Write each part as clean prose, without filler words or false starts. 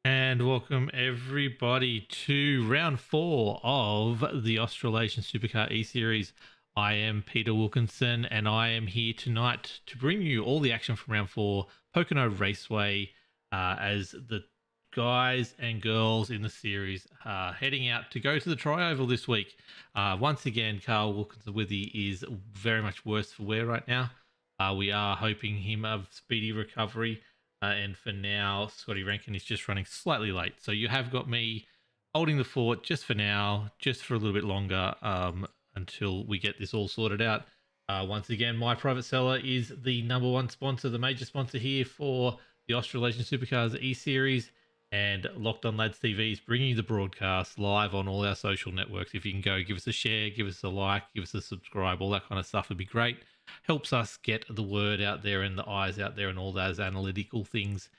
And welcome everybody to round four of the Australasian Supercar eSeries. I am Peter Wilkinson and I am here tonight to bring you all the action from round four, Pocono Raceway, as the guys and girls in the series are heading out to go to the Tri-Oval this week. Once again, Carl Wilkinson Withy is very much worse for wear right now. We are hoping him of speedy recovery. And for now, Scotty Rankin is just running slightly late. So you have got me holding the fort just for now, just for a little bit longer until we get this all sorted out. Once again, My Private Seller is the number one sponsor, the major sponsor here for the Australasian Supercars E-Series. And Locked On Lads TV is bringing you the broadcast live on all our social networks. If you can go, give us a share, give us a like, give us a subscribe, all that kind of stuff would be great. Helps us get the word out there and the eyes out there and all those analytical things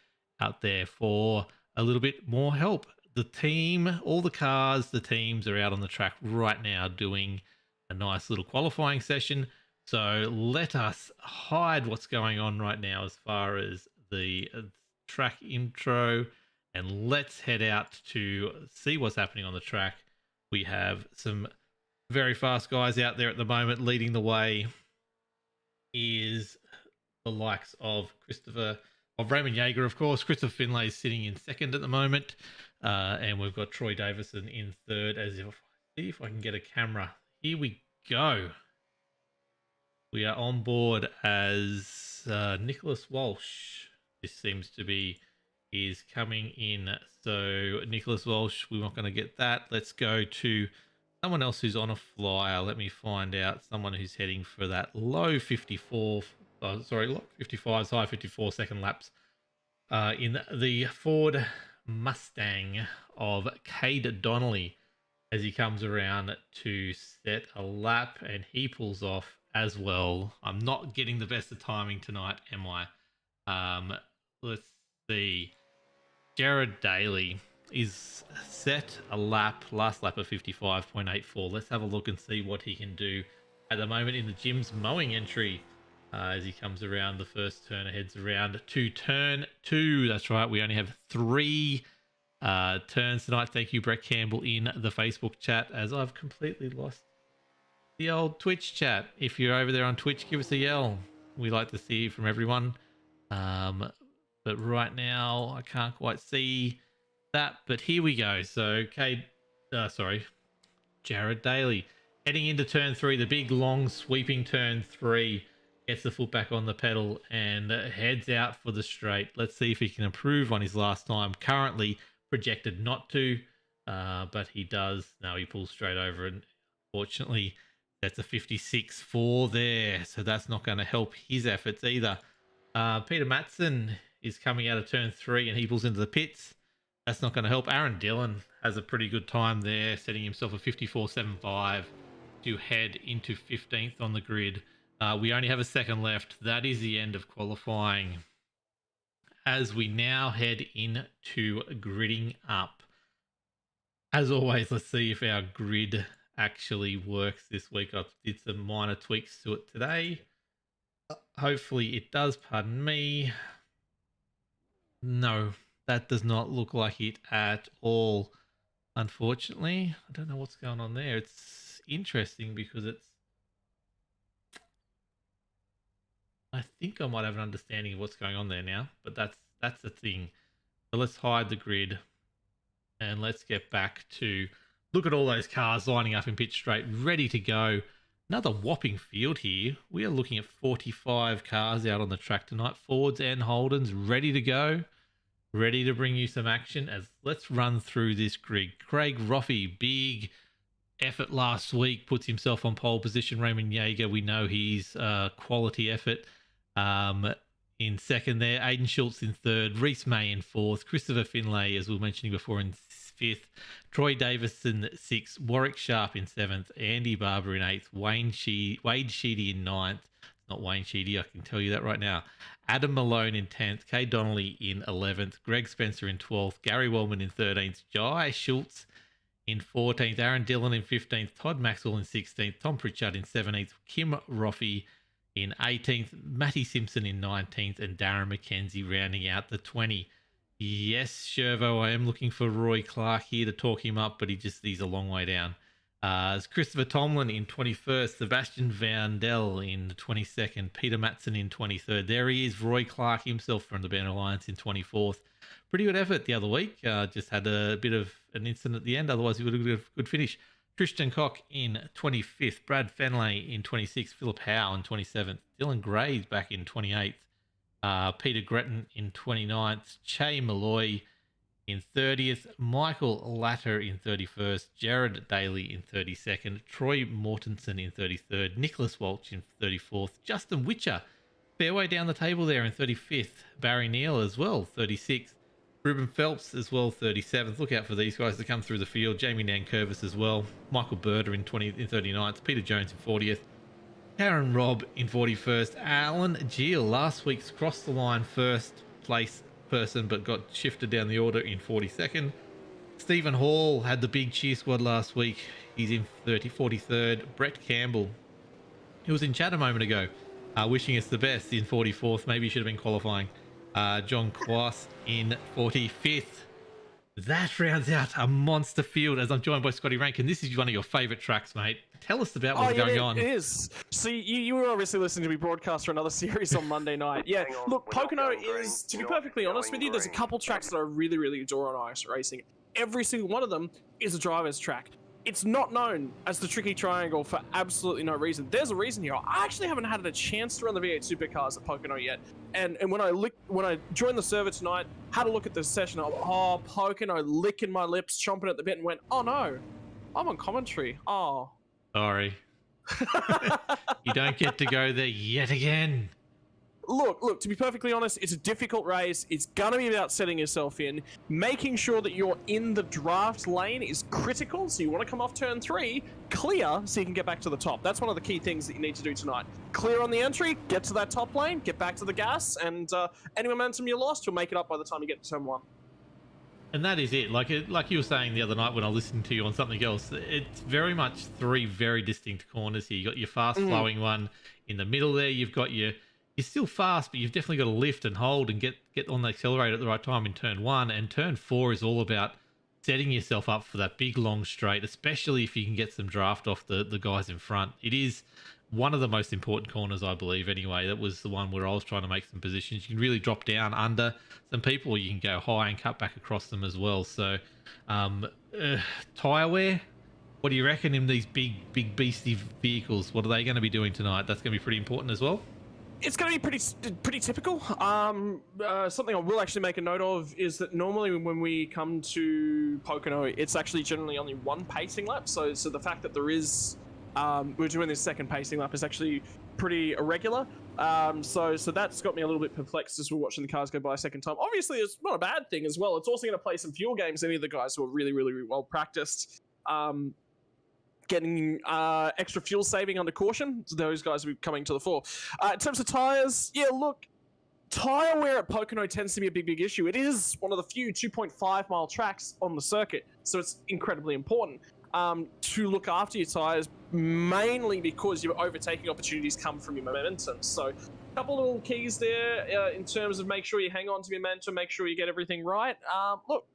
out there for a little bit more help. The team, all the cars, the teams are out on the track right now doing a nice little qualifying session. So let us hide what's going on right now as far as the track intro, and let's head out to see what's happening on the track. We have some very fast guys out there at the moment. Leading the way is the likes of Raymond Yeager, of course. Christopher Finlay is sitting in second at the moment. And we've got Troy Davison in third. See if I can get a camera. Here we go. We are on board as Nicholas Walsh. This seems to be is coming in. So Nicholas Walsh, we're not going to get that. Let's go to someone else who's on a flyer. Let me find out someone who's heading for that low 54, low 55s, high 54 second laps in the Ford Mustang of Cade Donnelly as he comes around to set a lap, and he pulls off as well. I'm not getting the best of timing tonight, am I? Let's see. Jared Daly is set a last lap of 55.84. Let's have a look and see what he can do at the moment in the Jim's mowing entry as he comes around the first turn, heads around to turn two. That's right, we only have three turns tonight. Thank you, Brett Campbell, in the Facebook chat, as I've completely lost the old Twitch chat. If you're over there on Twitch, give us a yell. We like to see from everyone. But right now, I can't quite see that. But here we go. So, Jared Daly heading into turn three, the big, long, sweeping turn three. Gets the foot back on the pedal and heads out for the straight. Let's see if he can improve on his last time. Currently projected not to, but he does. No, he pulls straight over, and fortunately, that's a 56.4 there. So that's not going to help his efforts either. Peter Matson is coming out of turn three and he pulls into the pits. That's not going to help. Aaron Dillon has a pretty good time there, setting himself a 54.75 to head into 15th on the grid. We only have a second left. That is the end of qualifying. As we now head into gridding up. As always, let's see if our grid actually works this week. I did some minor tweaks to it today. Hopefully it does, pardon me. No, that does not look like it at all, unfortunately. I don't know what's going on there. It's interesting because I think I might have an understanding of what's going on there now, but that's the thing. So let's hide the grid and let's get back to look at all those cars lining up in pit straight, ready to go. Another whopping field here. We are looking at 45 cars out on the track tonight. Fords and Holdens ready to go. Ready to bring you some action. Let's run through this grid. Craig Roffey, big effort last week, puts himself on pole position. Raymond Yeager, we know he's quality effort. In second there. Aiden Schultz in third. Reese May in fourth. Christopher Finlay, as we were mentioning before, in fifth. Troy Davison sixth. Warwick Sharp in seventh. Andy Barber in eighth. Wade Sheedy in ninth. Not Wayne Sheedy, I can tell you that right now. Adam Malone in 10th. Kay Donnelly in 11th. Greg Spencer in 12th. Gary Wellman in 13th. Jai Schultz in 14th. Aaron Dillon in 15th. Todd Maxwell in 16th. Tom Pritchard in 17th. Kim Roffey in 18th. Matty Simpson in 19th. And Darren McKenzie rounding out the 20. Yes, Shervo, I am looking for Roy Clark here to talk him up, but he's a long way down. It's Christopher Tomlin in 21st, Sebastian Vandel in 22nd, Peter Matson in 23rd. There he is, Roy Clark himself from the Band Alliance in 24th. Pretty good effort the other week. Just had a bit of an incident at the end, otherwise he would have got a good finish. Tristan Koch in 25th, Brad Fenley in 26th, Philip Howe in 27th, Dylan Gray's back in 28th. Peter Gretton in 29th, Che Malloy in 30th, Michael Latter in 31st, Jared Daly in 32nd, Troy Mortensen in 33rd, Nicholas Walsh in 34th, Justin Witcher, fair way down the table there in 35th, Barry Neal as well, 36th, Ruben Phelps as well, 37th. Look out for these guys to come through the field. Jamie Nankervis as well, Michael Berter in 39th, Peter Jones in 40th, Karen Robb in 41st. Alan Gill, last week's cross the line first place person, but got shifted down the order in 42nd. Stephen Hall had the big cheer squad last week. He's in 43rd. Brett Campbell, who was in chat a moment ago, wishing us the best in 44th. Maybe he should have been qualifying. John Quass in 45th. That rounds out a monster field as I'm joined by Scotty Rankin. This is one of your favourite tracks, mate. Tell us about what's going on. It is. See, you were obviously listening to me broadcast for another series on Monday night. Yeah, look, Pocono is, to be perfectly honest with you, there's a couple tracks that I really, really adore on ice racing. Every single one of them is a driver's track. It's not known as the Tricky Triangle for absolutely no reason. There's a reason here. I actually haven't had a chance to run the V8 Supercars at Pocono yet. And when I joined the server tonight, had a look at the session, Pocono, licking my lips, chomping at the bit, and went, oh no, I'm on commentary. Oh. Sorry. You don't get to go there yet again. Look, to be perfectly honest, it's a difficult race. It's going to be about setting yourself in. Making sure that you're in the draft lane is critical. So you want to come off turn 3, clear, so you can get back to the top. That's one of the key things that you need to do tonight. Clear on the entry, get to that top lane, get back to the gas, and any momentum you lost, you'll make it up by the time you get to turn 1. And that is it. Like you were saying the other night when I listened to you on something else, it's very much 3 very distinct corners here. You got your fast-flowing one in the middle there. You've got you're still fast, but you've definitely got to lift and hold and get on the accelerator at the right time in turn 1. And turn 4 is all about setting yourself up for that big long straight, especially if you can get some draft off the guys in front. It is one of the most important corners, I believe, anyway. That was the one where I was trying to make some positions. You can really drop down under some people, or you can go high and cut back across them as well. So, tyre wear, what do you reckon in these big beastie vehicles? What are they going to be doing tonight? That's going to be pretty important as well. It's going to be pretty typical. Something I will actually make a note of is that normally when we come to Pocono, it's actually generally only 1 pacing lap. So the fact that there is we're doing this second pacing lap is actually pretty irregular. So that's got me a little bit perplexed as we're watching the cars go by a second time. Obviously, it's not a bad thing as well. It's also going to play some fuel games. Any of the guys who are really, really, really well practiced. Getting extra fuel saving under caution. So those guys will be coming to the fore. In terms of tyres, yeah, look, tyre wear at Pocono tends to be a big issue. It is one of the few 2.5 mile tracks on the circuit, so it's incredibly important to look after your tyres, mainly because your overtaking opportunities come from your momentum. So a couple little keys there in terms of make sure you hang on to your momentum, make sure you get everything right. Look,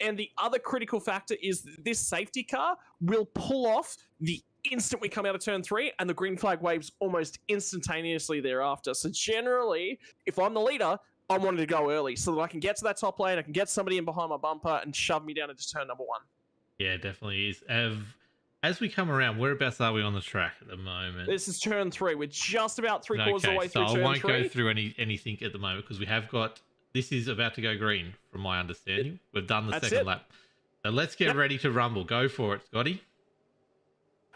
and the other critical factor is this safety car will pull off the instant we come out of turn 3, and the green flag waves almost instantaneously thereafter. So generally, if I'm the leader, I wanted to go early so that I can get to that top lane, I can get somebody in behind my bumper and shove me down into turn number 1. Yeah, it definitely is. As we come around, whereabouts are we on the track at the moment? This is turn 3. We're just about 3/4 of the way through turn 3. I won't go through anything at the moment because we have got... This is about to go green, from my understanding. We've done the second lap. So let's get ready to rumble. Go for it, Scotty.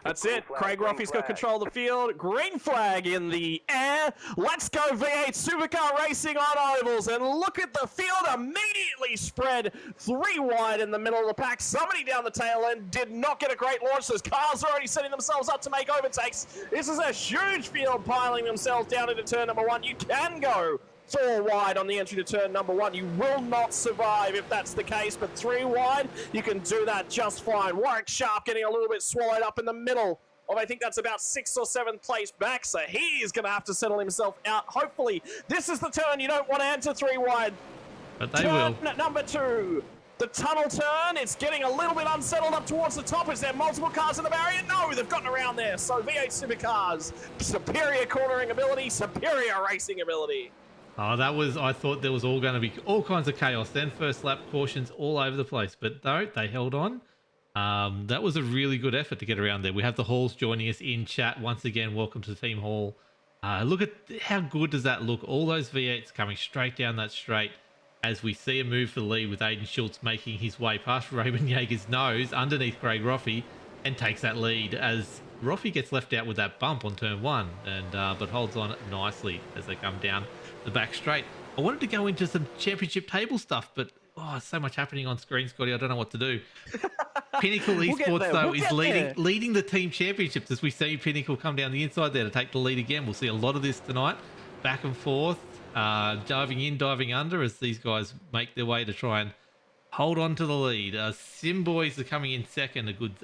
That's it. Craig Roffey's got control of the field. Green flag in the air. Let's go V8 Supercar racing on ovals. And look at the field immediately spread 3 wide in the middle of the pack. Somebody down the tail end did not get a great launch. Those cars are already setting themselves up to make overtakes. This is a huge field piling themselves down into turn number 1. You can go 4 wide on the entry to turn number 1. You will not survive if that's the case, but 3 wide, you can do that just fine. Warwick Sharp getting a little bit swallowed up in the middle of, I think that's about 6th or 7th place back, so he's going to have to settle himself out. Hopefully, this is the turn you don't want to enter 3 wide. but they Turn will. number 2. The tunnel turn, it's getting a little bit unsettled up towards the top. Is there multiple cars in the barrier? No, they've gotten around there. So V8 Supercars, superior cornering ability, superior racing ability. Oh, that was, I thought there was all going to be all kinds of chaos. Then first lap cautions all over the place, but no, they held on. That was a really good effort to get around there. We have the Halls joining us in chat. Once again, welcome to Team Hall. Look at how good does that look? All those V8s coming straight down that straight as we see a move for the lead with Aiden Schultz making his way past Raymond Yeager's nose underneath Craig Roffey and takes that lead as Roffey gets left out with that bump on turn 1 and but holds on nicely as they come down the back straight. I wanted to go into some championship table stuff, but so much happening on screen, Scotty. I don't know what to do. Pinnacle Esports, though, is leading the team championships as we see Pinnacle come down the inside there to take the lead again. We'll see a lot of this tonight, back and forth, diving in, diving under as these guys make their way to try and hold on to the lead. Sim Boys are coming in second, a good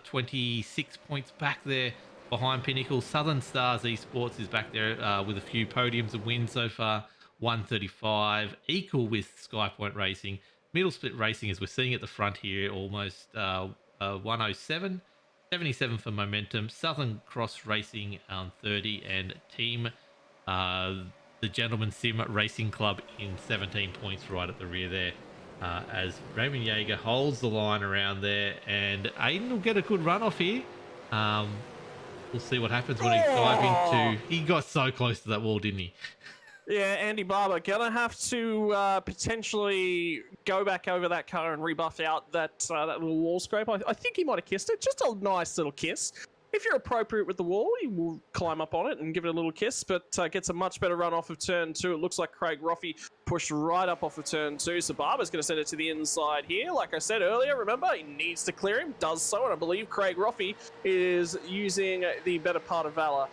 26 points back there behind Pinnacle. Southern Stars Esports is back there with a few podiums and wins so far. 135, equal with Skypoint Racing. Middle Split Racing, as we're seeing at the front here, almost 107. 77 for Momentum. Southern Cross Racing on 30, and Team the Gentleman Sim Racing Club in 17 points right at the rear there. As Raymond Yeager holds the line around there, and Aiden will get a good run off here. We'll see what happens when he's diving to... He got so close to that wall, didn't he? Yeah, Andy Barber gonna have to potentially go back over that car and rebuff out that that little wall scrape. I think he might have kissed it. Just a nice little kiss. If you're appropriate with the wall, he will climb up on it and give it a little kiss, but gets a much better run off of turn 2. It looks like Craig Roffey pushed right up off of turn 2, so Barber's going to send it to the inside here. Like I said earlier, remember, he needs to clear him, does so, and I believe Craig Roffey is using the better part of Valor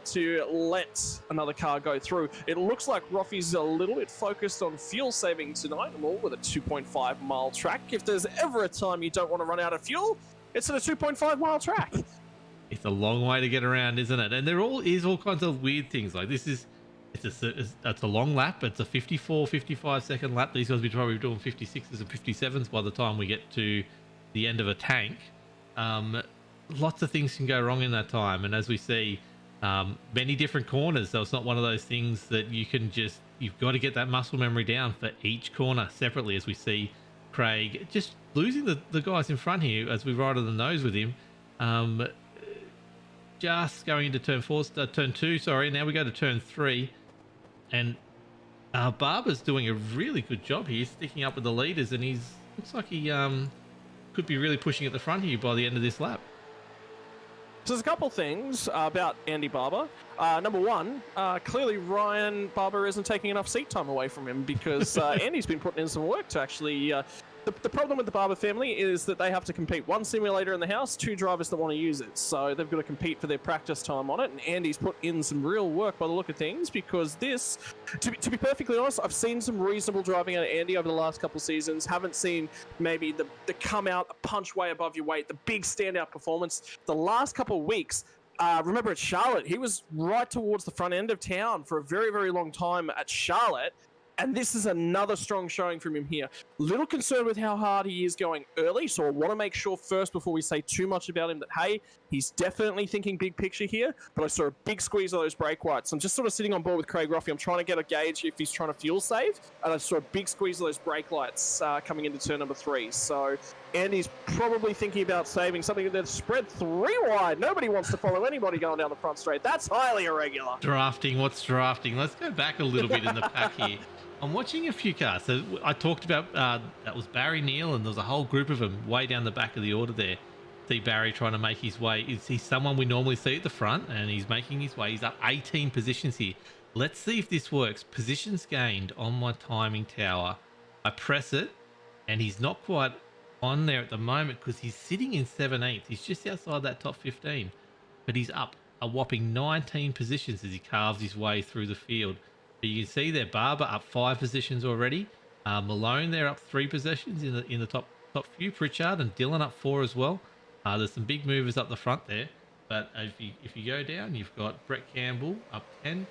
to let another car go through. It looks like Roffey's a little bit focused on fuel saving tonight, and all with a 2.5 mile track. If there's ever a time you don't want to run out of fuel, it's at a 2.5 mile track. It's a long way to get around, isn't it? And there is all kinds of weird things. Like it's a long lap. It's a 54, 55 second lap. These guys will be probably doing 56s and 57s by the time we get to the end of a tank. Lots of things can go wrong in that time. And as we see, many different corners. So it's not one of those things that you can just... You've got to get that muscle memory down for each corner separately, as we see Craig just losing the guys in front here as we ride on the nose with him. Just going into turn 2, sorry. Now we go to turn 3, and Barber's doing a really good job here, sticking up with the leaders, and looks like he could be really pushing at the front here by the end of this lap. So there's a couple things about Andy Barber. Number one, clearly Ryan Barber isn't taking enough seat time away from him because Andy's been putting in some work to actually... The problem with the Barber family is that they have to compete. One simulator in the house, 2 drivers that want to use it. So they've got to compete for their practice time on it. And Andy's put in some real work by the look of things, because this, to be perfectly honest, I've seen some reasonable driving out of Andy over the last couple of seasons. Haven't seen maybe the come out, the punch way above your weight, the big standout performance. The last couple of weeks, remember at Charlotte, he was right towards the front end of town for a very, very long time at Charlotte. And this is another strong showing from him here. Little concerned with how hard he is going early, so I want to make sure first, before we say too much about him, that, hey, he's definitely thinking big picture here, but I saw a big squeeze of those brake lights. I'm just sort of sitting on board with Craig Roffey. I'm trying to get a gauge if he's trying to fuel save, and I saw a big squeeze of those brake lights coming into turn number 3. So Andy's probably thinking about saving something that's spread 3 wide. Nobody wants to follow anybody going down the front straight. That's highly irregular. Drafting, what's drafting? Let's go back a little bit in the pack here. I'm watching a few cars. So I talked about that was Barry Neal, and there was a whole group of them way down the back of the order there. See Barry trying to make his way. Is he someone we normally see at the front? And he's making his way. He's up 18 positions here. Let's see if this works. Positions gained on my timing tower. I press it, and he's not quite on there at the moment because he's sitting in 17th. He's just outside that top 15, but he's up a whopping 19 positions as he carves his way through the field. You can see there, Barber up 5 positions already. Malone there up 3 positions in the top few. Pritchard and Dylan up 4 as well. There's some big movers up the front there. But if you go down, you've got Brett Campbell up 10.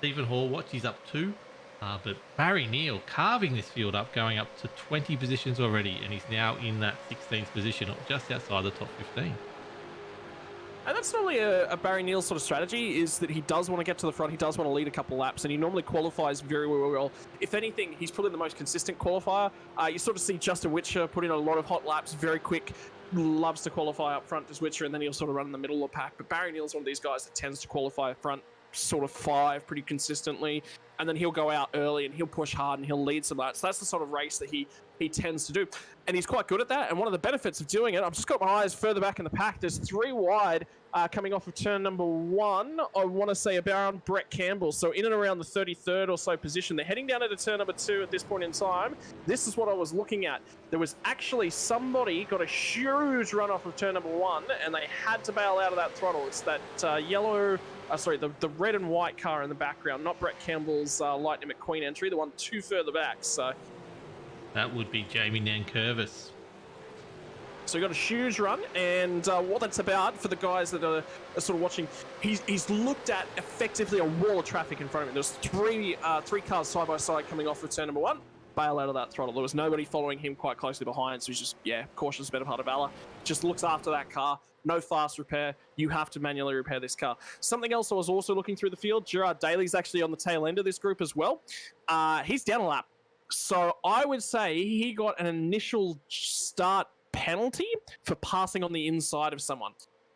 Stephen Horwatch, he's up 2. But Barry Neal carving this field up, going up to 20 positions already, and he's now in that 16th position, just outside the top 15. And that's normally a Barry Neal sort of strategy, is that he does want to get to the front, he does want to lead a couple laps, and he normally qualifies very, very well. If anything, he's probably the most consistent qualifier. You sort of see Justin Witcher put in a lot of hot laps, very quick, loves to qualify up front as Witcher, and then he'll sort of run in the middle of the pack. But Barry Neal's one of these guys that tends to qualify up front, sort of 5 pretty consistently, and then he'll go out early and he'll push hard and he'll lead some laps. That's the sort of race that he tends to do, and he's quite good at that. And one of the benefits of doing it, I've just got my eyes further back in the pack, there's 3 wide coming off of turn number 1. I want to say around Brett Campbell, so in and around the 33rd or so position. They're heading down into turn number 2 at this point in time. This is what I was looking at. There was actually somebody got a huge run off of turn number 1, and they had to bail out of that throttle. It's that the red and white car in the background, not Brett Campbell's Lightning McQueen entry, the one 2 further back. So that would be Jamie Nankervis. So he got a huge run, and what that's about for the guys that are sort of watching, he's looked at effectively a wall of traffic in front of him. There's three cars side by side coming off of turn number 1. Bail out of that throttle. There was nobody following him quite closely behind, so he's just, cautious, better part of valor. Just looks after that car. No fast repair. You have to manually repair this car. Something else I was also looking through the field, Gerard Daly's actually on the tail end of this group as well. He's down a lap. So I would say he got an initial start penalty for passing on the inside of someone.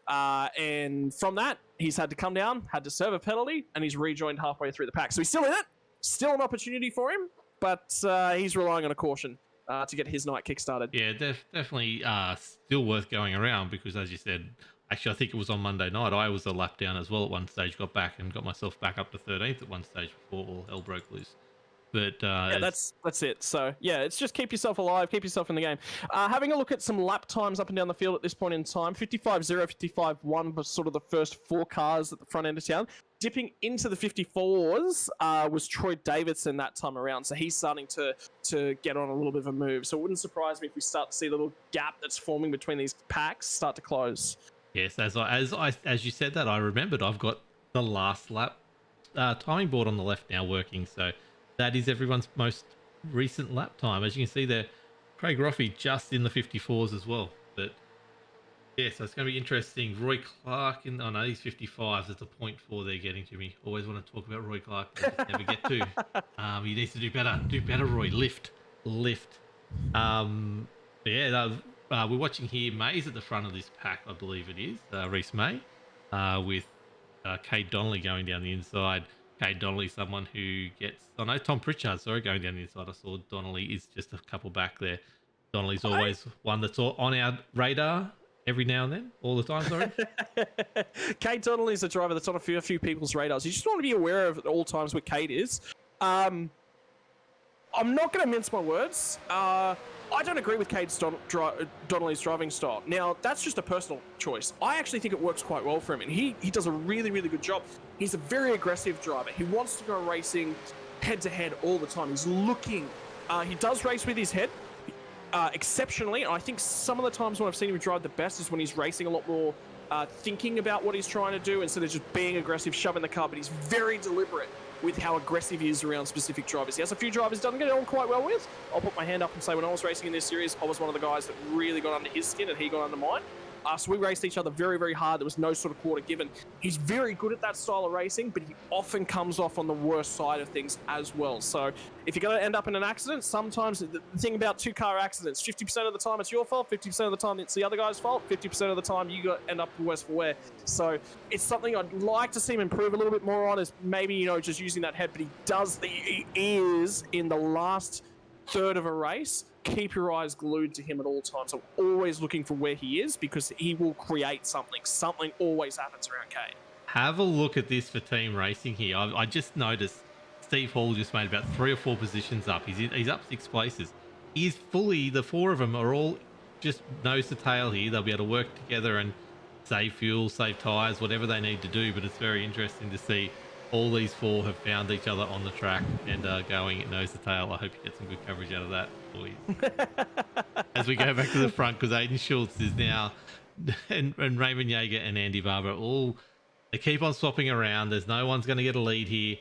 And from that, he's had to come down, had to serve a penalty, and he's rejoined halfway through the pack. So he's still in it. Still an opportunity for him, but he's relying on a caution to get his night kick-started. Yeah, definitely still worth going around because, as you said, actually, I think it was on Monday night, I was a lap down as well at one stage, got back and got myself back up to 13th at one stage before all hell broke loose. But that's it. So it's just keep yourself alive, keep yourself in the game. Having a look at some lap times up and down the field at this point in time, 55.0, 55.1 was sort of the first 4 cars at the front end of town. Dipping into the 54s was Troy Davidson that time around, so he's starting to get on a little bit of a move. So it wouldn't surprise me if we start to see the little gap that's forming between these packs start to close. Yes, as you said that, I remembered I've got the last lap timing board on the left now working, so that is everyone's most recent lap time. As you can see there, Craig Roffey just in the 54s as well. But yeah, so it's going to be interesting. Roy Clark, he's 55s. It's a 0.4 they're getting to me. Always want to talk about Roy Clark, but just never get to. He needs to do better. Do better, Roy. Lift. We're watching here. May's at the front of this pack, I believe it is. Reese May, with Cade Donnelly going down the inside. Cade Donnelly, someone who gets... Tom Pritchard, going down the inside. I saw Donnelly is just a couple back there. Donnelly's always one that's on our radar every now and then, all the time, sorry. Cade Donnelly's a driver that's on a few people's radars. You just want to be aware of at all times what Cade is. I'm not going to mince my words. I don't agree with Cade Donnelly's driving style. Now, that's just a personal choice. I actually think it works quite well for him, and he does a really, really good job. He's a very aggressive driver. He wants to go racing head-to-head all the time. He's looking. He does race with his head exceptionally, and I think some of the times when I've seen him drive the best is when he's racing a lot more thinking about what he's trying to do instead of just being aggressive, shoving the car, but he's very deliberate with how aggressive he is around specific drivers. He has a few drivers he doesn't get on quite well with. I'll put my hand up and say when I was racing in this series, I was one of the guys that really got under his skin and he got under mine. So we raced each other very, very hard. There was no sort of quarter given. He's very good at that style of racing, but he often comes off on the worst side of things as well. So if you're going to end up in an accident, sometimes the thing about 2-car accidents, 50% of the time it's your fault, 50% of the time it's the other guy's fault, 50% of the time you end up worse for wear. So it's something I'd like to see him improve a little bit more on, is maybe, just using that head, but he is in the last third of a race. Keep your eyes glued to him at all times. I'm always looking for where he is because he will create something. Something always happens around Cade. Have a look at this for team racing here. I just noticed Steve Hall just made about 3 or 4 positions up. He's up 6 places. He's fully, the 4 of them are all just nose to tail here. They'll be able to work together and save fuel, save tyres, whatever they need to do. But it's very interesting to see all these 4 have found each other on the track and going nose to tail. I hope you get some good coverage out of that, boys. As we go back to the front, because Aiden Schultz is now, and Raymond Yeager and Andy Barber, they keep on swapping around. There's no one's going to get a lead here.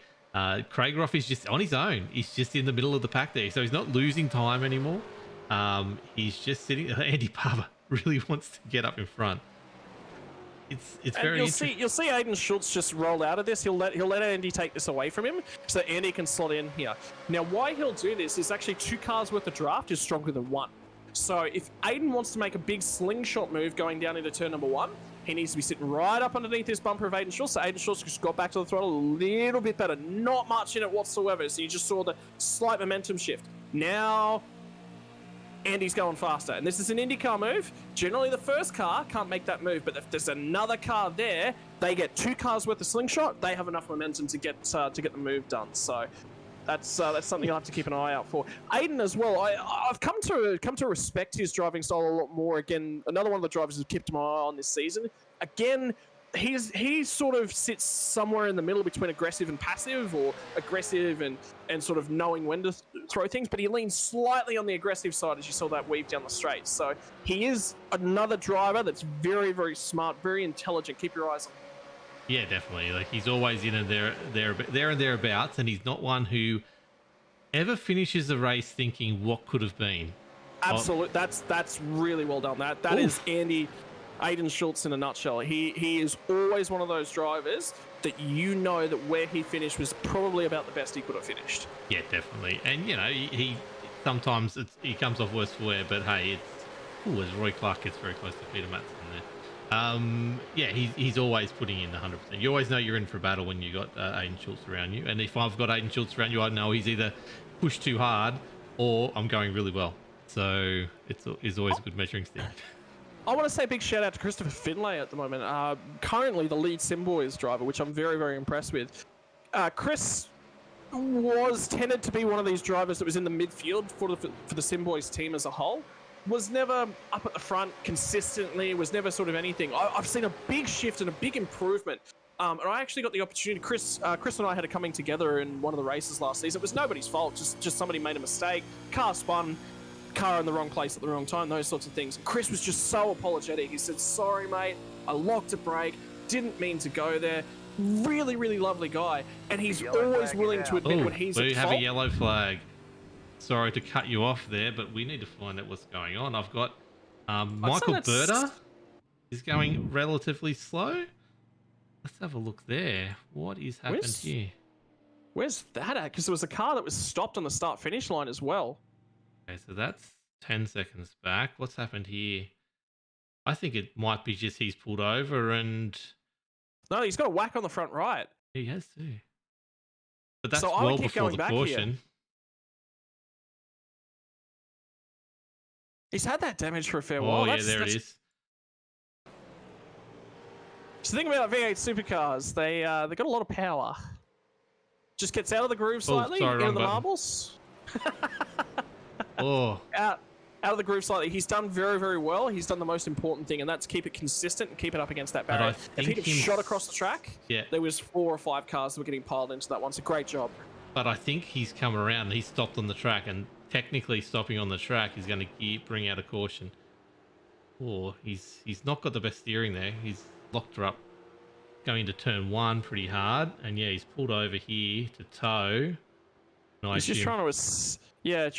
Craig Roth is just on his own. He's just in the middle of the pack there, so he's not losing time anymore. He's just sitting. Andy Barber really wants to get up in front. It's very interesting. You'll see Aiden Schultz just roll out of this. He'll let Andy take this away from him, so Andy can slot in here. Now, why he'll do this is actually 2 cars worth of draft is stronger than 1. So if Aiden wants to make a big slingshot move going down into turn number 1, he needs to be sitting right up underneath this bumper of Aiden Schultz. So Aiden Schultz just got back to the throttle a little bit better. Not much in it whatsoever. So you just saw the slight momentum shift. Now, Andy's going faster. And this is an IndyCar move. Generally, the first car can't make that move. But if there's another car there, they get 2 cars worth of slingshot. They have enough momentum to get the move done. So that's something I'll have to keep an eye out for. Aiden as well. I've come to respect his driving style a lot more. Again, another one of the drivers who've kept my eye on this season. Again, he sort of sits somewhere in the middle between aggressive and passive, or aggressive and sort of knowing when to throw things, but he leans slightly on the aggressive side as you saw that weave down the straight. So he is another driver that's very, very smart, very intelligent. Keep your eyes on him. Yeah, definitely. Like, he's always in and there and thereabouts, and he's not one who ever finishes a race thinking what could have been. Absolutely. That's really well done. That is Aiden Schultz in a nutshell. He is always one of those drivers that you know that where he finished was probably about the best he could have finished. Yeah, definitely. And you know, he sometimes he comes off worse for wear, but hey, as Roy Clark gets very close to Peter Matson there. Yeah, he's always putting in 100%. You always know you're in for a battle when you got Aiden Schultz around you. And if I've got Aiden Schultz around you, I know he's either pushed too hard or I'm going really well. So it's always a good measuring stick. I want to say a big shout out to Christopher Finlay at the moment. Currently the lead Simboys driver, which I'm very, very impressed with. Chris was tended to be one of these drivers that was in the midfield for the Simboys team as a whole. Was never up at the front consistently, was never sort of anything. I've seen a big shift and a big improvement. And I actually got the opportunity, Chris and I had a coming together in one of the races last season. It was nobody's fault, just somebody made a mistake, car spun, car in the wrong place at the wrong time, those sorts of things. Chris was just so apologetic. He said, sorry mate, I locked a brake, didn't mean to go there. Really, really lovely guy. And he's always willing to admit when he's at fault. We have a yellow flag. Sorry to cut you off there, but we need to find out what's going on. I've got Michael Berta is going relatively slow. Let's have a look there. What is happened here? Where's that at? Because there was a car that was stopped on the start-finish line as well. Okay, so that's 10 seconds back. What's happened here? I think it might be just he's pulled over and... No, he's got a whack on the front right. He has too. But that's so well before the caution. Here. He's had that damage for a fair while. Oh, yeah, there it is. So the thing about V8 supercars, they got a lot of power. Just gets out of the groove slightly, into the marbles. Out of the groove slightly. He's done very, very well. He's done the most important thing, and that's keep it consistent and keep it up against that barrier. If he gets shot across the track, there was 4 or 5 cars that were getting piled into that one. So great job. But I think he's come around and he's stopped on the track, and technically stopping on the track is going to bring out a caution. Oh, he's not got the best steering there. He's locked her up going to turn 1 pretty hard, and yeah, he's pulled over here to tow. He's just trying to assess. Yeah,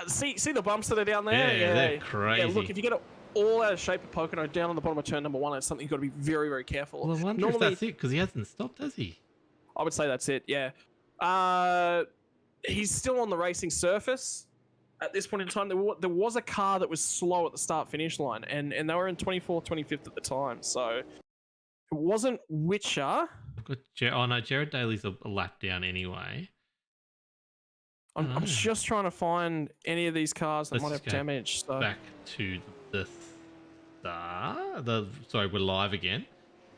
see the bumps that are down there. Yeah, they're crazy. Yeah, look, if you get it all out of shape at Pocono down on the bottom of turn number 1, it's something you've got to be very, very careful. Well, I wonder if that's it, because he hasn't stopped, has he? I would say that's it. Yeah. He's still on the racing surface at this point in time. There was a car that was slow at the start-finish line, and they were in 24th, 25th at the time. So it wasn't Witcher. No, Jared Daly's a lap down anyway. I'm just trying to find any of these cars that might have damage. So. Back to the start. Sorry, we're live again.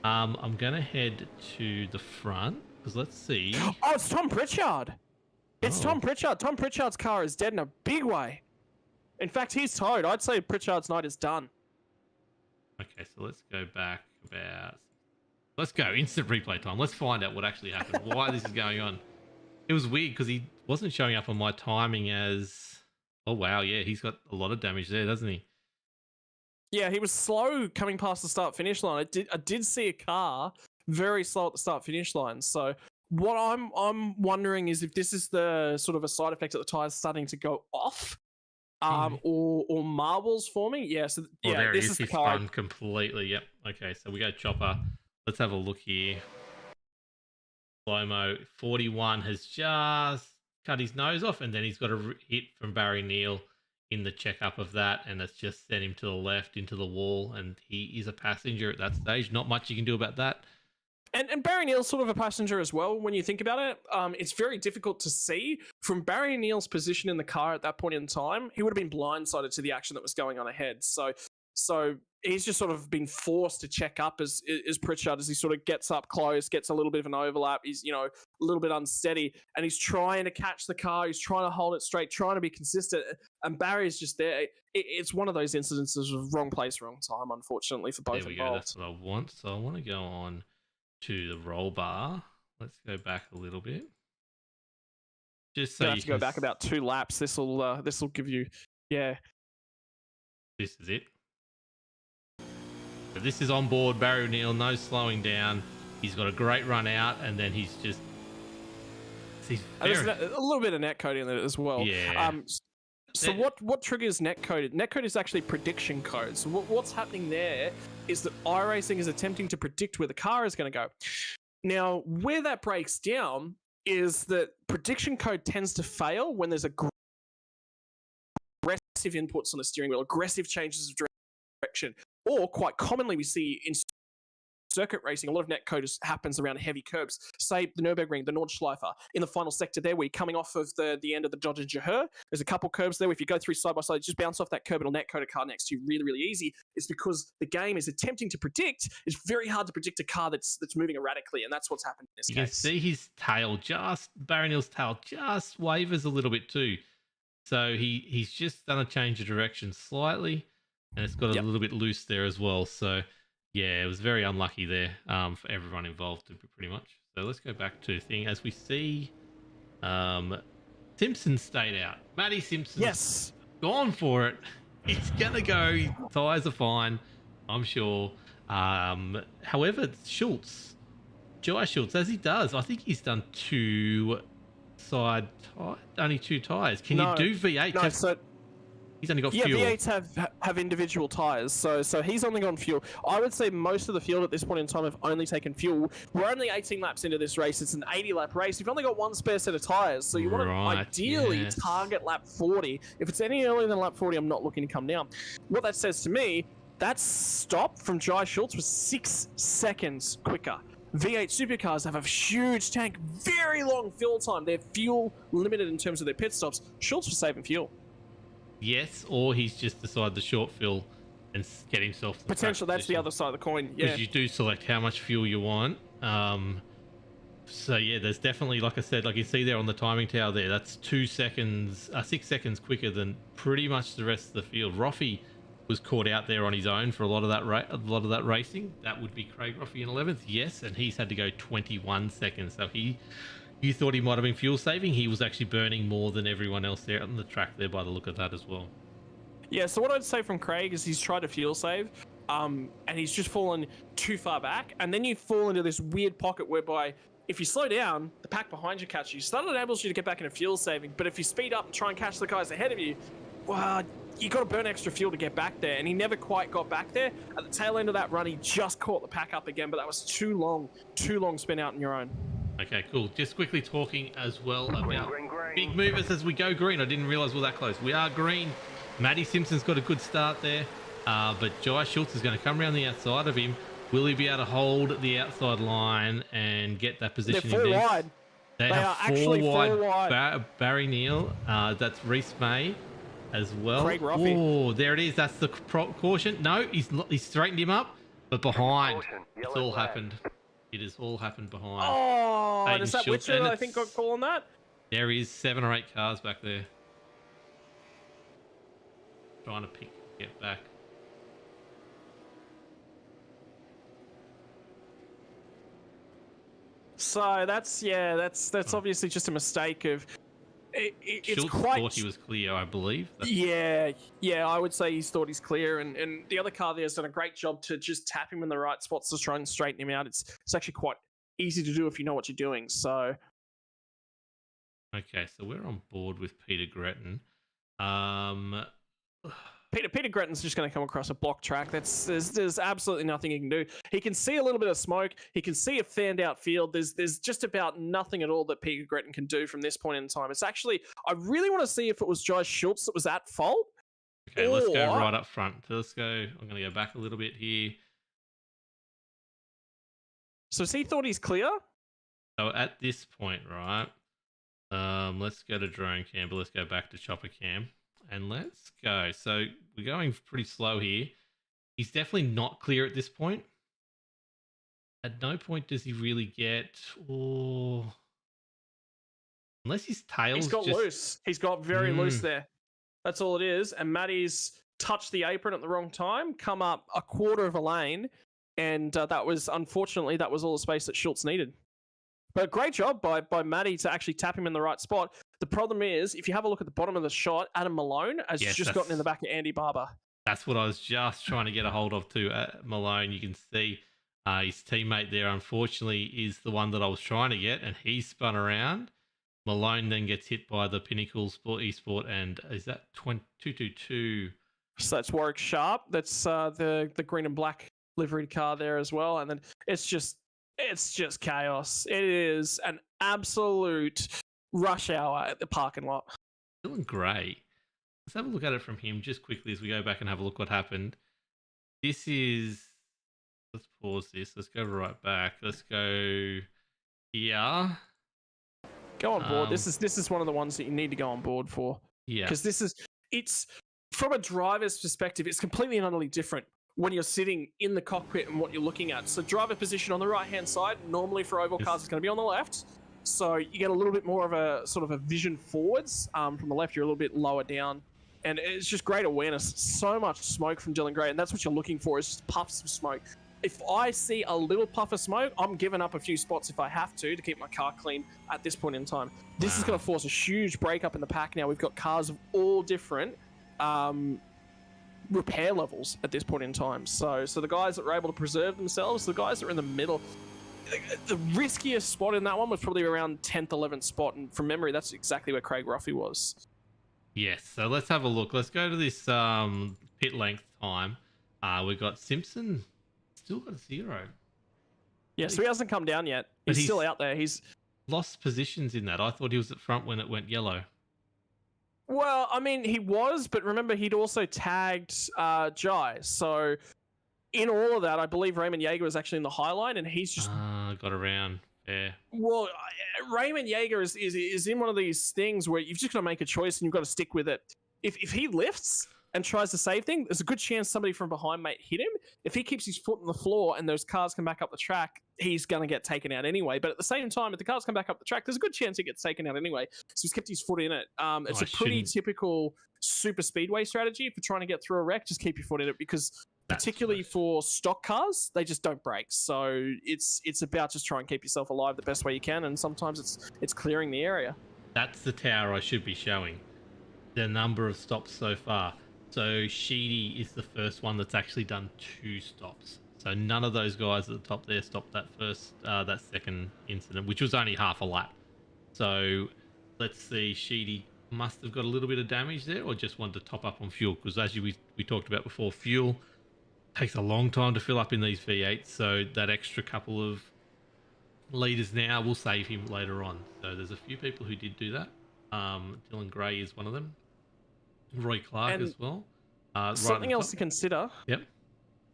I'm gonna head to the front because let's see. Oh, it's Tom Pritchard. It's Tom Pritchard. Tom Pritchard's car is dead in a big way. In fact, he's towed. I'd say Pritchard's night is done. Okay, so let's go back about... Let's go. Instant replay time. Let's find out what actually happened. Why this is going on. It was weird because he wasn't showing up on my timing as... Oh, wow. Yeah, he's got a lot of damage there, doesn't he? Yeah, he was slow coming past the start-finish line. I did see a car very slow at the start-finish line. So What I'm wondering is if this is the sort of a side effect that the tires starting to go off, or marbles forming. Yeah, so Oh, yeah, there it this is. is the He's car. spun completely. Yep. Okay, so we go chopper. Let's have a look here. Slow-mo 41 has just cut his nose off, and then he's got a hit from Barry Neal in the checkup of that, and it's just sent him to the left into the wall, and he is a passenger at that stage. Not much you can do about that. And Barry Neal's sort of a passenger as well when you think about it. It's very difficult to see from Barry Neal's position in the car at that point in time. He would have been blindsided to the action that was going on ahead. So he's just sort of been forced to check up as Pritchard, as he sort of gets up close, gets a little bit of an overlap. He's, a little bit unsteady, and he's trying to catch the car. He's trying to hold it straight, trying to be consistent. And Barry's just there. It's one of those incidences of wrong place, wrong time, unfortunately, for both There we involved. go. That's what I want. So I want to go on to the roll bar. Let's go back a little bit. Just so You you have to go can back about 2 laps. This will give you, yeah. This is it. So this is on board Barry Neal, no slowing down. He's got a great run out, and then he's just... There's a little bit of netcode in it as well. Yeah. So what triggers netcode? Netcode is actually prediction code. So what's happening there is that iRacing is attempting to predict where the car is going to go. Now, where that breaks down is that prediction code tends to fail when there's aggressive inputs on the steering wheel, aggressive changes of direction, or quite commonly we see in circuit racing, a lot of netcode happens around heavy curbs. Say the Nürburgring, the Nordschleife, in the final sector there, where you're coming off of the end of the Dodge Jahur. There's a couple curbs there. If you go through side by side, just bounce off that curb, it'll netcode a car next to you really, really easy. It's because the game is attempting to predict. It's very hard to predict a car that's moving erratically, and that's what's happened in this case. You can see his tail Barry Neal's tail just wavers a little bit too. So he's just done a change of direction slightly, and it's got a little bit loose there as well. So yeah, it was very unlucky there for everyone involved, pretty much. So let's go back to the thing. As we see, Simpson stayed out. Matty Simpson's gone for it. He's going to go. Tyres are fine, I'm sure. However, Jai Schultz, as he does, I think he's done only 2 tyres. Can you do V8? No, so he's only got yeah, fuel. V8s have individual tyres, so he's only gone fuel. I would say most of the field at this point in time have only taken fuel. We're only 18 laps into this race. It's an 80-lap race. You've only got 1 spare set of tyres, so you want to ideally target lap 40. If it's any earlier than lap 40, I'm not looking to come down. What that says to me, that stop from Jai Schultz was 6 seconds quicker. V8 supercars have a huge tank, very long fill time. They're fuel limited in terms of their pit stops. Schultz was saving fuel. Yes, or he's just decided to short fill and get himself potential. That's the other side of the coin. Yeah, because you do select how much fuel you want. So yeah, there's definitely, like I said, like you see there on the timing tower there, that's 6 seconds quicker than pretty much the rest of the field. Roffey was caught out there on his own for a lot of that racing. That would be Craig Roffey in 11th, yes, and he's had to go 21 seconds. So you thought he might have been fuel saving. He was actually burning more than everyone else there on the track there by the look of that as well. Yeah, so what I'd say from Craig is he's tried to fuel save, and he's just fallen too far back, and then you fall into this weird pocket whereby if you slow down, the pack behind you catch you. So that enables you to get back into fuel saving, but if you speed up and try and catch the guys ahead of you, well, you got to burn extra fuel to get back there, and he never quite got back there. At the tail end of that run, he just caught the pack up again, but that was too long spin out on your own. Okay, cool. Just quickly talking as well about big movers as we go green. I didn't realize we're that close. We are green. Matty Simpson's got a good start there, but Jai Schultz is going to come around the outside of him. Will he be able to hold the outside line and get that position? They're 4 wide. They are actually 4 wide. Barry Neal, that's Reese May as well. Craig Roffey. Oh, there it is. That's the caution. No, he's straightened him up, but behind. It's all happened. It has all happened behind. Oh, and is that Witcher, I think, got call on that? There is 7 or 8 cars back there. Trying to get back. So that's obviously just a mistake of... It's quite... thought he was clear, I believe. Yeah, I would say he's thought he's clear, and the other car there has done a great job to just tap him in the right spots to try and straighten him out. It's actually quite easy to do if you know what you're doing. So Okay, so we're on board with Peter Gretton. Um, Peter Gretton's just going to come across a block track. There's absolutely nothing he can do. He can see a little bit of smoke. He can see a fanned out field. There's just about nothing at all that Peter Gretton can do from this point in time. It's actually, I really want to see if it was Jai Schultz that was at fault. okay, let's go right up front. Let's go. I'm going to go back a little bit here. So has he thought he's clear? So at this point, right, let's go to drone cam, but let's go back to chopper cam. And let's go. So we're going pretty slow here. He's definitely not clear at this point. At no point does he really get, or unless his tail's He's got loose. He's got very loose there. That's all it is. And Matty's touched the apron at the wrong time, come up a quarter of a lane, and that was, unfortunately, that was all the space that Schultz needed. But great job by Matty to actually tap him in the right spot. The problem is, if you have a look at the bottom of the shot, Adam Malone has just gotten in the back of Andy Barber. That's what I was just trying to get a hold of too. Malone, you can see his teammate there, unfortunately, is the one that I was trying to get, and he spun around. Malone then gets hit by the Pinnacle Sport Esport, and is that 222? So that's Warwick Sharp. That's the green and black liveried car there as well. And then it's just chaos. It is an absolute rush hour at the parking lot. Feeling great. Let's have a look at it from him just quickly as we go back and have a look what happened. This is, let's pause this. Let's go right back. Let's go here. Go on board. This is one of the ones that you need to go on board for. Yeah. Because it's from a driver's perspective, it's completely and utterly different when you're sitting in the cockpit and what you're looking at. So driver position on the right-hand side, normally for oval cars, is going to be on the left. So you get a little bit more of a sort of a vision forwards. From the left, you're a little bit lower down. And it's just great awareness. So much smoke from Dylan Gray, and that's what you're looking for, is just puffs of smoke. If I see a little puff of smoke, I'm giving up a few spots if I have to keep my car clean at this point in time. This is going to force a huge breakup in the pack now. We've got cars of all different repair levels at this point in time. So the guys that were able to preserve themselves, the guys that are in the middle, the riskiest spot in that one was probably around 10th, 11th spot. And from memory, that's exactly where Craig Ruffy was. Yes, so let's have a look. Let's go to this pit length time. We've got Simpson, still got a 0. Yeah, so he hasn't come down yet. He's still out there. He's lost positions in that. I thought he was at front when it went yellow. Well, I mean, he was, but remember, he'd also tagged Jai. So in all of that, I believe Raymond Yeager was actually in the high line, and he's just got around. Yeah. Well, Raymond Yeager is in one of these things where you've just got to make a choice and you've got to stick with it. If he lifts and tries to save things, there's a good chance somebody from behind might hit him. If he keeps his foot on the floor and those cars come back up the track, he's going to get taken out anyway. But at the same time, if the cars come back up the track, there's a good chance he gets taken out anyway. So he's kept his foot in it. It's a pretty typical super speedway strategy for trying to get through a wreck. Just keep your foot in it, because particularly for stock cars, they just don't break. So it's about just trying to keep yourself alive the best way you can, and sometimes it's clearing the area. That's the tower I should be showing. The number of stops so far. So Sheedy is the first one that's actually done 2 stops. So none of those guys at the top there stopped that second incident, which was only half a lap. So let's see, Sheedy must have got a little bit of damage there, or just wanted to top up on fuel, because as we talked about before, fuel takes a long time to fill up in these V8s, so that extra couple of litres now will save him later on. So there's a few people who did do that. Dylan Gray is one of them. Roy Clark as well. Something else to consider. Yep.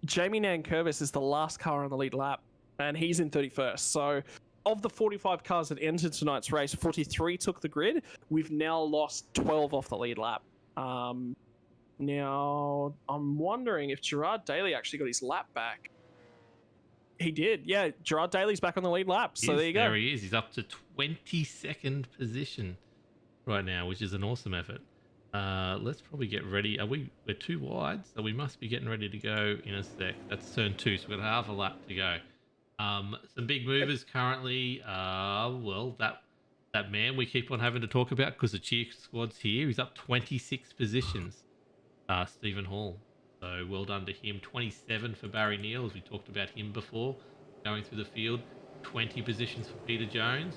Jamie Nankervis is the last car on the lead lap, and he's in 31st. So of the 45 cars that entered tonight's race, 43 took the grid. We've now lost 12 off the lead lap. Now, I'm wondering if Gerard Daly actually got his lap back. He did. Yeah, Gerard Daly's back on the lead lap. So there you go. There he is. He's up to 22nd position right now, which is an awesome effort. Let's probably get ready. We're 2 wide, so we must be getting ready to go in a sec. That's turn 2, so we've got half a lap to go. Some big movers currently. Well, that man we keep on having to talk about because the cheer squad's here. He's up 26 positions. Stephen Hall. So well done to him. 27 for Barry Neal, as we talked about him before, going through the field. 20 positions for Peter Jones,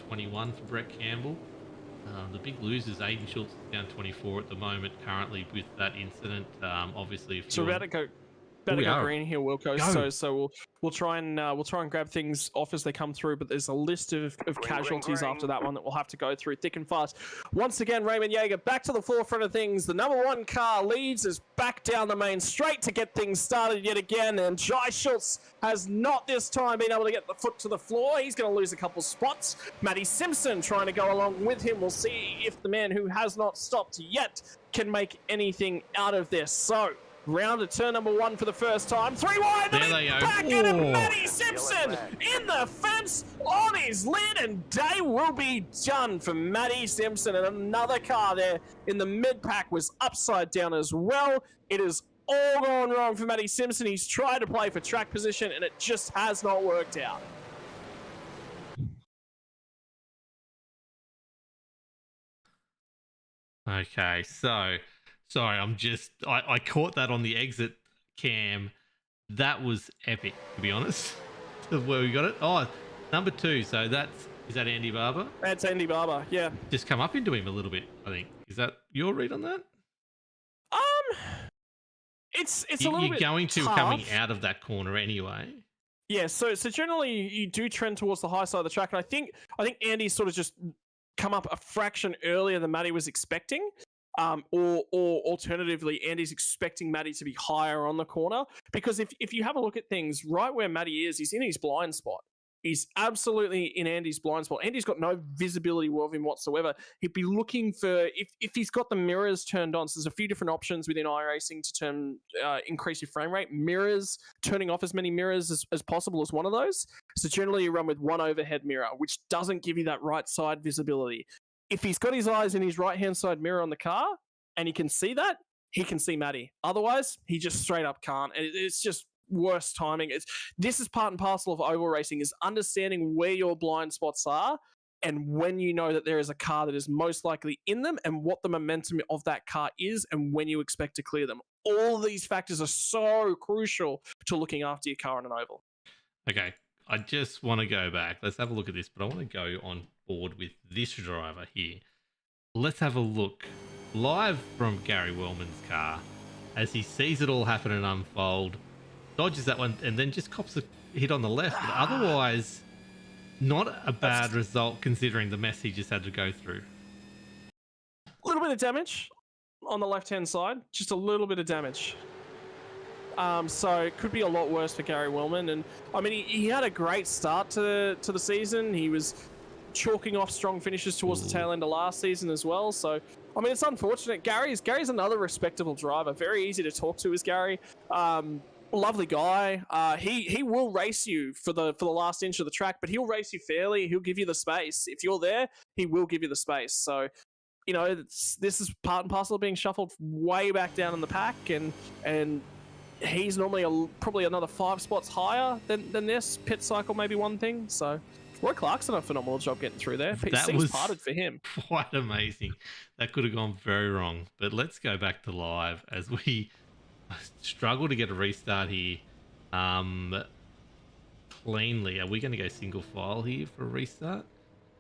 21 for Brett Campbell. The big losers, Aiden Schultz is down 24 at the moment currently with that incident. Obviously, if So you're... we're about to go green here, Wilco. Go. So we'll try and grab things off as they come through. But there's a list of casualties after that one that we'll have to go through thick and fast. Once again, Raymond Yeager back to the forefront of things. The number one car leads is back down the main straight to get things started yet again. And Jai Schultz has not this time been able to get the foot to the floor. He's going to lose a couple spots. Matty Simpson trying to go along with him. We'll see if the man who has not stopped yet can make anything out of this. So, round of turn number one for the first time. 3 wide, there they go. Back into Matty Simpson in the fence on his lid, and day will be done for Matty Simpson. And another car there in the mid pack was upside down as well. It is all gone wrong for Matty Simpson. He's tried to play for track position, and it just has not worked out. Okay, so sorry, I caught that on the exit cam. That was epic, to be honest. Where we got it. Oh, number 2. So is that Andy Barber? That's Andy Barber, yeah. Just come up into him a little bit, I think. Is that your read on that? It's a little bit You're going to tough. coming out of that corner anyway. Yeah, so generally you do trend towards the high side of the track, and I think Andy's sort of just come up a fraction earlier than Matty was expecting. Or alternatively, Andy's expecting Matty to be higher on the corner, because if you have a look at things, right where Matty is, he's in his blind spot. He's absolutely in Andy's blind spot. Andy's got no visibility of him whatsoever. He'd be looking for, if he's got the mirrors turned on, so there's a few different options within iRacing to increase your frame rate. Mirrors, turning off as many mirrors as possible is one of those. So generally you run with one overhead mirror, which doesn't give you that right side visibility. If he's got his eyes in his right-hand side mirror on the car and he can see that, he can see Matty. Otherwise, he just straight up can't. And it's just worse timing. This is part and parcel of oval racing, is understanding where your blind spots are and when you know that there is a car that is most likely in them and what the momentum of that car is and when you expect to clear them. All of these factors are so crucial to looking after your car on an oval. Okay, I just want to go back. Let's have a look at this, but I want to go on board with this driver here. Let's have a look live from Gary Wellman's car as he sees it all happen and unfold, dodges that one, and then just cops a hit on the left. But otherwise, not a bad result considering the mess he just had to go through. A little bit of damage on the left-hand side, just a little bit of damage. So it could be a lot worse for Gary Wellman. And I mean, he had a great start to the season. He was chalking off strong finishes towards the tail end of last season as well. So, I mean, it's unfortunate. Gary's another respectable driver. Very easy to talk to is Gary. Lovely guy. He will race you for the last inch of the track, but he'll race you fairly. He'll give you the space. If you're there, he will give you the space. So, you know, this is part and parcel of being shuffled way back down in the pack, and he's normally probably another 5 spots higher than this. Pit cycle may be one thing. So Roy Clark's done a phenomenal job getting through there. That was parted for him. Quite amazing. That could have gone very wrong. But let's go back to live as we struggle to get a restart here cleanly. Are we going to go single file here for a restart?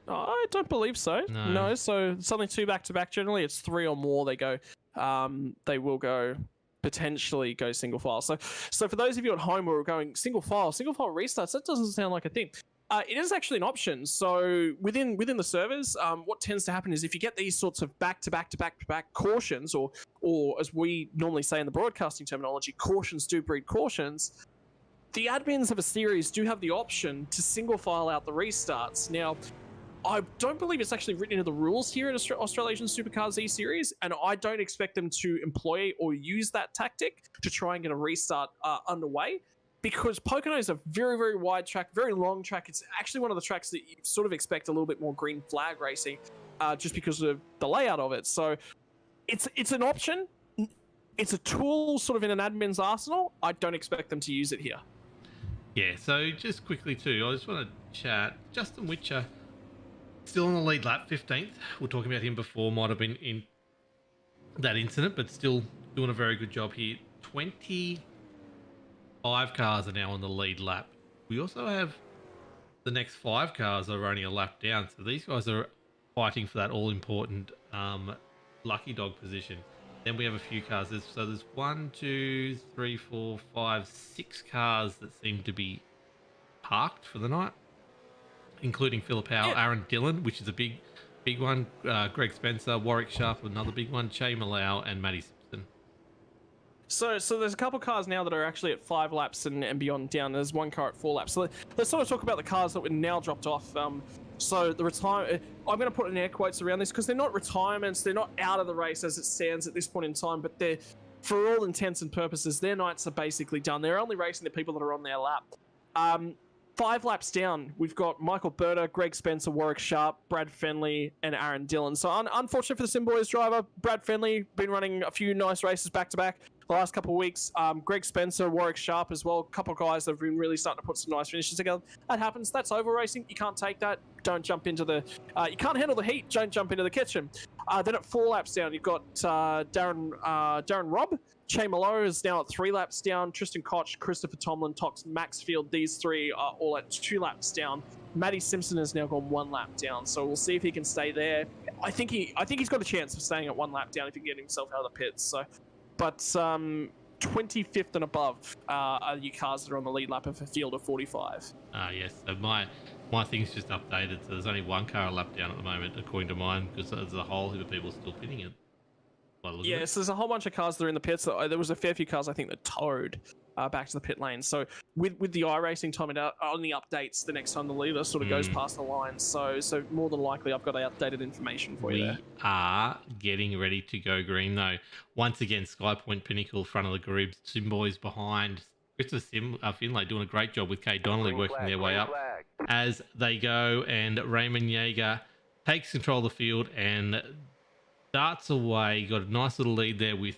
I don't believe so. No. So it's only 2 back-to-back. Generally, it's 3 or more. They will go potentially go single file. So for those of you at home who are going single file restarts, that doesn't sound like a thing. It is actually an option. So within the servers, what tends to happen is if you get these sorts of back-to-back cautions, or as we normally say in the broadcasting terminology, cautions do breed cautions, the admins of a series do have the option to single file out the restarts. Now, I don't believe it's actually written into the rules here at Australasian Supercars eSeries, and I don't expect them to employ or use that tactic to try and get a restart underway, because Pocono is a very, very wide track, very long track. It's actually one of the tracks that you sort of expect a little bit more green flag racing, just because of the layout of it. So it's an option. It's a tool sort of in an admin's arsenal. I don't expect them to use it here. Yeah, so just quickly too, I just want to chat. Justin Witcher, still on the lead lap, 15th. We're talking about him before, might have been in that incident, but still doing a very good job here. 25 cars are now on the lead lap. We also have the next 5 cars are only a lap down. So these guys are fighting for that all-important lucky dog position. Then we have a few cars. There's 1, 2, 3, 4, 5, 6 cars that seem to be parked for the night, including Philip Howe, Yeah. Aaron Dillon, which is a big one. Greg Spencer, Warwick Sharp, another big one. Che Malau and Matty Simpson. So there's a couple cars now that are actually at 5 laps and beyond down. There's one car at 4 laps. So let's sort of talk about the cars that were now dropped off. So the retire, I'm going to put in air quotes around this because they're not retirements. They're not out of the race as it stands at this point in time, but they're, for all intents and purposes, their nights are basically done. They're only racing the people that are on their lap. 5 laps down, we've got Michael Berta, Greg Spencer, Warwick Sharp, Brad Fenley, and Aaron Dillon. So unfortunate for the Simboys driver. Brad Fenley been running a few nice races back to back the last couple of weeks. Greg Spencer, Warwick Sharp as well. A couple of guys that have been really starting to put some nice finishes together. That happens. That's oval racing. You can't take that. Don't jump into the... you can't handle the heat. Don't jump into the kitchen. Then at 4 laps down, you've got Darren Robb. Che Malo is now at 3 laps down. Tristan Koch, Christopher Tomlin, Tox Maxfield. These 3 are all at 2 laps down. Matty Simpson has now gone 1 lap down, so we'll see if he can stay there. I think he's got a chance of staying at 1 lap down if he can get himself out of the pits. So, but 25th and above are your cars that are on the lead lap of a field of 45. Yes. So my thing's just updated. So there's only 1 car a lap down at the moment, according to mine, because there's a whole heap of people still pitting it. Yeah, so there's a whole bunch of cars that are in the pits. There was a fair few cars, I think, that towed back to the pit lane. So with the iRacing time, it only updates the next time the leader sort of goes past the line. So more than likely, I've got updated information for you there. We are getting ready to go green, though. Once again, Skypoint Pinnacle, front of the group, Simboys behind. Christopher Finlay doing a great job with Kay Donnelly working their way up as they go. And Raymond Yeager takes control of the field and starts away. Got a nice little lead there with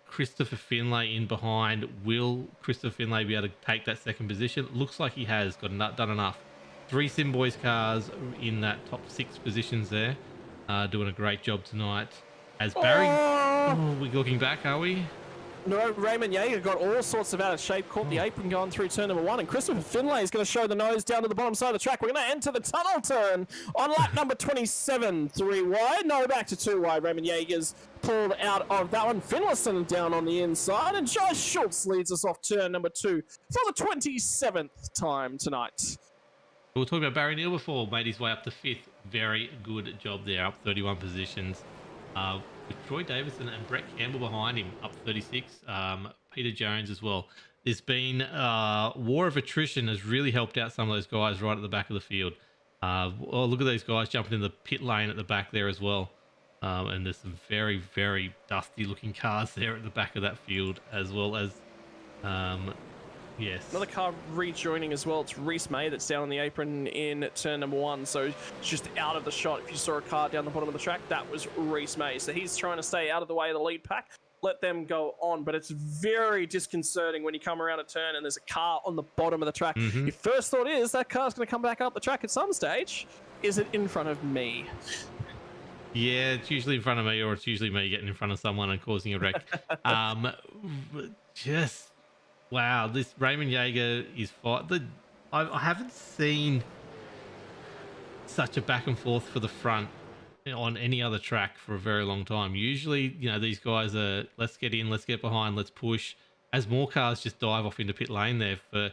Christopher Finlay in behind. Will Christopher Finlay be able to take that second position? Looks like he has done enough. 3 Simboys cars in that top 6 positions there. Doing a great job tonight. As Barry... Oh, we're looking back, are we? No, Raymond Yeager got all sorts of out of shape, caught the apron going through turn number 1, and Christopher Finlay is going to show the nose down to the bottom side of the track. We're going to enter the tunnel turn on lap number 27, 3 wide. No, back to 2 wide. Raymond Yeager's pulled out of that one. Finlayson down on the inside, and Josh Schultz leads us off turn number 2 for the 27th time tonight. We were talking about Barry Neal before, made his way up to 5th. Very good job there, up 31 positions. With Troy Davison and Brett Campbell behind him, up 36. Peter Jones as well. There's been war of attrition has really helped out some of those guys right at the back of the field. Oh, look at these guys jumping in the pit lane at the back there as well. And there's some very, very dusty looking cars there at the back of that field, as well as yes. Another car rejoining as well. It's Reese May that's down on the apron in turn number 1. So it's just out of the shot. If you saw a car down the bottom of the track, that was Reese May. So he's trying to stay out of the way of the lead pack. Let them go on. But it's very disconcerting when you come around a turn and there's a car on the bottom of the track. Your first thought is that car's going to come back up the track at some stage. Is it in front of me? Yeah, it's usually in front of me, or it's usually me getting in front of someone and causing a wreck. Just... Wow, this Raymond Yeager is I haven't seen such a back and forth for the front on any other track for a very long time. Usually, these guys are, let's get in, let's get behind, let's push. As more cars just dive off into pit lane there for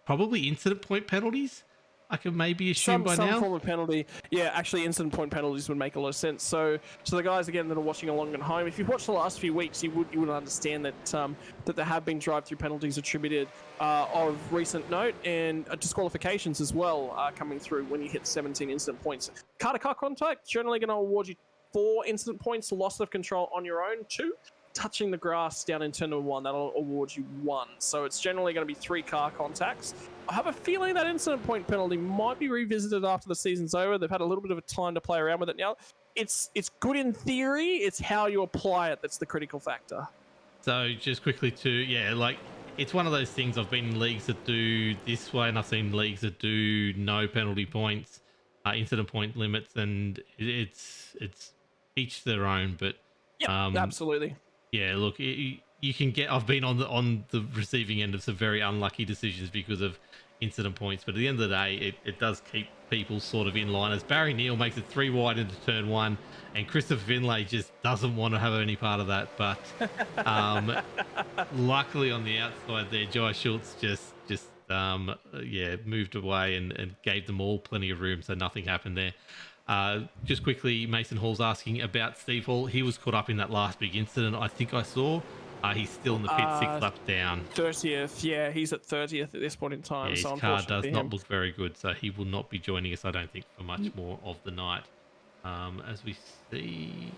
probably incident point penalties, I can maybe assume by now. Some form of penalty. Yeah, actually, incident point penalties would make a lot of sense. So the guys, again, that are watching along at home, if you've watched the last few weeks, you would understand that that there have been drive-through penalties attributed of recent note, and disqualifications as well coming through when you hit 17 incident points. Car-to-car contact, generally going to award you 4 incident points, loss of control on your own, 2. Touching the grass down in turn number 1, that'll award you 1. So it's generally going to be 3 car contacts. I have a feeling that incident point penalty might be revisited after the season's over. They've had a little bit of a time to play around with it now. It's good in theory. It's how you apply it that's the critical factor. So just quickly it's one of those things. I've been in leagues that do this way, and I've seen leagues that do no penalty points, incident point limits, and it's each their own. But yeah, absolutely. Yeah, look, you can get. I've been on the receiving end of some very unlucky decisions because of incident points. But at the end of the day, it does keep people sort of in line as Barry Neal makes it 3 wide into turn 1, and Christopher Finlay just doesn't want to have any part of that. But luckily on the outside there, Jai Schultz just yeah, moved away and gave them all plenty of room, so nothing happened there. Just quickly, Mason Hall's asking about Steve Hall. He was caught up in that last big incident I think I saw. He's still in the pit, 6 laps down. 30th, yeah, he's at 30th at this point in time. Yeah, his so car does not look very good, so he will not be joining us, I don't think, for much more of the night. As we see,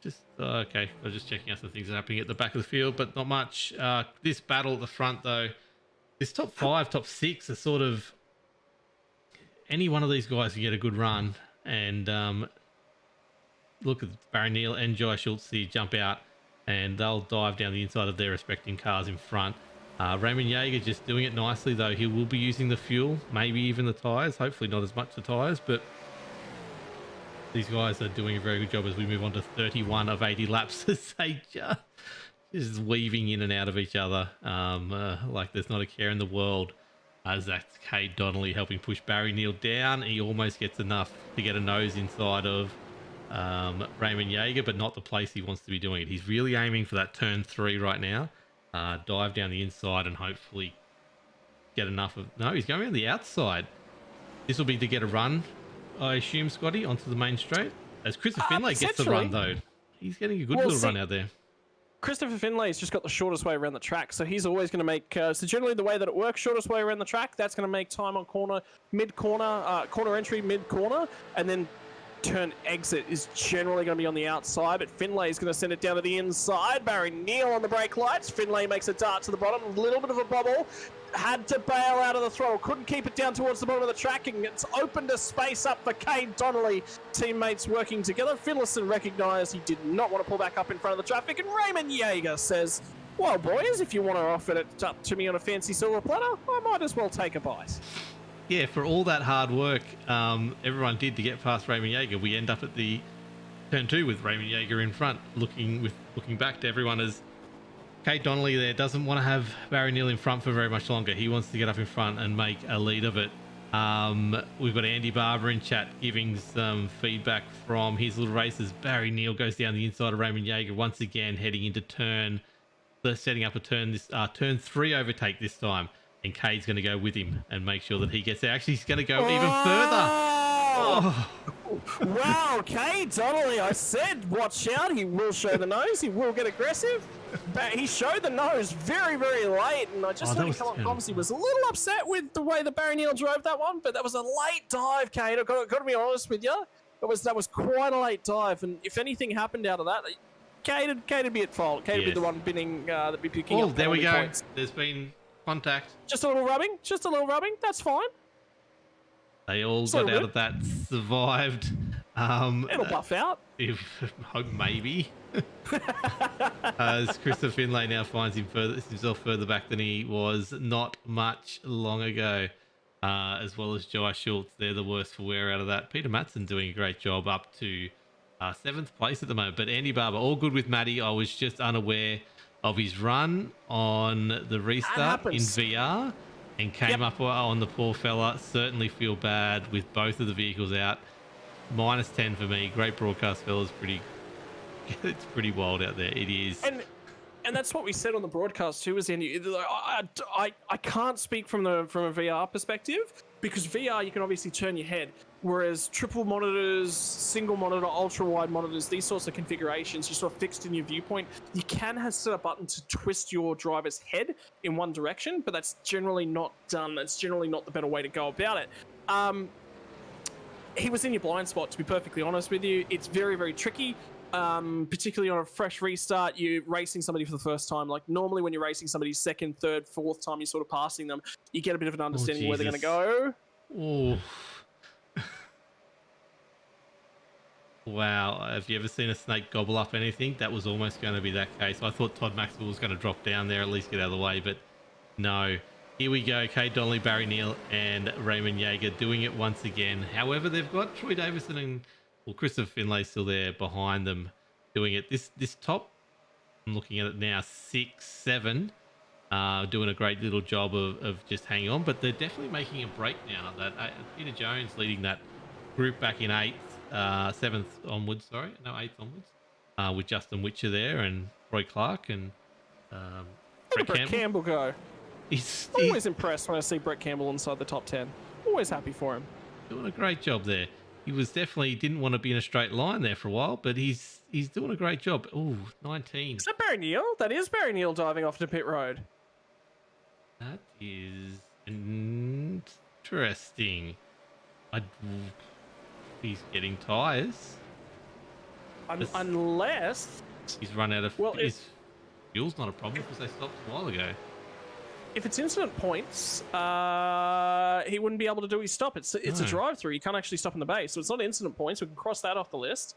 just okay, I'm just checking out some things that are happening at the back of the field, but not much. This battle at the front, though, this top 5, top 6 are sort of any one of these guys can get a good run, and look at Barry Neal and Jai Schultz here jump out, and they'll dive down the inside of their respective cars in front. Raymond Yeager just doing it nicely, though. He will be using the fuel, maybe even the tyres. Hopefully not as much the tyres, but these guys are doing a very good job as we move on to 31 of 80 laps as they just weaving in and out of each other like there's not a care in the world. As that's Cade Donnelly helping push Barry Neal down. He almost gets enough to get a nose inside of Raymond Yeager, but not the place he wants to be doing it. He's really aiming for that turn 3 right now. Dive down the inside and hopefully get enough of... No, he's going on the outside. This will be to get a run, I assume, Scotty, onto the main straight. As Christopher Finlay gets the run, though. He's getting a good little run out there. Christopher Finlay's just got the shortest way around the track, so he's always going to make... so generally the way that it works, shortest way around the track, that's going to make time on corner, mid-corner, corner entry, mid-corner, and then turn exit is generally going to be on the outside, but Finlay's going to send it down to the inside. Barry Neal on the brake lights. Finlay makes a dart to the bottom, a little bit of a bobble. Had to bail out of the throttle, couldn't keep it down towards the bottom of the track, and it's opened a space up for Cade Donnelly. Teammates working together. Finlayson recognised he did not want to pull back up in front of the traffic, and Raymond Yeager says, well, boys, if you want to offer it up to me on a fancy silver platter, I might as well take a bite. Yeah, for all that hard work everyone did to get past Raymond Yeager, we end up at the turn 2 with Raymond Yeager in front, looking back to everyone as Cade Donnelly there doesn't want to have Barry Neal in front for very much longer. He wants to get up in front and make a lead of it. We've got Andy Barber in chat giving some feedback from his little races. Barry Neal goes down the inside of Raymond Yeager once again, heading into setting up a turn, this turn 3 overtake this time. And Cade's going to go with him and make sure that he gets there. Actually, he's going to go even further. Oh. Wow, Cade Donnelly, I said watch out. He will show the nose. He will get aggressive. But he showed the nose very, very late. And I just heard him come up comments. He was a little upset with the way that Barry Neal drove that one. But that was a late dive, Cade. I've got to be honest with you. That was quite a late dive. And if anything happened out of that, Cade would be at fault. Cade would be the one binning, that'd be picking up there we go. Points. There's been contact. Just a little rubbing. That's fine. They all got out of that, survived. It'll buff out. Maybe. As Christopher Finlay now finds himself further back than he was not much long ago. As well as Jai Schultz. They're the worst for wear out of that. Peter Matson doing a great job up to 7th place at the moment. But Andy Barber, all good with Matty. I was just unaware of his run on the restart in VR and came up on the poor fella. Certainly feel bad with both of the vehicles out. -10 for me. Great broadcast, fellas. It's pretty wild out there. It is. And that's what we said on the broadcast too, was Andy. I can't speak from a VR perspective, because VR you can obviously turn your head, whereas triple monitors, single monitor, ultra wide monitors, these sorts of configurations, you're sort of fixed in your viewpoint. You can set a button to twist your driver's head in one direction, but that's generally not done. That's generally not the better way to go about it. He was in your blind spot, to be perfectly honest with you. It's very, very tricky. Particularly on a fresh restart, you're racing somebody for the first time. Like normally when you're racing somebody second, third, fourth time you're sort of passing them, you get a bit of an understanding where they're going to go. Oh. Wow. Have you ever seen a snake gobble up anything? That was almost going to be that case. I thought Todd Maxwell was going to drop down there, at least get out of the way, but no. Here we go. Cade Donnelly, Barry Neal, and Raymond Yeager doing it once again. However, they've got Troy Davison and Christopher Finlay still there behind them doing it. This top, I'm looking at it now, 6, 7. doing a great little job of just hanging on. But they're definitely making a break now. That Peter Jones leading that group back in seventh onwards. Sorry, no, eighth onwards, with Justin Witcher there and Roy Clark and Look at Brett Campbell go. He's Always impressed when I see Brett Campbell inside the top 10. Always happy for him. doing a great job there. He was definitely didn't want to be in a straight line there for a while, but he's doing a great job. Oh, 19. Is that Barry Neal? That is Barry Neal diving off to pit road. That is interesting. He's getting tyres. Unless he's run out of... Well, his fuel's not a problem because they stopped a while ago. if it's incident points, he wouldn't be able to do his stop. It's a drive-through. You can't actually stop in the base, so it's not incident points. We can cross that off the list.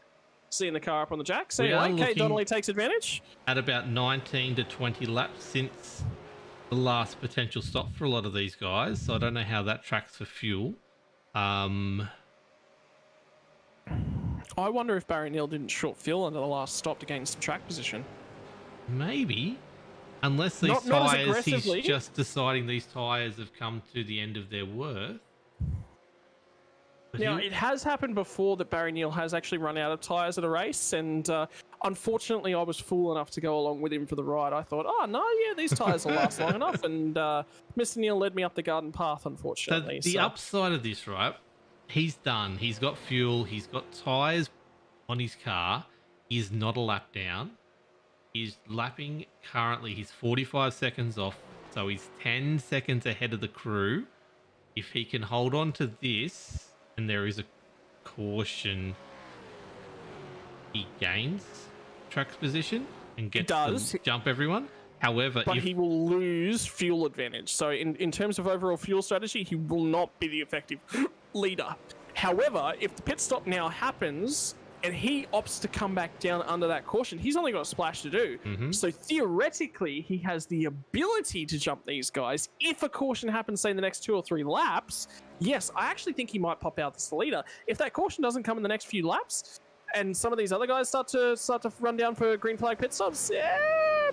Seeing the car up on the jack. So Kate Donnelly takes advantage. At about 19 to 20 laps since the last potential stop for a lot of these guys. So I don't know how that tracks for fuel. I wonder if Barry Neal didn't short fuel under the last stop to gain some track position. Maybe. Unless these tyres, he's just deciding these tyres have come to the end of their worth. But now, it has happened before that Barry Neal has actually run out of tyres at a race, and unfortunately I was fool enough to go along with him for the ride. I thought, oh no, yeah, these tyres will last long enough, and Mr. Neal led me up the garden path, unfortunately. The upside of this, right, he's done. He's got fuel, he's got tyres on his car, he's not a lap down. He's lapping currently, he's 45 seconds off, so he's 10 seconds ahead of the crew. If he can hold on to this, and there is a caution, he gains track position and gets to jump everyone. However, but he will lose fuel advantage. So in terms of overall fuel strategy, he will not be the effective leader. However, if the pit stop now happens and he opts to come back down under that caution, he's only got a splash to do. So theoretically, he has the ability to jump these guys. If a caution happens, say, in the next 2 or 3 laps, yes, I actually think he might pop out as the leader. If that caution doesn't come in the next few laps, and some of these other guys start to run down for green flag pit stops,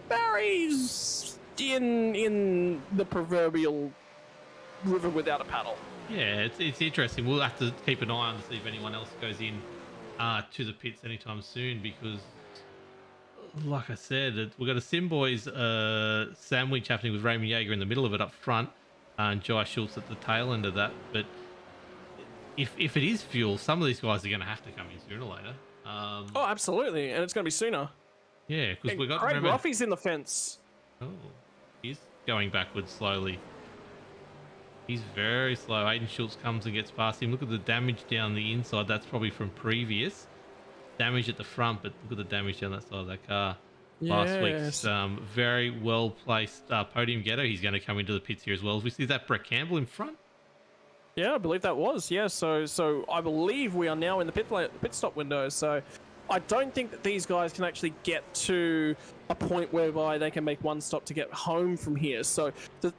Barry's in the proverbial river without a paddle. Yeah, it's interesting. We'll have to keep an eye on to see if anyone else goes in to the pits anytime soon, because like I said, we've got a Simboys sandwich happening with Raymond Yeager in the middle of it up front, and Jai Schultz at the tail end of that. But if it is fuel, some of these guys are going to have to come in sooner or later. Oh, absolutely, and it's going to be sooner. Yeah, because we got Craig Ruffy's in the fence. Oh, he's going backwards slowly. He's very slow. Aiden Schultz comes and gets past him. Look at the damage down the inside. That's probably from previous damage at the front, but look at the damage down that side of that car. Yes. Last week's very well placed podium getter. He's going to come into the pits here as well. We see that Brett Campbell in front. Yeah, I believe that was. Yeah, so I believe we are now in the pit stop window. So I don't think that these guys can actually get to a point whereby they can make one stop to get home from here. So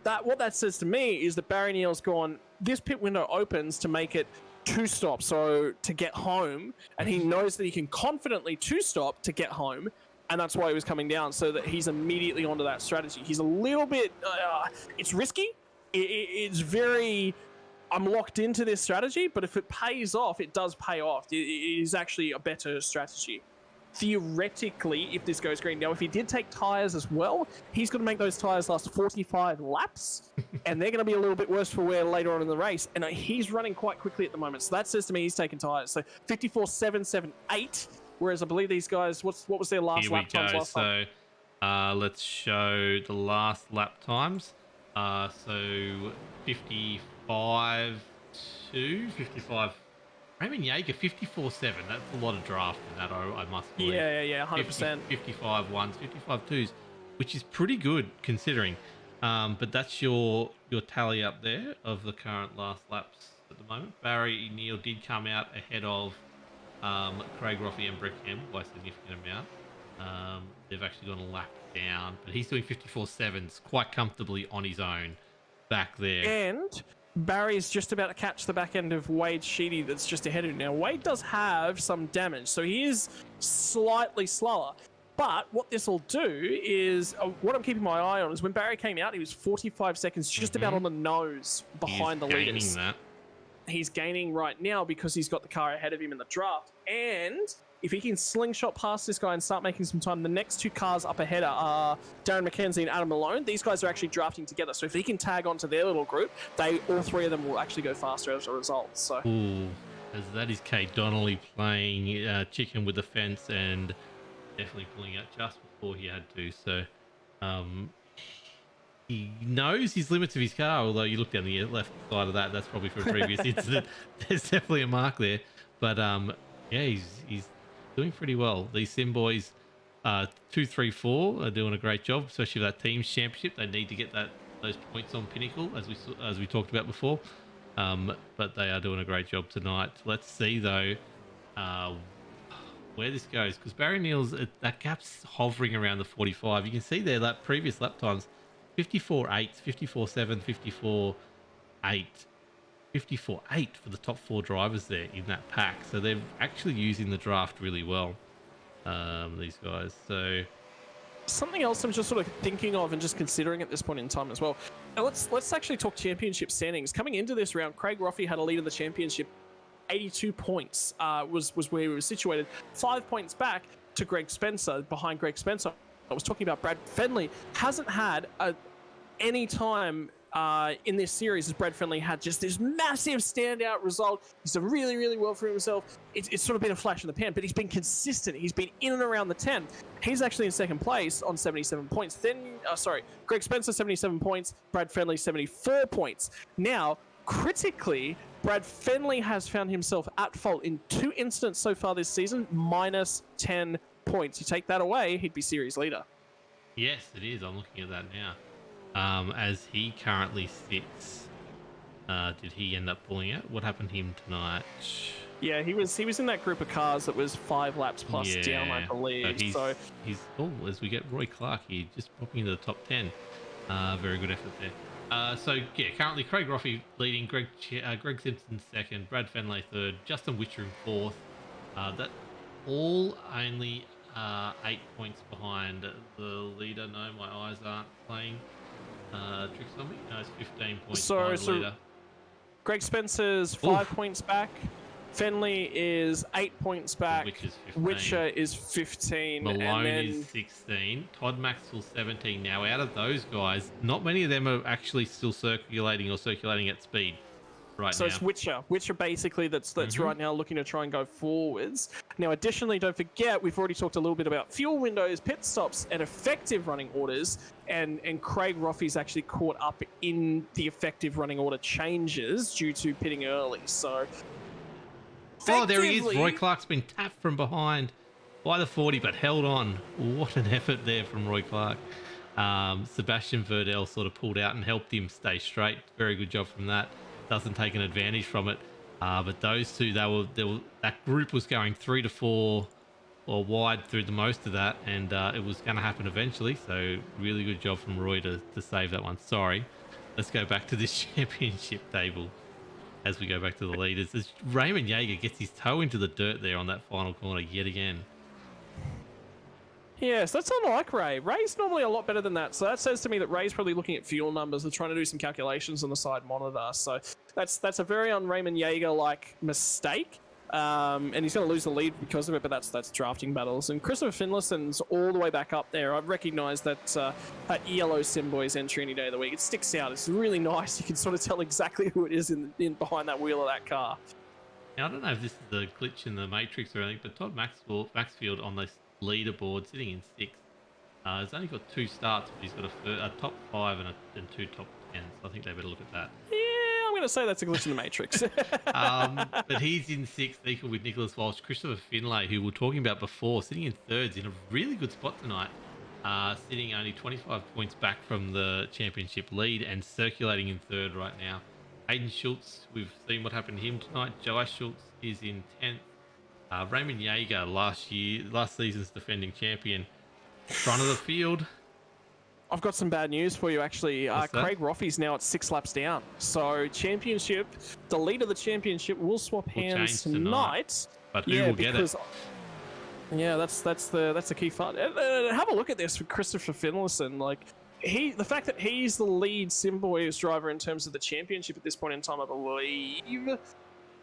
what that says to me is that Barry Neal's gone, this pit window opens to make it 2 stops, so to get home, and he knows that he can confidently 2 stop to get home, and that's why he was coming down, so that he's immediately onto that strategy. He's a little bit, it's risky. It's very, I'm locked into this strategy, but if it pays off, it does pay off. It is actually a better strategy. Theoretically, if this goes green, now if he did take tyres as well, he's going to make those tyres last 45 laps, and they're going to be a little bit worse for wear later on in the race, and he's running quite quickly at the moment, so that says to me he's taking tyres. So 54.778, whereas I believe these guys, what was their last lap times last time? So let's show the last lap times. So 55 to 55. Raymond Yeager, 54.7. That's a lot of draft in that, I must believe. Yeah, 100%. 55 ones, 55 twos, which is pretty good considering. But that's your tally up there of the current last laps at the moment. Barry Neal did come out ahead of Craig Roffey and Brett Campbell by a significant amount. They've actually gone a lap down, but he's doing 54.7s quite comfortably on his own back there. And Barry's just about to catch the back end of Wade Sheedy that's just ahead of him. Now, Wade does have some damage, so he is slightly slower. But what this will do is, what I'm keeping my eye on is when Barry came out, he was 45 seconds just about on the nose behind the leaders. That. He's gaining right now because he's got the car ahead of him in the draft. And if he can slingshot past this guy and start making some time, the next two cars up ahead are Darren McKenzie and Adam Malone. These guys are actually drafting together. So if he can tag onto their little group, all three of them will actually go faster as a result. So. Ooh, as that is Kate Donnelly playing chicken with the fence and definitely pulling out just before he had to. So he knows his limits of his car, although you look down the left side of that's probably from a previous incident. There's definitely a mark there. But yeah, he's doing pretty well. These Sim boys, 2, 3, 4 are doing a great job, especially with that team's championship. They need to get those points on Pinnacle, as we talked about before. But they are doing a great job tonight. Let's see though where this goes, because Barry Neal's that gap's hovering around the 45. You can see there that previous lap times 54.8, 54.7, 54.8, 54.8 for the top 4 drivers there in that pack. So they're actually using the draft really well, these guys. So something else I'm just sort of thinking of and just considering at this point in time as well. Now let's actually talk championship standings. Coming into this round, Craig Roffey had a lead in the championship. 82 points was where he was situated. 5 points back to Greg Spencer, behind Greg Spencer. I was talking about Brad Fenley. Hasn't had any time in this series as Brad Fenley had just this massive standout result. He's done really, really well for himself. It's sort of been a flash in the pan, but he's been consistent. He's been in and around the 10. He's actually in second place on 77 points. Then, Greg Spencer, 77 points. Brad Fenley, 74 points. Now, critically, Brad Fenley has found himself at fault in 2 incidents so far this season, minus 10 points. You take that away, he'd be series leader. yes, it is. I'm looking at that now. As he currently sits, did he end up pulling out? What happened to him tonight? Yeah, he was in that group of cars that was 5 laps plus down, I believe. So he's as we get Roy Clark here, just popping into the top 10. Very good effort there. So yeah, currently Craig Roffey leading, Greg Simpson second, Brad Fenley third, Justin Witcher in fourth. That all only 8 points behind the leader. No, my eyes aren't playing tricks on me. No, it's 15 points behind the leader. Greg Spencer's 5 points back. Fenley is 8 points back. Witcher is 15. Malone is 16. Todd Maxwell 17. Now, out of those guys, not many of them are actually still circulating at speed right now. So it's Witcher. Witcher basically that's right now looking to try and go forwards. Now, additionally, don't forget, we've already talked a little bit about fuel windows, pit stops, and effective running orders. And Craig Roffey's actually caught up in the effective running order changes due to pitting early. So... oh, there he is. Roy Clark's been tapped from behind by the 40, but held on. What an effort there from Roy Clark. Sebastian Verdell sort of pulled out and helped him stay straight. Very good job from that. Doesn't take an advantage from it. But those two, that group was going 3 to 4 or wide through the most of that, and it was going to happen eventually. So really good job from Roy to save that one. Sorry. Let's go back to this championship table. As we go back to the leaders, as Raymond Yeager gets his toe into the dirt there on that final corner yet again. Yes, that's unlike Ray. Ray's normally a lot better than that. So that says to me that Ray's probably looking at fuel numbers and trying to do some calculations on the side monitor. So that's a very un-Raymond Yeager-like mistake. And he's going to lose the lead because of it, but that's drafting battles. And Christopher Finlayson's all the way back up there. I've recognised that yellow Simboy's entry any day of the week. It sticks out. It's really nice. You can sort of tell exactly who it is in behind that wheel of that car. Now, I don't know if this is a glitch in the matrix or anything, but Todd Maxfield on this leaderboard sitting in 6th. He's only got 2 starts, but he's got a top 5 and 2 top 10s. So I think they better look at that. Yeah, I'm going to say that's a glitch in the matrix. But he's in 6th, equal with Nicholas Walsh. Christopher Finlay, who we were talking about before, sitting in 3rd, in a really good spot tonight, sitting only 25 points back from the championship lead and circulating in 3rd right now. Hayden Schultz, we've seen what happened to him tonight. Josh Schultz is in 10th. Raymond Yeager, last season's defending champion, front of the field. I've got some bad news for you, actually. Craig Roffey's now at 6 laps down. So, championship, the lead of the championship will swap hands tonight. But who will get it? Yeah, that's the key fun. Have a look at this with Christopher Finlayson. Like the fact that he's the lead Simboys driver in terms of the championship at this point in time, I believe.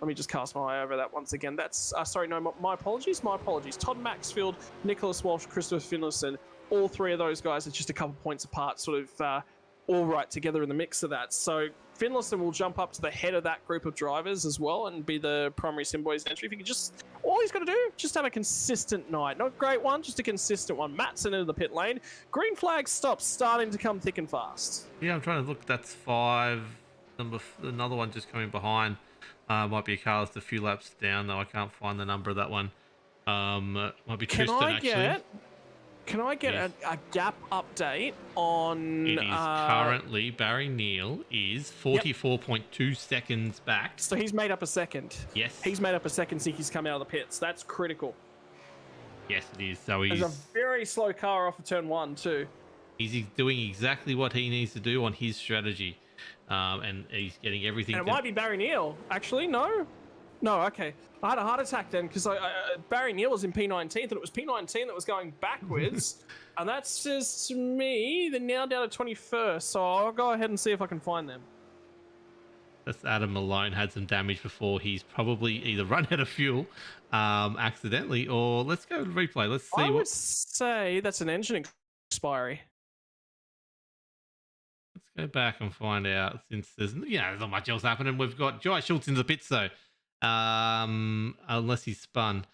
Let me just cast my eye over that once again. That's sorry, no, my apologies. My apologies. Todd Maxfield, Nicholas Walsh, Christopher Finlayson. All three of those guys are just a couple points apart, sort of all right together in the mix of that. So Finlayson will jump up to the head of that group of drivers as well and be the primary Simboys entry. If he can just, all he's got to do, just have a consistent night. Not a great one, just a consistent one. Matson into the pit lane. Green flag stops starting to come thick and fast. Yeah, I'm trying to look. That's 5. Another one just coming behind. Might be a car that's a few laps down, though. I can't find the number of that one. Might be Tristan, actually. Can I get a gap update on... It is currently, Barry Neal is 44.2 seconds back. So he's made up a second. Yes. He's made up a second since he's come out of the pits. That's critical. Yes, it is. So he's... There's a very slow car off of turn 1 too. He's doing exactly what he needs to do on his strategy. And he's getting everything... And it might be Barry Neal. Actually, no. No, okay. I had a heart attack then because Barry Neal was in P19 and it was P19 that was going backwards. And that says to me they're now down to 21st. So I'll go ahead and see if I can find them. That's Adam Malone had some damage before. He's probably either run out of fuel accidentally, or let's go to replay. Let's see. I would say that's an engine expiry. Let's go back and find out, since there's not much else happening. We've got Josh Schultz in the pits though. Unless he's spun.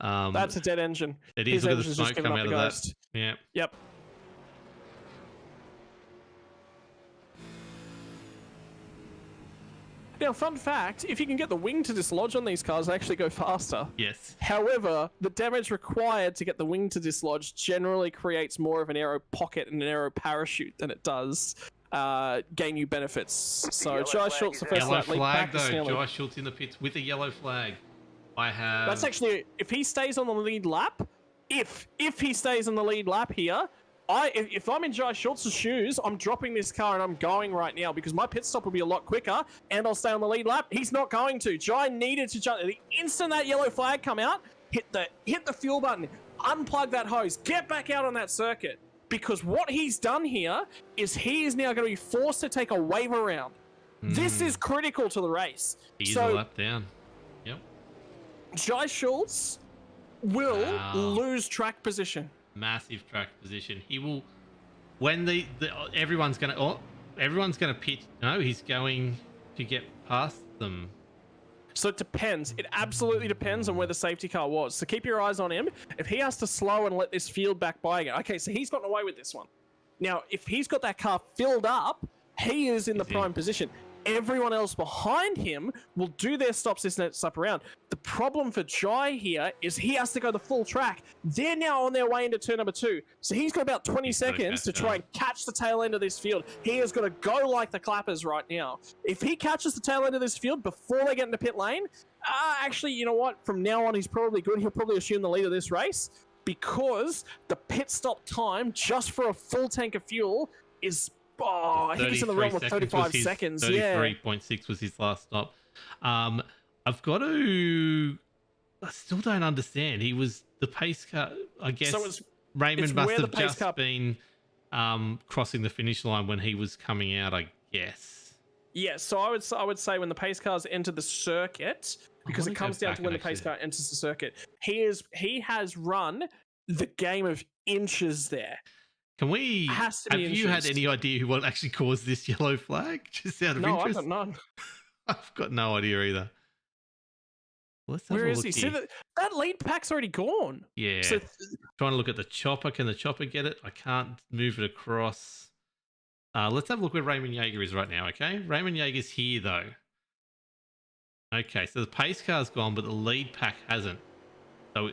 That's a dead engine. It is. Look at the smoke coming out of that. Yeah. Yep. Now, fun fact, if you can get the wing to dislodge on these cars, they actually go faster. Yes. However, the damage required to get the wing to dislodge generally creates more of an aero pocket and an aero parachute than it does gain you benefits. So Josh Schultz, the first yellow lap, flag though. Josh Schultz in the pits with a yellow flag. I have. That's actually, if he stays on the lead lap, if he stays on the lead lap here, if I'm in Josh Schultz's shoes, I'm dropping this car and I'm going right now because my pit stop will be a lot quicker and I'll stay on the lead lap. He's not going to. Jai needed to jump. The instant that yellow flag come out, hit the fuel button, unplug that hose, get back out on that circuit. Because what he's done here is he is now going to be forced to take a wave around. This is critical to the race. He's a lap down. Yep. Jai Schultz will lose track position. Massive track position. He will, when everyone's gonna pit. No, he's going to get past them. So it depends. It absolutely depends on where the safety car was. So keep your eyes on him. If he has to slow and let this field back by again. Okay, so he's gotten away with this one. Now, if he's got that car filled up, he is in the prime position. Everyone else behind him will do their stops this next lap around. The problem for Jai here is he has to go the full track. They're now on their way into turn number 2. So he's got about 20 seconds to try and catch the tail end of this field. He has got to go like the clappers right now. If he catches the tail end of this field before they get into pit lane, actually, you know what? From now on, he's probably good. He'll probably assume the lead of this race because the pit stop time just for a full tank of fuel is... I think it's in the realm of 35 seconds. 33.6 was his last stop. I've got to... I still don't understand. He was the pace car... I guess Raymond must have just been crossing the finish line when he was coming out, I guess. Yeah, so I would say when the pace cars enter the circuit, because it comes down to when the pace car enters the circuit, he has run the game of inches there. Have you had any idea what actually caused this yellow flag? Just out of interest? No, I've got none. I've got no idea either. Where is he? See, that lead pack's already gone. Yeah. So, trying to look at the chopper. Can the chopper get it? I can't move it across. Let's have a look where Raymond Yeager is right now, okay? Raymond Yeager's here, though. Okay, so the pace car's gone, but the lead pack hasn't. So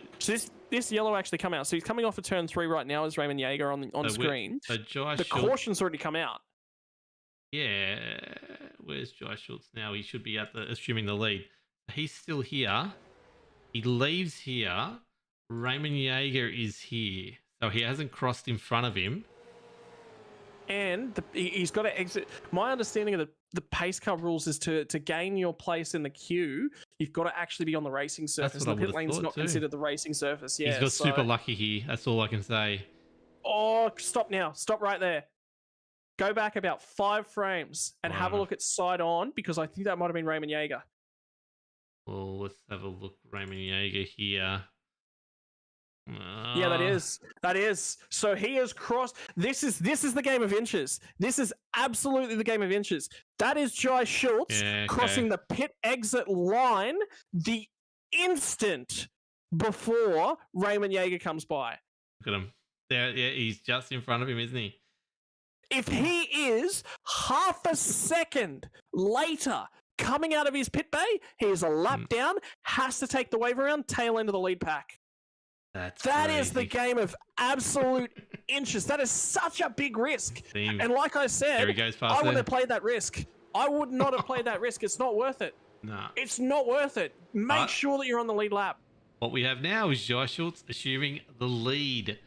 this yellow actually come out. So he's coming off of turn 3 right now as Raymond Yeager on screen. The caution's already come out. Yeah. Where's Jai Schultz now? He should be assuming the lead. He's still here. He leaves here. Raymond Yeager is here. So he hasn't crossed in front of him. and he's got to exit. My understanding of the pace car rules is to gain your place in the queue, you've got to actually be on the racing surface. what I And the would pit have lane's thought not too. considered the racing surface. Yeah, He's got so, super lucky here. That's all I can say. Oh, stop now! Stop right there. Go back about 5 frames and have a look at side on, because I think that might have been Raymond Yeager. Well, let's have a look. Raymond Yeager here. Yeah, that is. So he has crossed. This is the game of inches. This is absolutely the game of inches. That is Jai Schultz crossing the pit exit line the instant before Raymond Yeager comes by. Look at him. There, yeah, he's just in front of him, isn't he? If he is half a second later coming out of his pit bay, he is a lap down, has to take the wave around, tail end of the lead pack. That is the game of absolute inches. That is such a big risk. And like I said, I wouldn't have played that risk. I would not have played that risk. It's not worth it. No. It's not worth it. Make sure that you're on the lead lap. What we have now is Jai Schultz assuming the lead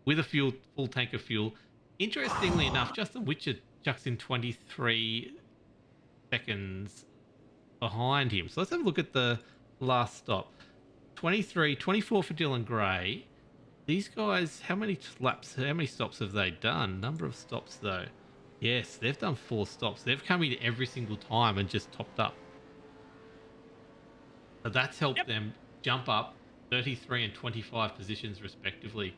with a full tank of fuel. Interestingly enough, Justin Witcher chucks in 23 seconds behind him. So let's have a look at the last stop. 24 for Dylan Gray. These guys, how many stops have they done? Number of stops though. Yes, they've done 4 stops. They've come in every single time and just topped up. So that's helped them jump up 33 and 25 positions respectively.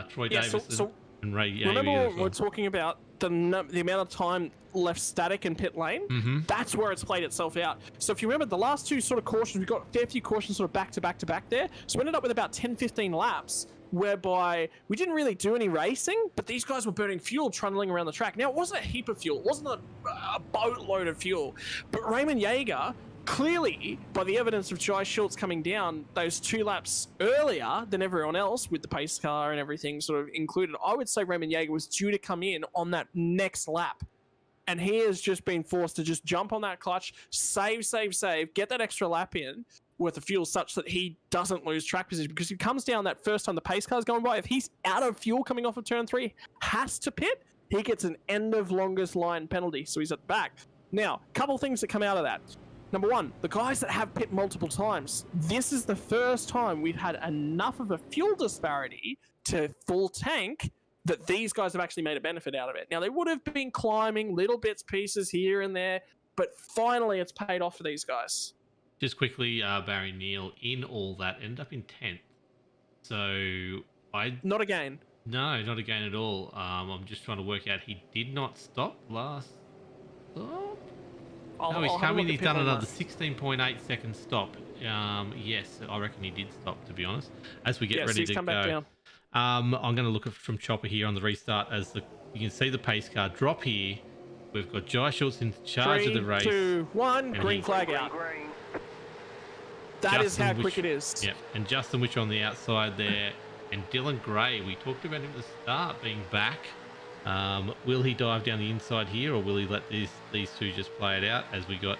Troy Davison and Ray Yeager. Remember what we're talking about, the amount of time left static in pit lane? That's where it's played itself out. So if you remember the last 2 sort of cautions, we've got a fair few cautions sort of back to back to back there. So we ended up with about 10-15 laps whereby we didn't really do any racing, but these guys were burning fuel trundling around the track. Now, it wasn't a heap of fuel. It wasn't a boatload of fuel. But Raymond Yeager, clearly, by the evidence of Jai Schultz coming down those 2 laps earlier than everyone else with the pace car and everything sort of included, I would say Raymond Yeager was due to come in on that next lap. And he has just been forced to just jump on that clutch, save, get that extra lap in worth of fuel such that he doesn't lose track position. Because he comes down that first time the pace car's going by, if he's out of fuel coming off of turn 3, has to pit, he gets an end of longest line penalty. So he's at the back. Now, a couple things that come out of that. Number 1, the guys that have pit multiple times, this is the first time we've had enough of a fuel disparity to full tank that these guys have actually made a benefit out of it. Now, they would have been climbing little bits, pieces here and there, but finally it's paid off for these guys. Just quickly, Barry Neal in all that ended up in 10th. So Not again. No, not again at all. I'm just trying to work out. He did not stop last stop. He's done another 16.8 second stop. Yes, I reckon he did stop, to be honest. As we get ready to come go. Back down. I'm going to look at from Chopper here on the restart as you can see the pace car drop here. We've got Jai Schultz in charge of the race. 3, 2, 1, green flag out. That is how quick it is. Yep, and Justin Witcher on the outside there. And Dylan Gray, we talked about him at the start being back. Will he dive down the inside here, or will he let these 2 just play it out? As we got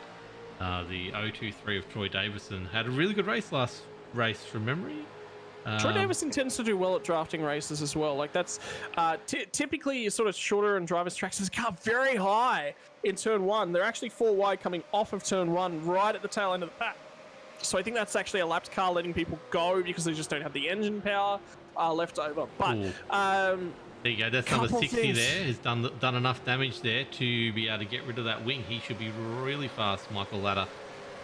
the 023 of Troy Davison. Had a really good race last race from memory. Troy Davison tends to do well at drafting races as well. Like that's typically sort of shorter and driver's tracks. This car very high in turn 1. They're actually 4 wide coming off of turn 1 right at the tail end of the pack. So I think that's actually a lapped car letting people go because they just don't have the engine power left over. But there you go. That's number 60 there. Has done enough damage there to be able to get rid of that wing. He should be really fast, Michael Ladder,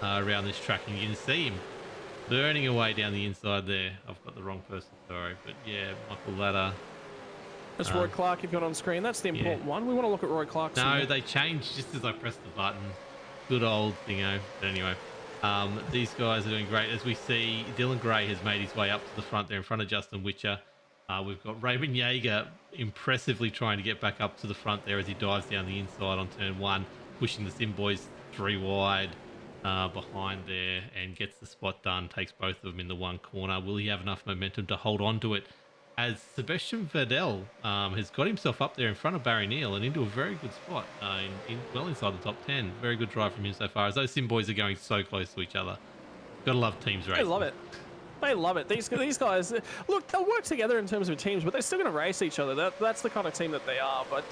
around this track. And you can see him burning away down the inside there. I've got the wrong person, sorry. But yeah, Michael Ladder. That's Roy Clark you've got on screen. That's the important one. We want to look at Roy Clark. No, they changed just as I pressed the button. Good old thingo. But anyway. These guys are doing great. As we see, Dylan Gray has made his way up to the front there in front of Justin Witcher. We've got Raymond Yeager impressively trying to get back up to the front there as he dives down the inside on turn 1, pushing the Sim Boys 3 wide behind there and gets the spot done, takes both of them in the one corner. Will he have enough momentum to hold on to it? As Sebastian Vettel has got himself up there in front of Barry Neal and into a very good spot, well inside the top 10. Very good drive from him so far, as those Sim Boys are going so close to each other. Gotta love teams racing. I love it. They love it. These guys, look, they'll work together in terms of teams, but they're still going to race each other. That's the kind of team that they are. But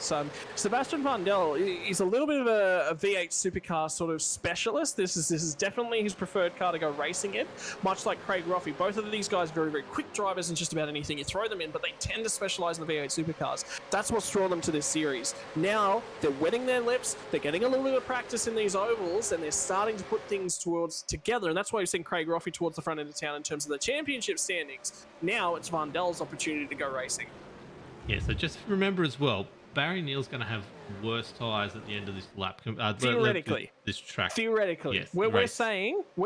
Sebastian Vandel is a little bit of a V8 supercar sort of specialist. This is definitely his preferred car to go racing in, much like Craig Roffey. Both of these guys very, very quick drivers in just about anything you throw them in, but they tend to specialize in the V8 supercars. That's what's drawn them to this series. Now, they're wetting their lips, they're getting a little bit of practice in these ovals, and they're starting to put things together, and that's why you've seen Craig Roffey towards the front end of town in terms of the championship standings. Now it's Vandel's opportunity to go racing. Yeah, so just remember as well, Barry Neal's going to have worse tyres at the end of this lap. Theoretically. This track. Theoretically. Yes, we're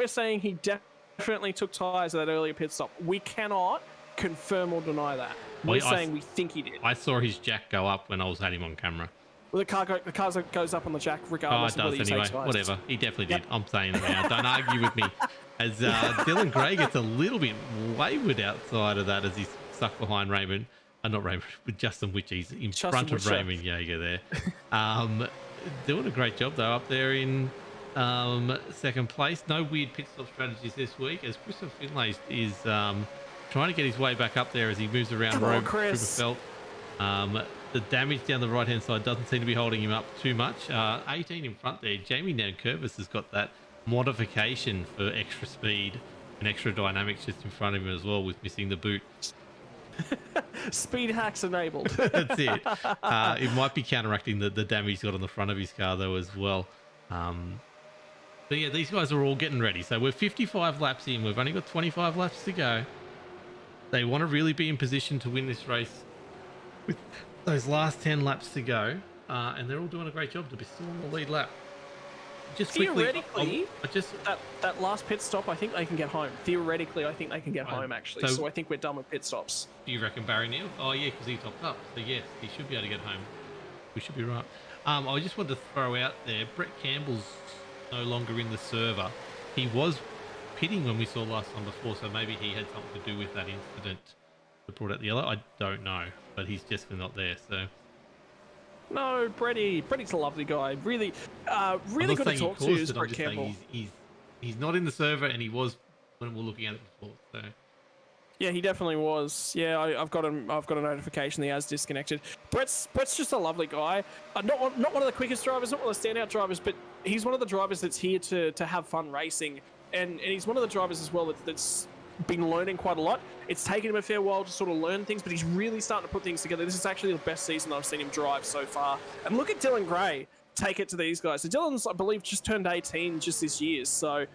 saying he definitely took tyres at that earlier pit stop. We cannot confirm or deny that. We're saying we think he did. I saw his jack go up when I was had him on camera. Well, the car goes up on the jack regardless of whether he takes tyres. Whatever. He definitely did. I'm saying it now. Don't argue with me. As Dylan Gray gets a little bit wayward outside of that as he's stuck behind Raymond. Not Raymond, with Justin Witchies in front of Raymond Yeager there. Doing a great job, though, up there in second place. No weird pit stop strategies this week, as Christopher Finlay is trying to get his way back up there as he moves around Rubenfeld. The damage down the right-hand side doesn't seem to be holding him up too much. 18 in front there. Jamie Nankervis has got that modification for extra speed and extra dynamics just in front of him as well, with missing the boot. Speed hacks enabled. That's it. It might be counteracting the damage he's got on the front of his car though as well. But yeah, these guys are all getting ready. So we're 55 laps in. We've only got 25 laps to go. They want to really be in position to win this race with those last 10 laps to go. And they're all doing a great job to be still on the lead lap. Just theoretically, that last pit stop, I think they can get home. Theoretically, I think they can get home, actually. So I think we're done with pit stops. Do you reckon Barry Neal? Oh, yeah, because he topped up. So, yes, he should be able to get home. We should be right. I just wanted to throw out there, Brett Campbell's no longer in the server. He was pitting when we saw last time before, so maybe he had something to do with that incident that brought out the yellow. I don't know, but he's just not there, so... No, Bretty's a lovely guy. Really good to talk to is Brett Campbell. He's not in the server, and he was when we were looking at it before. So. Yeah, he definitely was. Yeah, I've got a notification that he has disconnected. Brett's just a lovely guy. Not one of the quickest drivers, not one of the standout drivers, but he's one of the drivers that's here to have fun racing, and he's one of the drivers as well that's been learning quite a lot. It's taken him a fair while to sort of learn things, but he's really starting to put things together. This is actually the best season I've seen him drive so far. And look at Dylan Gray take it to these guys. So Dylan's, I believe, just turned 18 just this year. So,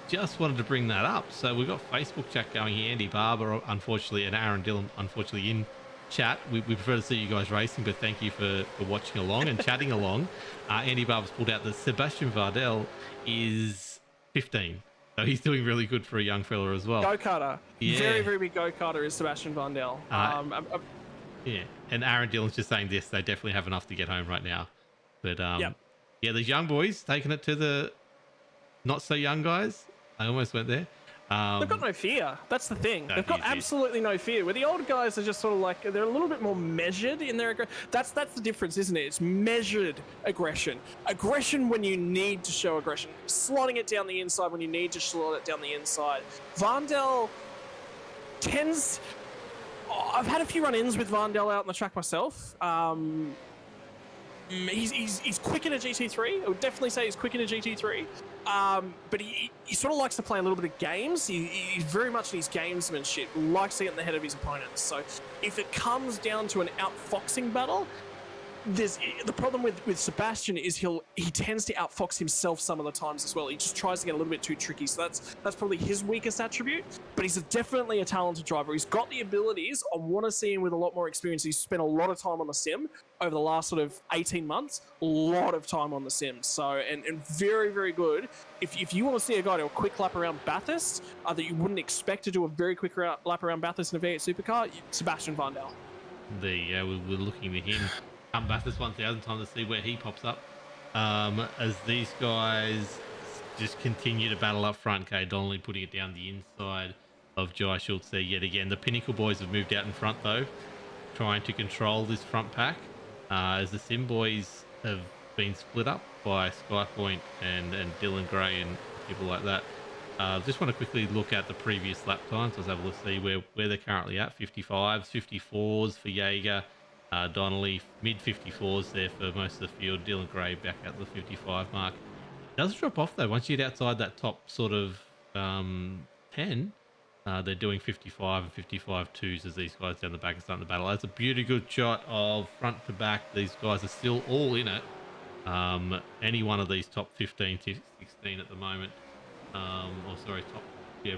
just wanted to bring that up. So we've got Facebook chat going here. Andy Barber, unfortunately, and Aaron Dillon, unfortunately, in chat. We prefer to see you guys racing, but thank you for watching along and chatting along. Andy Barber's pulled out that Sebastian Vardell is 15. So he's doing really good for a young fella as well. Go-karter. Yeah. Very, very big go-karter is Sebastian Vandel. Yeah, and Aaron Dillon's just saying this. They definitely have enough to get home right now. But, yeah, these young boys taking it to the not-so-young guys. I almost went there. They've got no fear. That's the thing. They've got absolutely no fear. Where the older guys are just sort of like, they're a little bit more measured in their aggression. That's the difference, isn't it? It's measured aggression. Aggression when you need to show aggression. Slotting it down the inside when you need to slot it down the inside. Vandel tends... I've had a few run-ins with Vandel out on the track myself. He's quick in a GT3. I would definitely say he's quick in a GT3. But he sort of likes to play a little bit of games. He's very much in his gamesmanship, likes to get in the head of his opponents. So if it comes down to an outfoxing battle, the problem with Sebastian is he tends to outfox himself some of the times as well. He just tries to get a little bit too tricky. So that's probably his weakest attribute. But he's definitely a talented driver. He's got the abilities. I want to see him with a lot more experience. He's spent a lot of time on the sim over the last sort of 18 months. A lot of time on the sim. So and very, very good. If you want to see a guy do a quick lap around Bathurst that you wouldn't expect to do a very quick lap around Bathurst in a V8 supercar, Sebastian Vandel. We're looking at him. Bathurst 1000 times to see where he pops up as these guys just continue to battle up front. Kay Donnelly putting it down the inside of Jai Schultz there yet again. The Pinnacle boys have moved out in front though, trying to control this front pack as the Sim boys have been split up by Skypoint and Dylan Gray and people like that. Just want to quickly look at the previous lap times. Let's have a look, see where they're currently at. 55s, 54s for Jaeger. Donnelly, mid 54s there for most of the field. Dylan Gray back at the 55 mark. Does drop off though. Once you get outside that top sort of 10, they're doing 55 and 55 twos as these guys down the back are starting to battle. That's a beauty good shot of front to back. These guys are still all in it. Any one of these top 15 to 16 at the moment.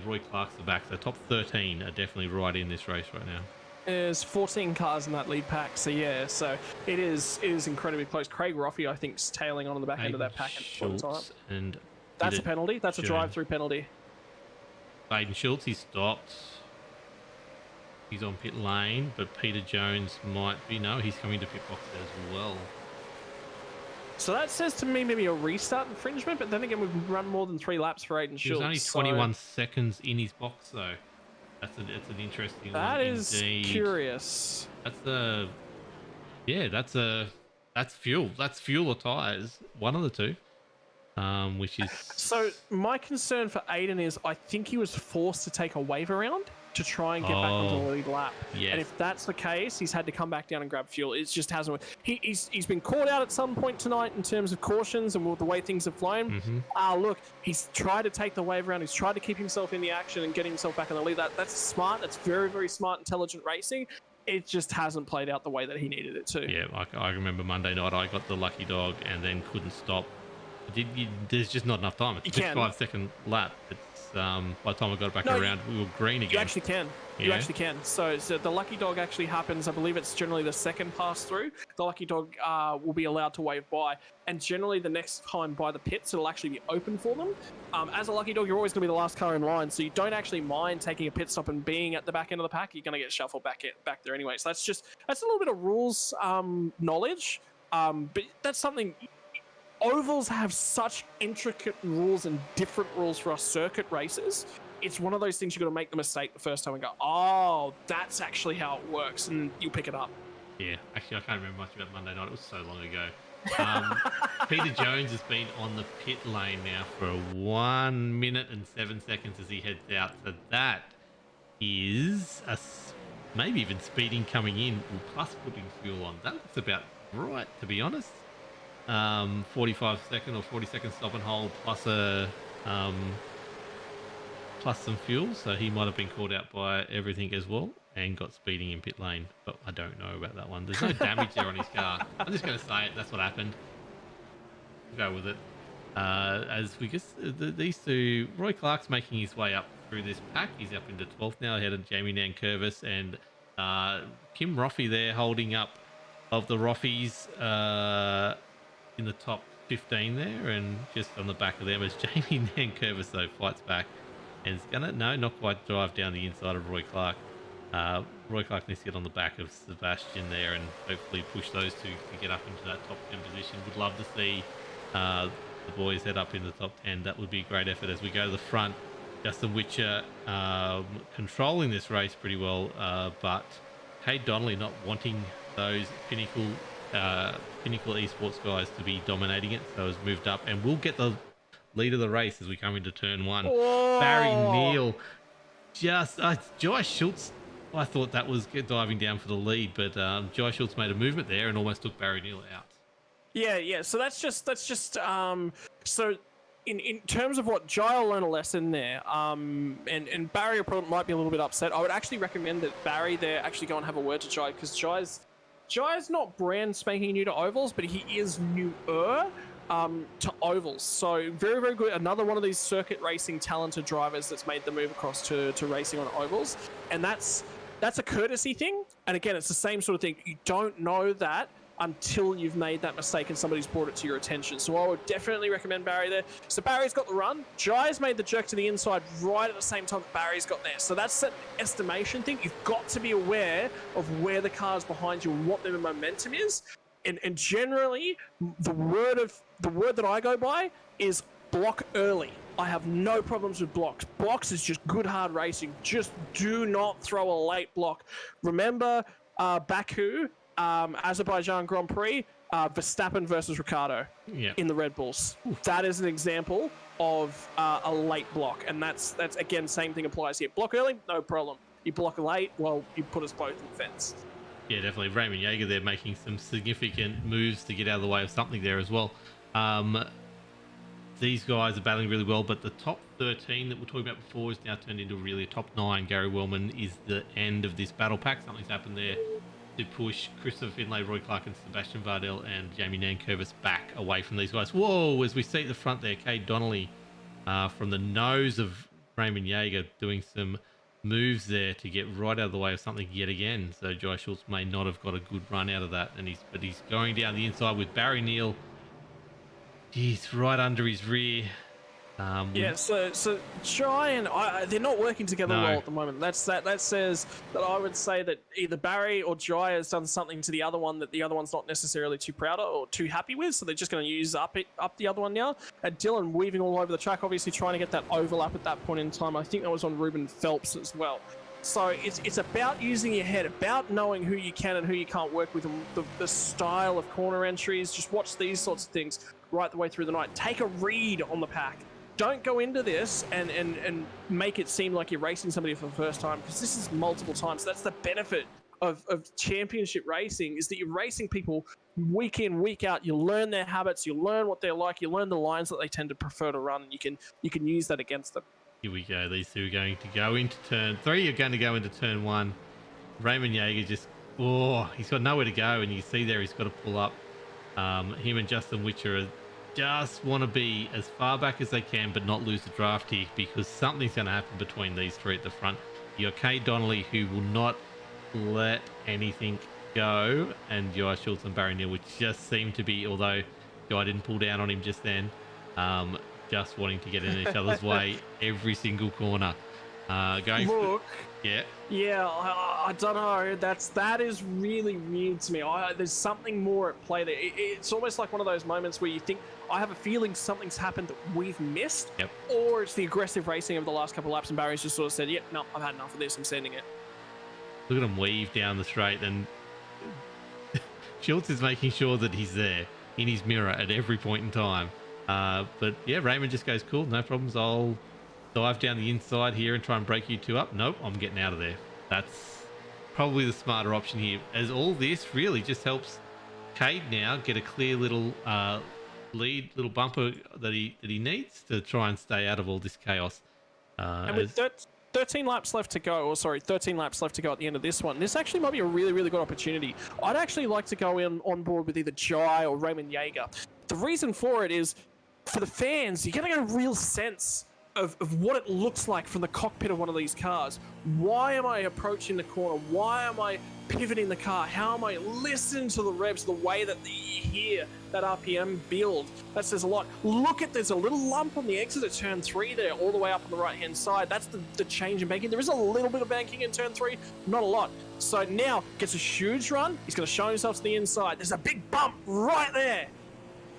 Roy Clark's the back. So top 13 are definitely right in this race right now. There's 14 cars in that lead pack, so yeah, so it is incredibly close. Craig Roffey, I think, is tailing on the back end of that pack at the time. And that's a penalty. That's a drive-through penalty. Aiden Schultz, he stopped. He's on pit lane, but Peter Jones might be. No, he's coming to pit box as well. So that says to me maybe a restart infringement, but then again, we've run more than 3 laps for Aiden Schultz. He was only 21 seconds in his box, though. It's an interesting one. That is indeed. Curious. That's fuel. That's fuel or tires. One of the two. Which is... So my concern for Aiden is I think he was forced to take a wave around to try and get back onto the lead lap. Yes. And if that's the case, he's had to come back down and grab fuel. It just hasn't worked. He's been caught out at some point tonight in terms of cautions and the way things have flown. Mm-hmm. Look, he's tried to take the wave around. He's tried to keep himself in the action and get himself back on the lead. That's smart. That's very, very smart, intelligent racing. It just hasn't played out the way that he needed it to. Yeah, I remember Monday night I got the lucky dog and then couldn't stop. There's just not enough time. It's a 5-second lap. It's by the time I got back around, we were green again. You actually can. Yeah. You actually can. So the lucky dog actually happens. I believe it's generally the second pass through. The lucky dog will be allowed to wave by, and generally the next time by the pits, it'll actually be open for them. As a lucky dog, you're always going to be the last car in line, so you don't actually mind taking a pit stop and being at the back end of the pack. You're going to get shuffled back there anyway. So that's a little bit of rules knowledge, but that's something. Ovals have such intricate rules and different rules for us circuit races. It's one of those things you've got to make the mistake the first time and go, oh, that's actually how it works, and you pick it up. Yeah, actually, I can't remember much about Monday night. It was so long ago. Peter Jones has been on the pit lane now for 1 minute and 7 seconds as he heads out. So that is maybe even speeding coming in, plus putting fuel on. That looks about right, to be honest. 45-second or 40-second stop and hold plus plus some fuel, so he might have been caught out by everything as well and got speeding in pit lane, but I don't know about that one. There's no damage there on his car. I'm just going to say it. That's what happened. Go with it. As we just these two, Roy Clark's making his way up through this pack. He's up into 12th now, ahead of Jamie Nankervis and Kim Roffey there, holding up of the Roffies in the top 15 there, and just on the back of them is Jamie Nankervis, though, fights back and is gonna not quite drive down the inside of Roy Clark. Roy Clark needs to get on the back of Sebastian there and hopefully push those two to get up into that top 10 position. Would love to see the boys head up in the top 10. That would be a great effort as we go to the front. Justin Witcher controlling this race pretty well, but Cade Donnelly not wanting those pinnacle esports guys to be dominating it, so has moved up and we'll get the lead of the race as we come into turn 1. Whoa. Barry Neal, just Jai Schultz. I thought that was diving down for the lead, but Jai Schultz made a movement there and almost took Barry Neal out. Yeah. So that's just so in terms of what Jai will learn a lesson there, and Barry might be a little bit upset. I would actually recommend that Barry there actually go and have a word to Jai, because Jai's not brand spanking new to ovals, but he is newer to ovals. So very, very good. Another one of these circuit racing talented drivers that's made the move across to racing on ovals. And that's a courtesy thing. And again, it's the same sort of thing. You don't know that until you've made that mistake and somebody's brought it to your attention. So I would definitely recommend Barry there. So Barry's got the run. Jai's made the jerk to the inside right at the same time that Barry's got there. So that's an estimation thing. You've got to be aware of where the car's behind you and what their momentum is. And generally, the word that I go by is block early. I have no problems with blocks. Blocks is just good, hard racing. Just do not throw a late block. Remember Baku, Azerbaijan Grand Prix, Verstappen versus Ricardo Yeah. in the Red Bulls. That is an example of a late block, and that's again, same thing applies here. Block early, no problem. You block late, well, you put us both in the fence. Yeah, definitely. Raymond Jaeger there making some significant moves to get out of the way of something there as well. These guys are battling really well, but the top 13 that we were talking about before is now turned into really a top 9. Gary Wellman is the end of this battle pack. Something's happened there to push Christopher Finlay, Roy Clark and Sebastian Vardell and Jamie Nankervis back away from these guys. Whoa, as we see at the front there, Cade Donnelly from the nose of Raymond Jaeger doing some moves there to get right out of the way of something yet again. So Jai Schultz may not have got a good run out of that, and he's going down the inside with Barry Neal. He's right under his rear. Yeah, so Jai and they're not working together well at the moment. That says that I would say that either Barry or Jai has done something to the other one that the other one's not necessarily too proud of or too happy with, so they're just going to use up the other one now. And Dylan weaving all over the track, obviously trying to get that overlap at that point in time. I think that was on Ruben Phelps as well. So it's about using your head, about knowing who you can and who you can't work with, and the style of corner entries. Just watch these sorts of things right the way through the night. Take a read on the pack. Don't go into this and make it seem like you're racing somebody for the first time, because this is multiple times. That's the benefit of championship racing, is that you're racing people week in, week out. You learn their habits, you learn what they're like, you learn the lines that they tend to prefer to run, and you can use that against them. Here we go. These two are going to go into turn 3. You're going to go into turn 1. Raymond Jaeger he's got nowhere to go, and you see there he's got to pull up. Him and Justin Witcher just want to be as far back as they can, but not lose the draft here, because something's going to happen between these three at the front. You got Cade Donnelly, who will not let anything go, and Jai Schultz and Barry Neal, which just seem to be, although Jai didn't pull down on him just then, just wanting to get in each other's way every single corner. Yeah, I don't know. That is really weird to me. There's something more at play there. It's almost like one of those moments where you think, I have a feeling something's happened that we've missed, or it's the aggressive racing of the last couple of laps, and Barry's just sort of said, no, I've had enough of this, I'm sending it. Look at him weave down the straight, and Schultz is making sure that he's there in his mirror at every point in time. But yeah, Raymond just goes, cool, no problems. I'll dive down the inside here and try and break you two up. Nope, I'm getting out of there. That's probably the smarter option here, as all this really just helps Cade now get a clear little lead, little bumper that he needs to try and stay out of all this chaos. And with 13 laps left to go, 13 laps left to go at the end of this one, this actually might be a really, really good opportunity. I'd actually like to go on board with either Jai or Raymond Jaeger. The reason for it is, for the fans, you're going to get a real sense of what it looks like from the cockpit of one of these cars. Why am I approaching the corner? Why am I pivoting the car? How am I listening to the revs, the way that you hear that RPM build? That says a lot. Look at, there's a little lump on the exit of turn 3 there, all the way up on the right-hand side. That's the change in banking. There is a little bit of banking in turn 3, not a lot. So now, gets a huge run. He's going to show himself to the inside. There's a big bump right there.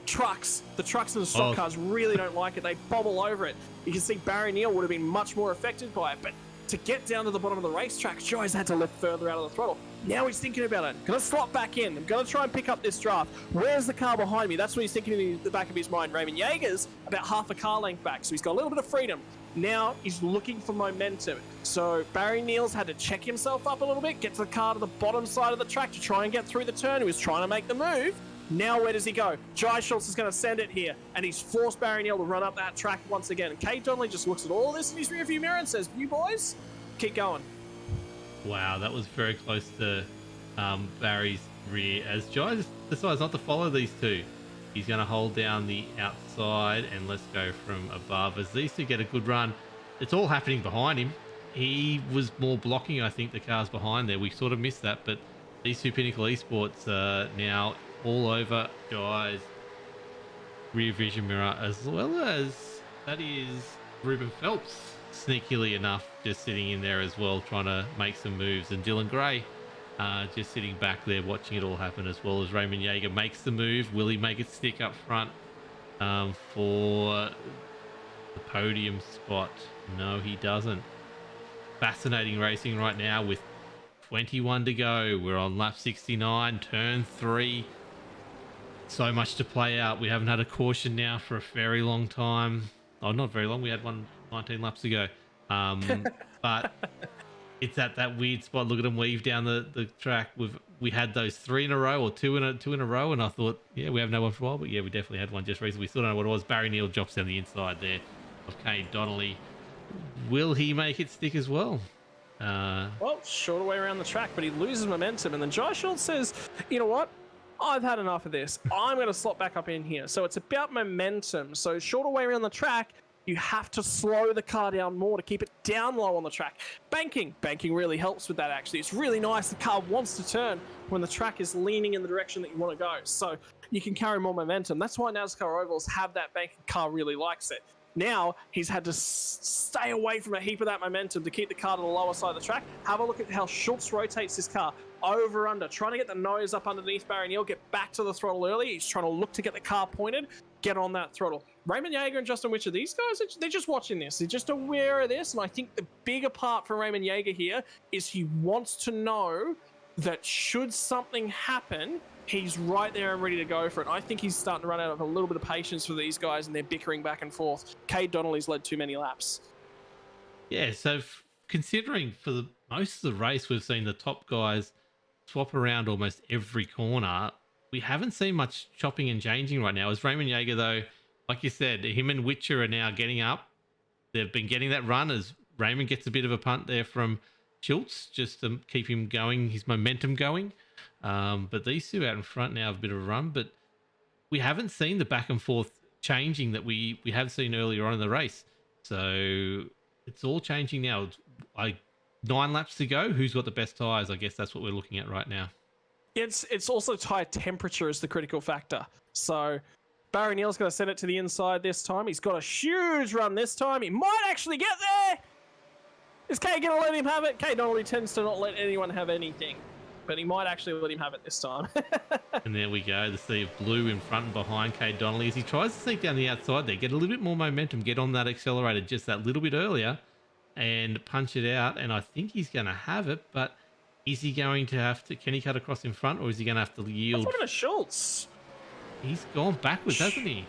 The trucks and the stock cars really don't like it. They bobble over it. You can see Barry Neal would have been much more affected by it, but to get down to the bottom of the racetrack, Jai's had to lift further out of the throttle. Now he's thinking about it. Gonna slot back in. I'm gonna try and pick up this draft. Where's the car behind me? That's what he's thinking in the back of his mind. Raymond Jaeger's about half a car length back, so he's got a little bit of freedom. Now he's looking for momentum. So Barry Neal's had to check himself up a little bit, get the car to the bottom side of the track to try and get through the turn. He was trying to make the move. Now where does he go? Jai Schultz is going to send it here, and he's forced Barry Neal to run up that track once again. And Cade Donnelly just looks at all this in his rearview mirror and says, you boys, keep going. Wow, that was very close to Barry's rear, as Jai decides not to follow these two. He's going to hold down the outside, and let's go from above. As these two get a good run, it's all happening behind him. He was more blocking, I think, the cars behind there. We sort of missed that, but these two Pinnacle Esports are now all over Jai's rear vision mirror, as well as that is Ruben Phelps, sneakily enough, just sitting in there as well, trying to make some moves, and Dylan Gray just sitting back there watching it all happen, as well as Raymond Jaeger makes the move. Will he make it stick up front for the podium spot? No, he doesn't. Fascinating racing right now with 21 to go. We're on lap 69, turn 3. so much to play out. We haven't had a caution now for a very long time. Oh, not very long. We had one 19 laps ago. But it's at that weird spot. Look at them weave down the track. We had those 3 in a row or two in a row, and I thought, yeah, we haven't had one for a while, but yeah, we definitely had one just recently. We still don't know what it was. Barry Neal drops down the inside there of Kane Donnelly. Will he make it stick as well? Well, short way around the track, but he loses momentum, and then Jai Schultz says, "You know what? I've had enough of this. I'm going to slot back up in here." So it's about momentum. So shorter way around the track, you have to slow the car down more to keep it down low on the track. Banking really helps with that, actually. It's really nice. The car wants to turn when the track is leaning in the direction that you want to go. So you can carry more momentum. That's why NASCAR ovals have that banking. Car really likes it. Now he's had to stay away from a heap of that momentum to keep the car to the lower side of the track. Have a look at how Schultz rotates this car over under, trying to get the nose up underneath Barry Neal, get back to the throttle early. He's trying to look to get the car pointed, get on that throttle. Raymond Yeager and Justin Witcher, these guys, they're just watching this. They're just aware of this. And I think the bigger part for Raymond Yeager here is he wants to know that should something happen, he's right there and ready to go for it. I think he's starting to run out of a little bit of patience for these guys, and they're bickering back and forth. Cade Donnelly's led too many laps. Yeah, so considering for the most of the race, we've seen the top guys swap around almost every corner. We haven't seen much chopping and changing right now. As Raymond Yeager, though, like you said, him and Witcher are now getting up. They've been getting that run as Raymond gets a bit of a punt there from Schultz just to keep him going, his momentum going. But these two out in front now have a bit of a run, but we haven't seen the back and forth changing that we have seen earlier on in the race. So it's all changing now. 9 laps to go. Who's got the best tyres? I guess that's what we're looking at right now. It's also tyre temperature is the critical factor. So Barry Neal's going to send it to the inside this time. He's got a huge run this time. He might actually get there. Is Kay going to let him have it? Kay Donnelly tends to not let anyone have anything, but he might actually let him have it this time. And there we go. The sea of blue in front and behind Cade Donnelly as he tries to sneak down the outside there, get a little bit more momentum, get on that accelerator just that little bit earlier and punch it out. And I think he's going to have it, but is he going to have to, can he cut across in front, or is he going to have to yield? Look at Schultz. He's gone backwards, hasn't he?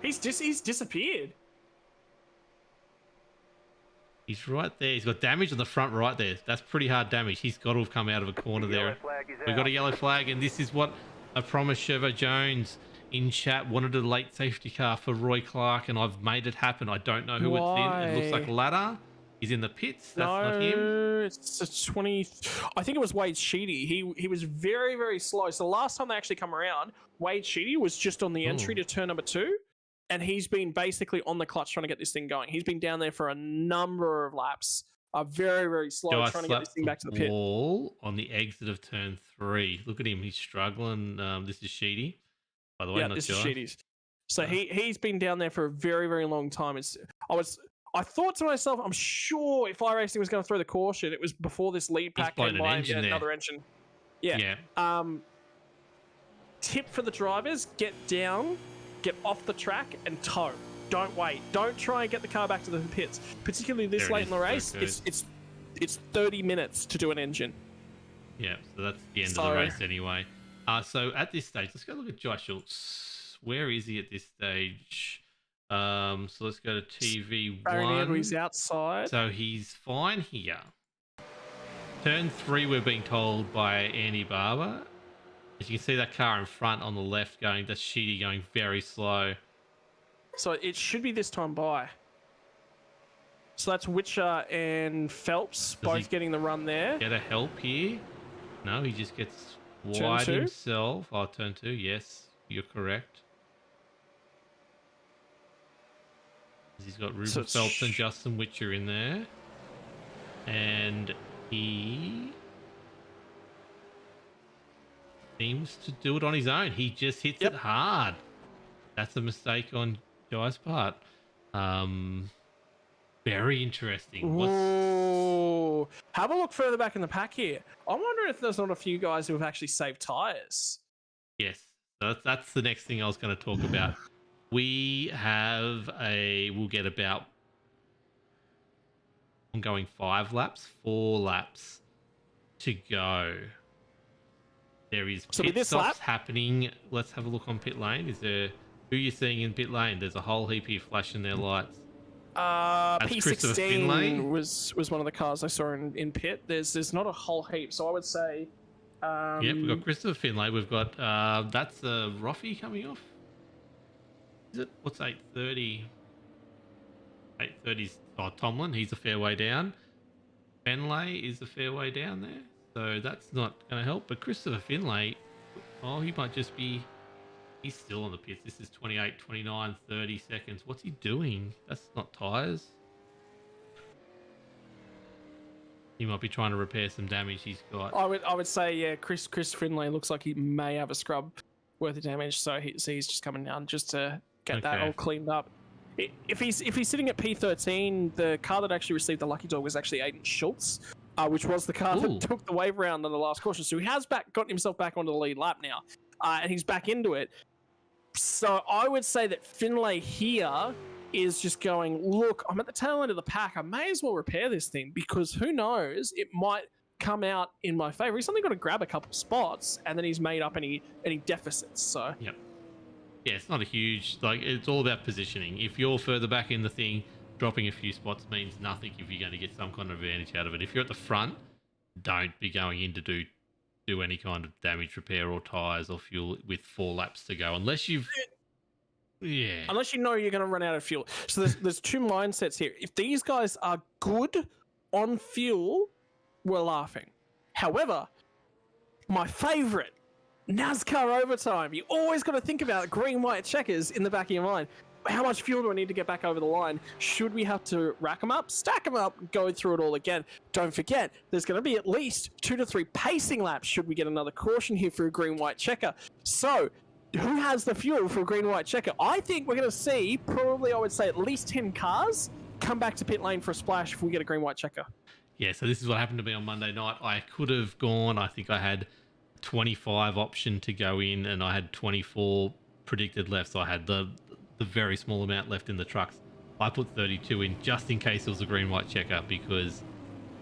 He's disappeared. He's right there. He's got damage on the front right there. That's pretty hard damage. He's got to have come out of a corner there. We've got a yellow flag, and this is what I promised Chevo Jones in chat. Wanted a late safety car for Roy Clark, and I've made it happen. I don't know who it's in. It looks like Ladder. He's in the pits. That's not him. It's a 20. I think it was Wade Sheedy. He was very, very slow. So the last time they actually come around, Wade Sheedy was just on the entry to turn number 2. And he's been basically on the clutch trying to get this thing going. He's been down there for a number of laps. Very, very slow, trying to get this thing back to the pit. Wall on the exit of turn 3. Look at him. He's struggling. This is Sheedy, by the way. Yeah, this is Sheedy's. So he's been down there for a very, very long time. I thought to myself, I'm sure if iRacing was going to throw the caution, it was before this lead pack came by and another engine. Yeah. Tip for the drivers: get down, get off the track, and tow. Don't wait. Don't try and get the car back to the pits. Particularly this late in the race, it's 30 minutes to do an engine. Yeah, so that's the end of the race anyway. So at this stage, let's go look at Jai Schultz. Where is he at this stage? So let's go to TV1. He's outside. So he's fine here. Turn 3, we're being told by Andy Barber. As you can see that car in front on the left going, that's Sheedy going very slow. So it should be this time by. So that's Witcher and Phelps both getting the run there. Get a help here? No, he just gets wide himself. Oh, turn 2, yes, you're correct. He's got Ruben Phelps and Justin Witcher in there. And he seems to do it on his own. He just hits it hard. That's a mistake on Jai's part. Very interesting. Ooh. Have a look further back in the pack here. I'm wondering if there's not a few guys who have actually saved tyres. Yes, so that's the next thing I was going to talk about. We'll get about ongoing 4 laps to go. There is So pit with this stops lap, happening. Let's have a look on pit lane. Is there who you're seeing in pit lane? There's a whole heap here flashing their lights. That's Christopher Finlay. P16 was one of the cars I saw in pit. There's not a whole heap, so I would say. Yep, we've got Christopher Finlay. We've got that's Roffy coming off. Is it? What's 8:30? 8:30's Tomlin. He's a fair way down. Finlay is a fair way down there, so that's not going to help. But Christopher Finlay, oh, he might just be. He's still on the pits. This is 28, 29, 30 seconds. What's he doing? That's not tyres. He might be trying to repair some damage he's got. I would say, yeah, Chris Finlay looks like he may have a scrub worth of damage, so he's just coming down just to get that all cleaned up. If he's sitting at P13, the car that actually received the lucky dog was actually Aiden Schultz, which was the car that took the wave round on the last caution. So he has gotten himself back onto the lead lap now, and he's back into it. So I would say that Finlay here is just going, look, I'm at the tail end of the pack. I may as well repair this thing because who knows, it might come out in my favor. He's only got to grab a couple spots, and then he's made up any deficits. So yep. Yeah, it's not a huge, like, it's all about positioning. If you're further back in the thing, dropping a few spots means nothing if you're going to get some kind of advantage out of it. If you're at the front, don't be going in to do any kind of damage repair or tyres or fuel with 4 laps to go, unless you've... Yeah. Unless you know you're going to run out of fuel. So there's two mindsets here. If these guys are good on fuel, we're laughing. However, my favorite, NASCAR overtime. You always got to think about green, white checkers in the back of your mind. How much fuel do I need to get back over the line? Should we have to rack them up, stack them up, go through it all again? Don't forget, there's going to be at least 2 to 3 pacing laps should we get another caution here for a green, white checker. So who has the fuel for a green, white checker? I think we're going to see probably, I would say, at least 10 cars come back to pit lane for a splash if we get a green, white checker. Yeah, so this is what happened to me on Monday night. I could have gone, I think I had 25 option to go in, and I had 24 predicted left, so I had the very small amount left in the trucks. I put 32 in just in case it was a green white checker because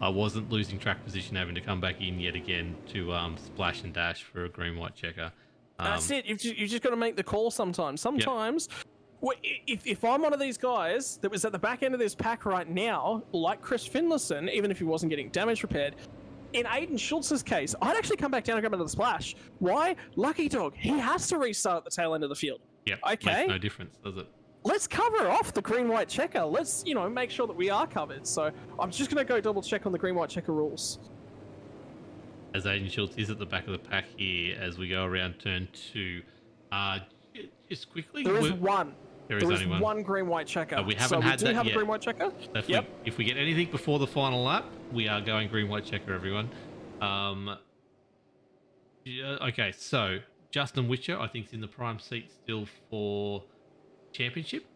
I wasn't losing track position having to come back in yet again to splash and dash for a green white checker. That's it. You've just got to make the call sometimes. If I'm one of these guys that was at the back end of this pack right now, like Chris Finlayson, even if he wasn't getting damage repaired, in Aiden Schultz's case, I'd actually come back down and grab another splash. Why? Lucky dog. He has to restart at the tail end of the field. Yeah. Okay. Makes no difference, does it? Let's cover off the green white checker. Let's, make sure that we are covered. So I'm just going to go double check on the green white checker rules. As Aiden Schultz is at the back of the pack here as we go around turn 2. Just quickly. There is one. There is only one green white checker. We haven't had that yet. We do have a green white checker. If we get anything before the final lap, we are going green white checker, everyone. Okay, so Justin Witcher, I think, is in the prime seat still for championship.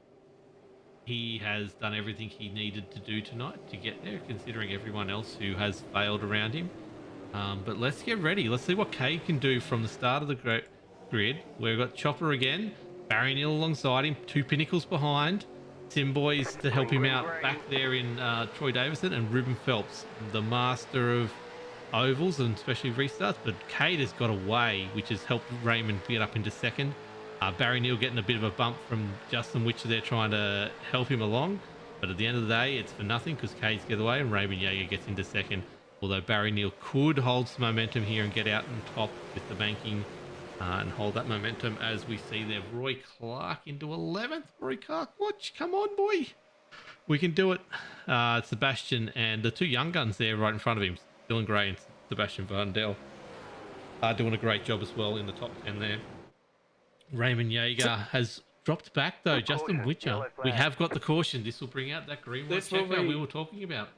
He has done everything he needed to do tonight to get there, considering everyone else who has failed around him. But let's get ready. Let's see what Cade can do from the start of the grid. We've got Chopper again, Barry Neal alongside him, 2 Pinnacles behind, Tim Boys to help him out back there in Troy Davison, and Ruben Phelps, the master of ovals and especially restarts. But Cade has got away, which has helped Raymond get up into second. Barry Neal getting a bit of a bump from Justin Witcher there, trying to help him along. But at the end of the day, it's for nothing because Cade's gets away and Raymond Yeager gets into second. Although Barry Neal could hold some momentum here and get out on top with the banking and hold that momentum as we see there. Roy Clark into 11th. Roy Clark, watch, come on, boy. We can do it. Sebastian and the 2 young guns there right in front of him, Dylan Gray and Sebastian Vandel, are doing a great job as well in the top 10 there. Raymond Yeager has dropped back though. Justin Witcher, we have got the caution. This will bring out that green white checker we were talking about.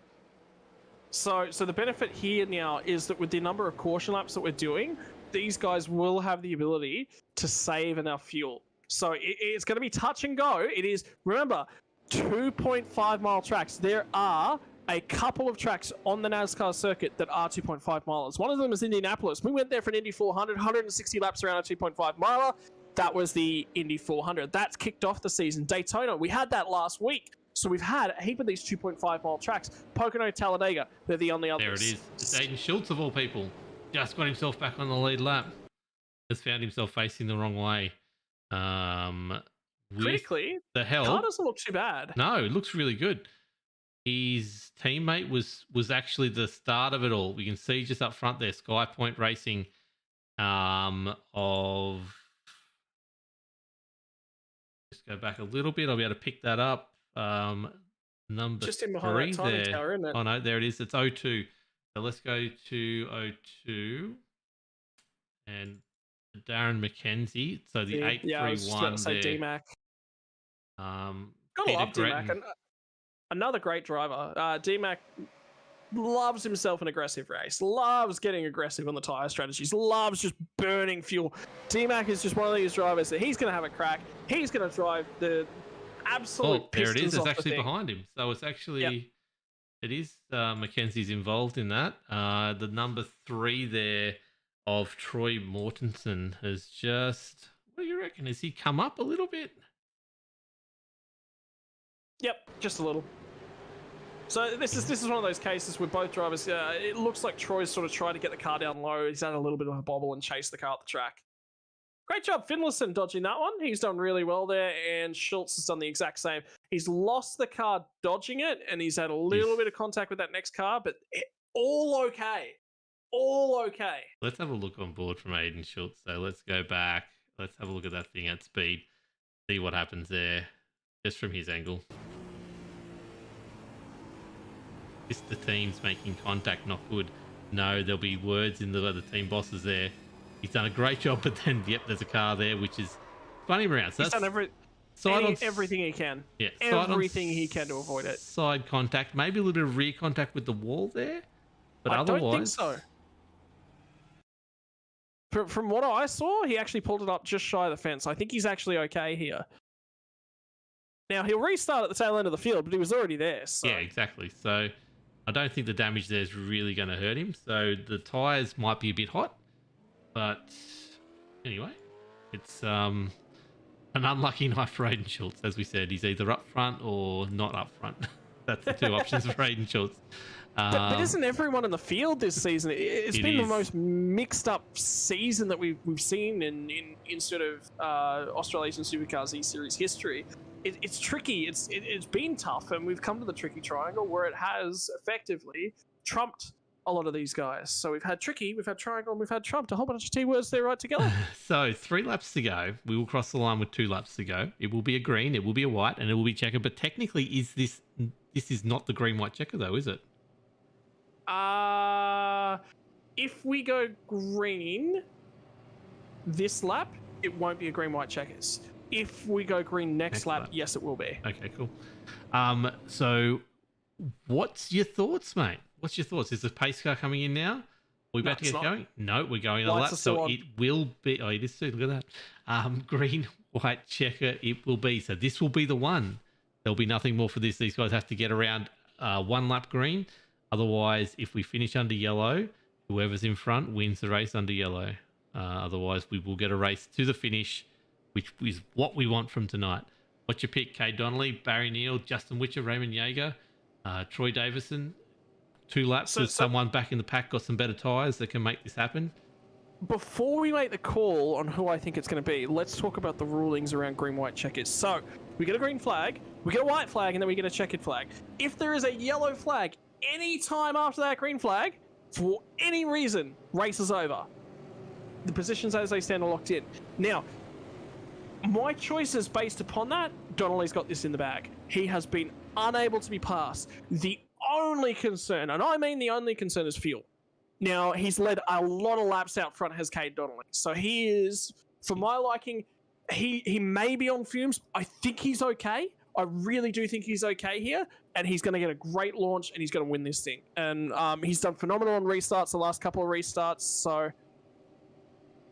So the benefit here now is that with the number of caution laps that we're doing, these guys will have the ability to save enough fuel. So it's going to be touch and go. It is, remember, 2.5 mile tracks. There are a couple of tracks on the NASCAR circuit that are 2.5 miles. One of them is Indianapolis. We went there for an Indy 400, 160 laps around a 2.5 miler. That was the Indy 400. That's kicked off the season. Daytona, we had that last week. So we've had a heap of these 2.5 mile tracks. Pocono, Talladega, they're the only others. There it is. It's Aiden Schultz of all people. Just got himself back on the lead lap. has found himself facing the wrong way. With Critically, the car help. doesn't look too bad. No, it looks really good. His teammate was actually the start of it all. We can see just up front there, Sky Point Racing, of just go back a little bit. I'll be able to pick that up. Number Just in behind three that timing there. tower, isn't it? Oh no, there it is. It's 02. So let's go to 02 and Darren McKenzie. So the 831 I was just about to say there. D-Mac. Gotta Peter love D-Mac. Gretton. Another great driver. D-Mac loves himself an aggressive race. Loves getting aggressive on the tyre strategies. Loves just burning fuel. D-Mac is just one of these drivers that he's going to have a crack. He's going to drive the absolute there it is. pistons It's off the actually thing. behind him. So it's actually, it is Mackenzie's involved in that. The number 3 there of Troy Mortensen has just, what do you reckon? Has he come up a little bit? Yep, just a little. So this is one of those cases where both drivers, it looks like Troy's sort of tried to get the car down low. He's had a little bit of a bobble and chased the car up the track. Great job, Finlayson, dodging that one. He's done really well there, and Schultz has done the exact same. He's lost the car dodging it, and he's had a little bit of contact with that next car, but all okay. All okay. Let's have a look on board from Aiden Schultz. So let's go back. Let's have a look at that thing at speed. See what happens there, just from his angle. Just the team's making contact, not good. No, there'll be words in the other team bosses there. He's done a great job, but then, yep, there's a car there, which is funny around. So he's done everything he can. Yeah, everything he can to avoid it. Side contact, maybe a little bit of rear contact with the wall there, but I otherwise, don't think so. From what I saw, he actually pulled it up just shy of the fence. I think he's actually okay here. Now, he'll restart at the tail end of the field, but he was already there. So. Yeah, exactly. So I don't think the damage there is really going to hurt him. So the tyres might be a bit hot, but anyway, it's an unlucky night for Aiden Schultz. As we said, he's either up front or not up front. That's the two options for Aiden Schultz. But isn't everyone in the field this season? It's been the most mixed up season that we've seen in sort of Australasian Supercars eSeries history. It's tricky. It's been tough, and we've come to the tricky triangle where it has effectively trumped a lot of these guys. So we've had tricky, we've had triangle, and we've had trumped. A whole bunch of T words there right together. So 3 laps to go. We will cross the line with 2 laps to go. It will be a green, it will be a white, and it will be checker. But technically, this is not the green-white checker, though, is it? If we go green this lap, it won't be a green-white checkers. If we go green next lap, yes, it will be. Okay, cool. So what's your thoughts, mate? What's your thoughts? Is the pace car coming in now? Are we about to get going? No, we're going on a lap. So it will be... Oh, it is too. Look at that. Green, white, checker, it will be. So this will be the one. There'll be nothing more for this. These guys have to get around 1 lap green. Otherwise, if we finish under yellow, whoever's in front wins the race under yellow. Otherwise, we will get a race to the finish, which is what we want from tonight. What's your pick? Kay Donnelly, Barry Neal, Justin Witcher, Raymond Yeager, Troy Davison. 2 laps with someone back in the pack got some better tyres that can make this happen. Before we make the call on who I think it's going to be, let's talk about the rulings around green-white checkers. So, we get a green flag, we get a white flag, and then we get a checkered flag. If there is a yellow flag any time after that green flag, for any reason, race is over. The positions as they stand are locked in. Now, my choices based upon that, Donnelly's got this in the bag. He has been unable to be passed. The only concern, and I mean the only concern, is fuel. Now, he's led a lot of laps out front, has Kate Donnelly. So he is, for my liking, he may be on fumes. I think he's okay. I really do think he's okay here, and he's going to get a great launch, and he's going to win this thing. And he's done phenomenal on restarts, the last couple of restarts, so...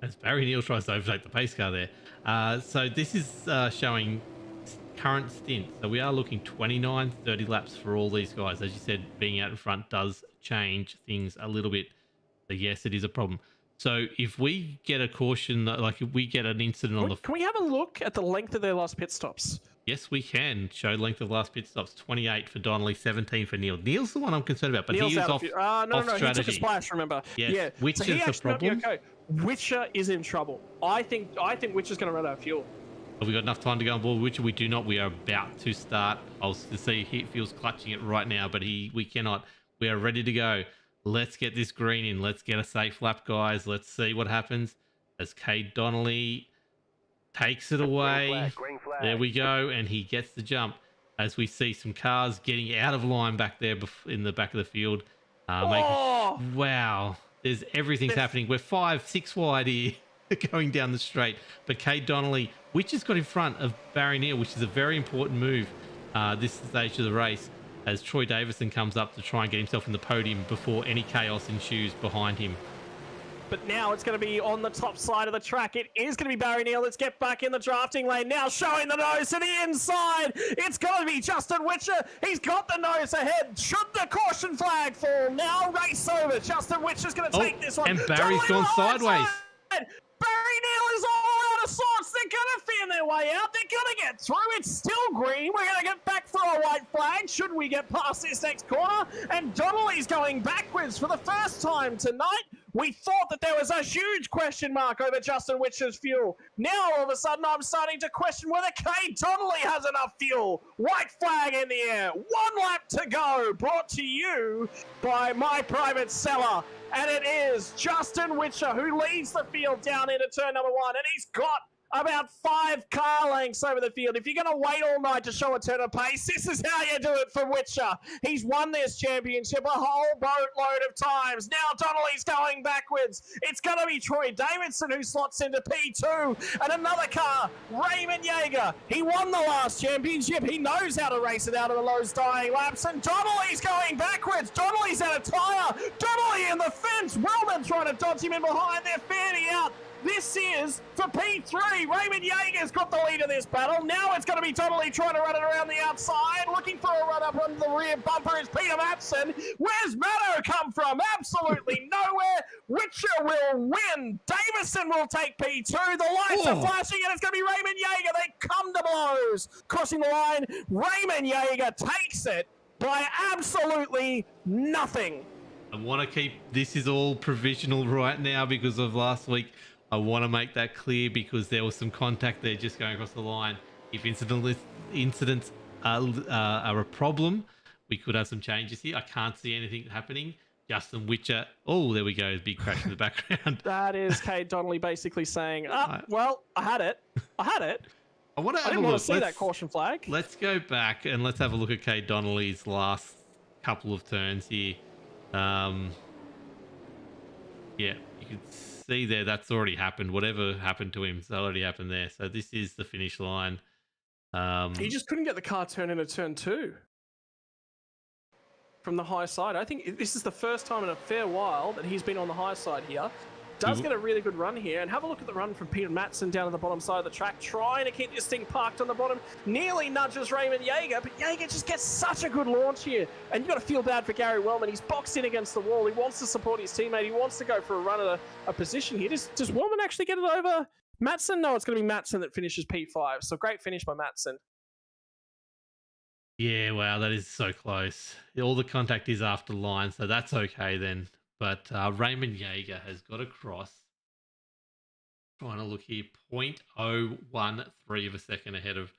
As Barry Neal tries to overtake the pace car there. So this is showing current stint. So we are looking 29, 30 laps for all these guys. As you said, being out in front does change things a little bit. So yes, it is a problem. So if we get a caution, like if we get an incident on the... Can we have a look at the length of their last pit stops? Yes, we can. Show length of last pit stops. 28 for Donnelly, 17 for Neal. Neal's the one I'm concerned about, but Neal's he is off no, strategy. he took a splash, remember? Yes, yeah, which so is the problem. Okay. Witcher is in trouble. I think Witcher's going to run out of fuel. Have we got enough time to go on board Witcher? We do not. We are about to start. I'll see he feels clutching it right now, but we cannot. We are ready to go. Let's get this green in. Let's get a safe lap, guys. Let's see what happens as Cade Donnelly takes it away. Green flag. There we go, and he gets the jump. As we see some cars getting out of line back there in the back of the field. Wow, everything's happening. We're 5-6 wide here going down the straight. But Cade Donnelly, which has got in front of Barry Neal, which is a very important move this stage of the race, as Troy Davison comes up to try and get himself in the podium before any chaos ensues behind him. But now it's going to be on the top side of the track. It is going to be Barry Neal. Let's get back in the drafting lane now, showing the nose to the inside. It's going to be Justin Witcher. He's got the nose ahead. Should the caution flag fall? Now race over. Justin Witcher's going to take this one. And Barry's gone sideways. Barry Neal is all out of sorts. They're going to fan their way out. They're going to get through. It's still green. We're going to get back for a white flag. Should we get past this next corner? And Donnelly's going backwards for the first time tonight. We thought that there was a huge question mark over Justin Witcher's fuel. Now, all of a sudden, I'm starting to question whether Cade Donnelly has enough fuel. White flag in the air. 1 lap to go. Brought to you by My Private Seller. And it is Justin Witcher who leads the field down into turn number 1. And he's got about 5 car lengths over the field. If you're going to wait all night to show a turn of pace, this is how you do it for Witcher. He's won this championship a whole boatload of times. Now Donnelly's going backwards. It's going to be Troy Davidson who slots into P2. And another car, Raymond Yeager. He won the last championship. He knows how to race it out of the lows dying laps. And Donnelly's going backwards. Donnelly's out of tyre. Donnelly in the fence. Wellman trying to dodge him in behind. They're fanning out. This is for P3. Raymond Yeager's got the lead of this battle. Now it's going to be Donnelly trying to run it around the outside. Looking for a run up on the rear bumper is Peter Matson. Where's Matto come from? Absolutely nowhere. Witcher will win. Davison will take P2. The lights are flashing and it's going to be Raymond Yeager. They come to blows. Crossing the line, Raymond Yeager takes it by absolutely nothing. I want to keep this is all provisional right now because of last week. I want to make that clear because there was some contact there just going across the line. If incidents are a problem, we could have some changes here. I can't see anything happening. Justin Witcher. Oh, there we go. Big crash in the background. That is Cade Donnelly basically saying, well, I had it. I didn't want to see that caution flag. Let's go back and let's have a look at Cade Donnelly's last couple of turns here. Yeah, you can see there that's already happened. Whatever happened to him, it's already happened there. So this is the finish line. He just couldn't get the car turned into turn 2 from the high side. I think this is the first time in a fair while that he's been on the high side here. Does get a really good run here, and have a look at the run from Peter Matson down at the bottom side of the track, trying to keep this thing parked on the bottom. Nearly nudges Raymond Yeager, but Yeager just gets such a good launch here. And you've got to feel bad for Gary Wellman. He's boxed in against the wall. He wants to support his teammate. He wants to go for a run at a position here. Does Wellman actually get it over Matson? No, it's going to be Matson that finishes P5. So great finish by Matson. Yeah, wow, that is so close. All the contact is after the line, so that's okay then. But Raymond Yeager has got across. Trying to look here, 0.013 of a second ahead of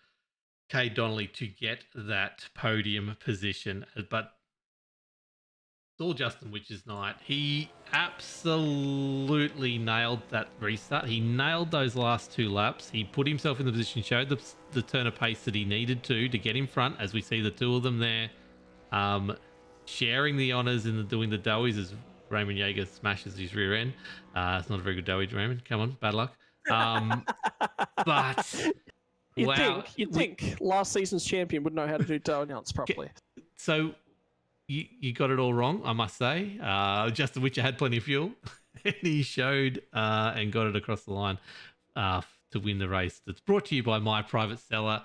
Cade Donnelly to get that podium position. But it's all Justin Witcher's night. He absolutely nailed that restart. He nailed those last 2 laps. He put himself in the position, showed the turn of pace that he needed to get in front, as we see the 2 of them there. Sharing the honours in doing the doughies as Raymond Yeager smashes his rear end. It's not a very good doughy, Raymond. Come on, bad luck. But you'd think last season's champion would know how to do donuts properly. So you got it all wrong, I must say. Justin Witcher had plenty of fuel, and he showed and got it across the line to win the race. It's brought to you by My Private Seller.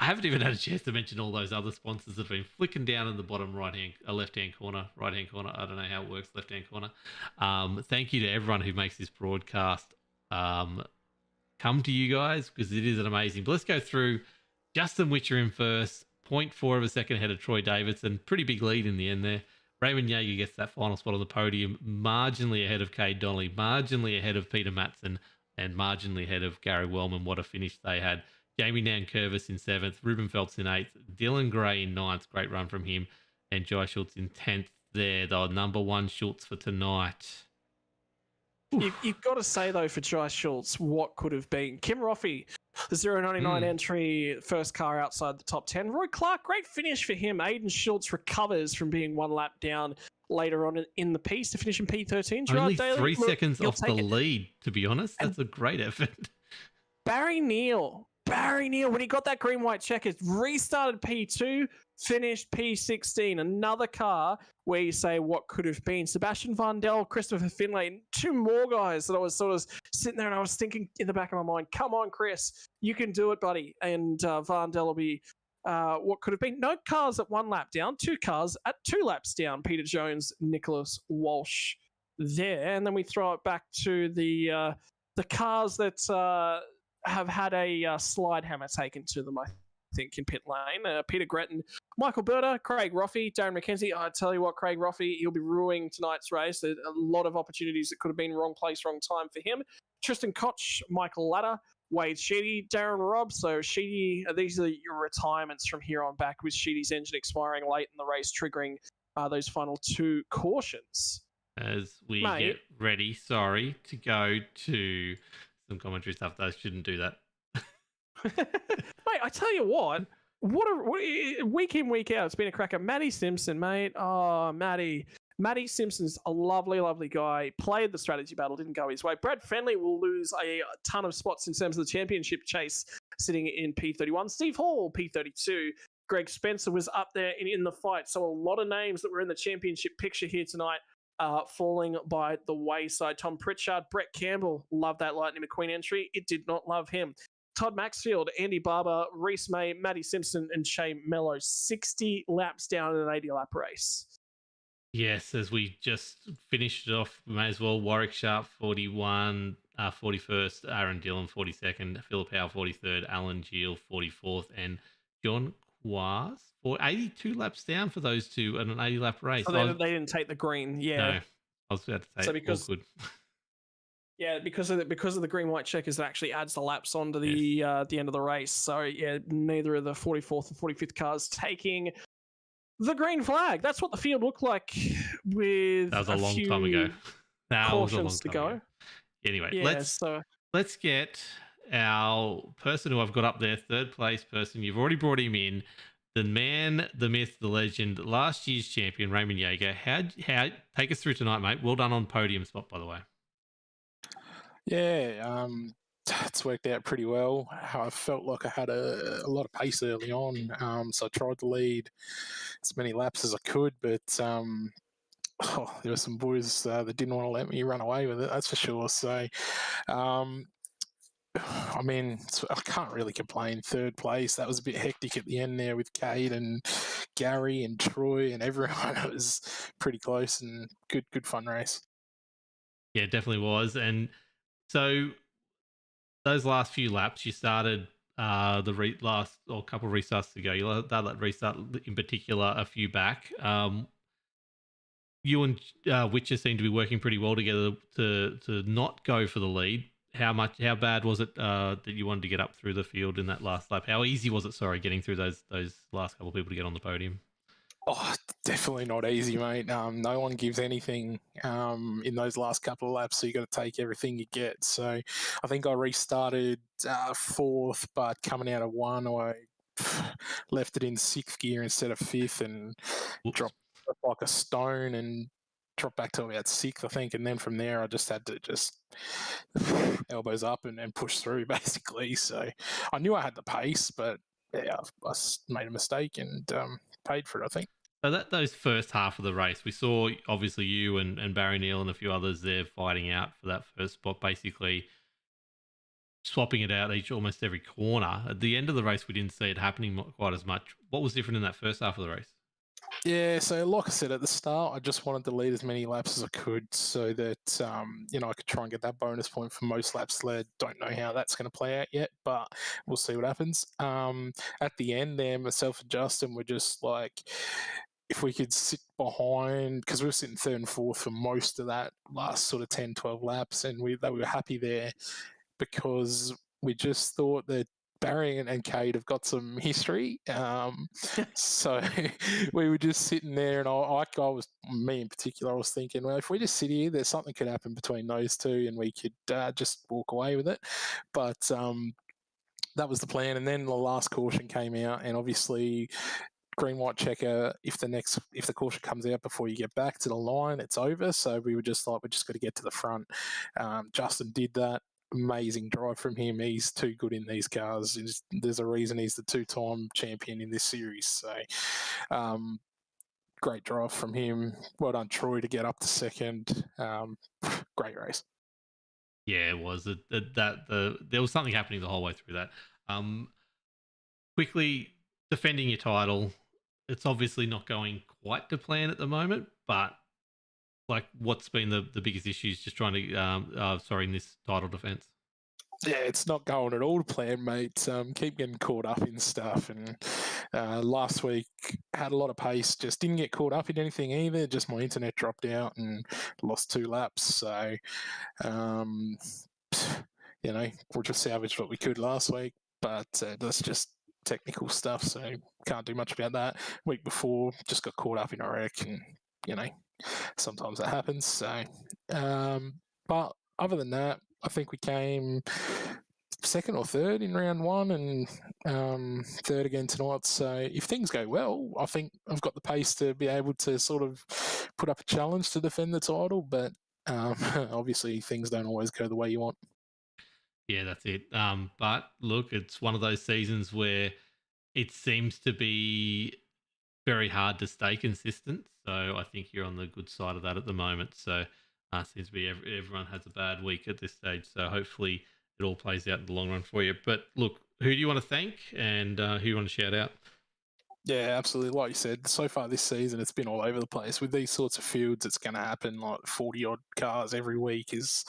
I haven't even had a chance to mention all those other sponsors that have been flicking down in the bottom left-hand corner, right-hand corner. I don't know how it works, left-hand corner. Thank you to everyone who makes this broadcast come to you guys, because it is an amazing. But let's go through. Justin Witcher in first, 0.4 of a second ahead of Troy Davidson. Pretty big lead in the end there. Raymond Yeager gets that final spot on the podium, marginally ahead of Cade Donnelly, marginally ahead of Peter Matson, and marginally ahead of Gary Wellman. What a finish they had. Jamie Nankervis in 7th, Ruben Phelps in 8th, Dylan Gray in 9th, great run from him, and Jai Schultz in 10th there. The number 1 Schultz for tonight. You've got to say, though, for Jai Schultz, what could have been. Kim Roffey, the 099 entry, first car outside the top 10. Roy Clark, great finish for him. Aiden Schultz recovers from being 1 lap down later on in the piece to finish in P13. Only 3 seconds off the lead, to be honest. That's a great effort. Barry Neal, when he got that green-white checker, restarted P2, finished P16. Another car where you say what could have been. Sebastian Vandel, Christopher Finlay, 2 more guys that I was sort of sitting there and I was thinking in the back of my mind, come on, Chris, you can do it, buddy. And Vandel will be what could have been. No cars at 1 lap down, 2 cars at 2 laps down. Peter Jones, Nicholas Walsh there. And then we throw it back to the cars that have had a slide hammer taken to them, I think, in pit lane. Peter Gretton, Michael Berta, Craig Roffey, Darren McKenzie. I tell you what, Craig Roffey, he'll be ruining tonight's race. There's a lot of opportunities that could have been wrong place, wrong time for him. Tristan Koch, Michael Ladder, Wade Sheedy, Darren Robb. So Sheedy, these are your retirements from here on back, with Sheedy's engine expiring late in the race, triggering those final 2 cautions. As we get ready, to go to some commentary stuff, I shouldn't do that. Mate, I tell you what week in, week out, it's been a cracker. Matty Simpson, mate. Oh, Matty Simpson's a lovely, lovely guy. Played the strategy battle, didn't go his way. Brad Fenley will lose a ton of spots in terms of the championship chase, sitting in P31. Steve Hall, P32. Greg Spencer was up there in the fight. So a lot of names that were in the championship picture here tonight falling by the wayside. Tom Pritchard, Brett Campbell, loved that Lightning McQueen entry. It did not love him. Todd Maxfield, Andy Barber, Reese May, Matty Simpson, and Shea Mello. 60 laps down in an 80-lap race. Yes, as we just finished it off, we may as well. Warwick Sharp, 41, 41st, Aaron Dillon, 42nd, Philip Howe, 43rd, Alan Gill, 44th, and John Quaz, 82 laps down for those two in an 80-lap race. So they didn't take the green, yeah. No, I was about to say, so because, all good. Yeah, because of the green-white checkers, it actually adds the laps onto the end of the race. So, yeah, neither of the 44th and 45th cars taking the green flag. That's what the field looked like with that was a long time ago. Cautions to go. Anyway, let's get our person who I've got up there, 3rd place person. You've already brought him in. The man, the myth, the legend, last year's champion, Raymond Yeager. How take us through tonight, mate. Well done on podium spot, by the way. Yeah, it's worked out pretty well. I felt like I had a lot of pace early on, so I tried to lead as many laps as I could, but there were some boys that didn't want to let me run away with it, that's for sure. So, I mean, I can't really complain. 3rd place, that was a bit hectic at the end there with Cade and Gary and Troy and everyone. It was pretty close and good fun race. Yeah, it definitely was. And so those last few laps, you started the last couple of restarts to go. You let that restart in particular a few back. You and Witcher seem to be working pretty well together to not go for the lead. How bad was it that you wanted to get up through the field in that last lap? How easy was it, getting through those last couple of people to get on the podium? Oh, definitely not easy, mate. No one gives anything in those last couple of laps, so you got to take everything you get. So I think I restarted 4th, but coming out of 1, I left it in 6th gear instead of 5th and dropped like a stone and dropped back to about 6th, I think. And then from there, I just had to elbows up and push through, basically. So I knew I had the pace, but yeah, I made a mistake and paid for it, I think. So those first half of the race, we saw obviously you and Barry Neal and a few others there fighting out for that first spot, basically swapping it out almost every corner. At the end of the race, we didn't see it happening quite as much. What was different in that first half of the race? Yeah, so like I said at the start, I just wanted to lead as many laps as I could so that, I could try and get that bonus point for most laps led. Don't know how that's going to play out yet, but we'll see what happens. At the end there, myself and Justin were just like if we could sit behind, because we were sitting third and fourth for most of that last sort of 10, 12 laps, and we were happy there because we just thought that Barry and Cade have got some history. So we were just sitting there, and me in particular, I was thinking, well, if we just sit here, there's something could happen between those two, and we could just walk away with it. But that was the plan. And then the last caution came out, and obviously green white checker, if the caution comes out before you get back to the line, it's over. So we were just like, we just got to get to the front. Justin did that. Amazing drive from him. He's too good in these cars. There's a reason he's the 2-time champion in this series. So great drive from him. Well done, Troy, to get up to second. Great race. Yeah, it was. There was something happening the whole way through that. Quickly defending your title. It's obviously not going quite to plan at the moment, but like, what's been the biggest issues just trying to, in this title defense? Yeah, it's not going at all to plan, mate. Keep getting caught up in stuff. And last week had a lot of pace, just didn't get caught up in anything either. Just my internet dropped out and lost 2 laps. So, we just salvaged what we could last week, but that's just technical stuff. So can't do much about that. Week before, just got caught up in a wreck, and sometimes that happens. So, but other than that, I think we came second or third in round 1 and third again tonight. So if things go well, I think I've got the pace to be able to sort of put up a challenge to defend the title. But obviously things don't always go the way you want. Yeah, that's it. But look, it's one of those seasons where it seems to be very hard to stay consistent. So I think you're on the good side of that at the moment. So seems to be everyone has a bad week at this stage. So hopefully it all plays out in the long run for you. But look, who do you want to thank, and who do you want to shout out? Yeah, absolutely. Like you said, so far this season, it's been all over the place. With these sorts of fields, it's going to happen. Like 40-odd cars every week is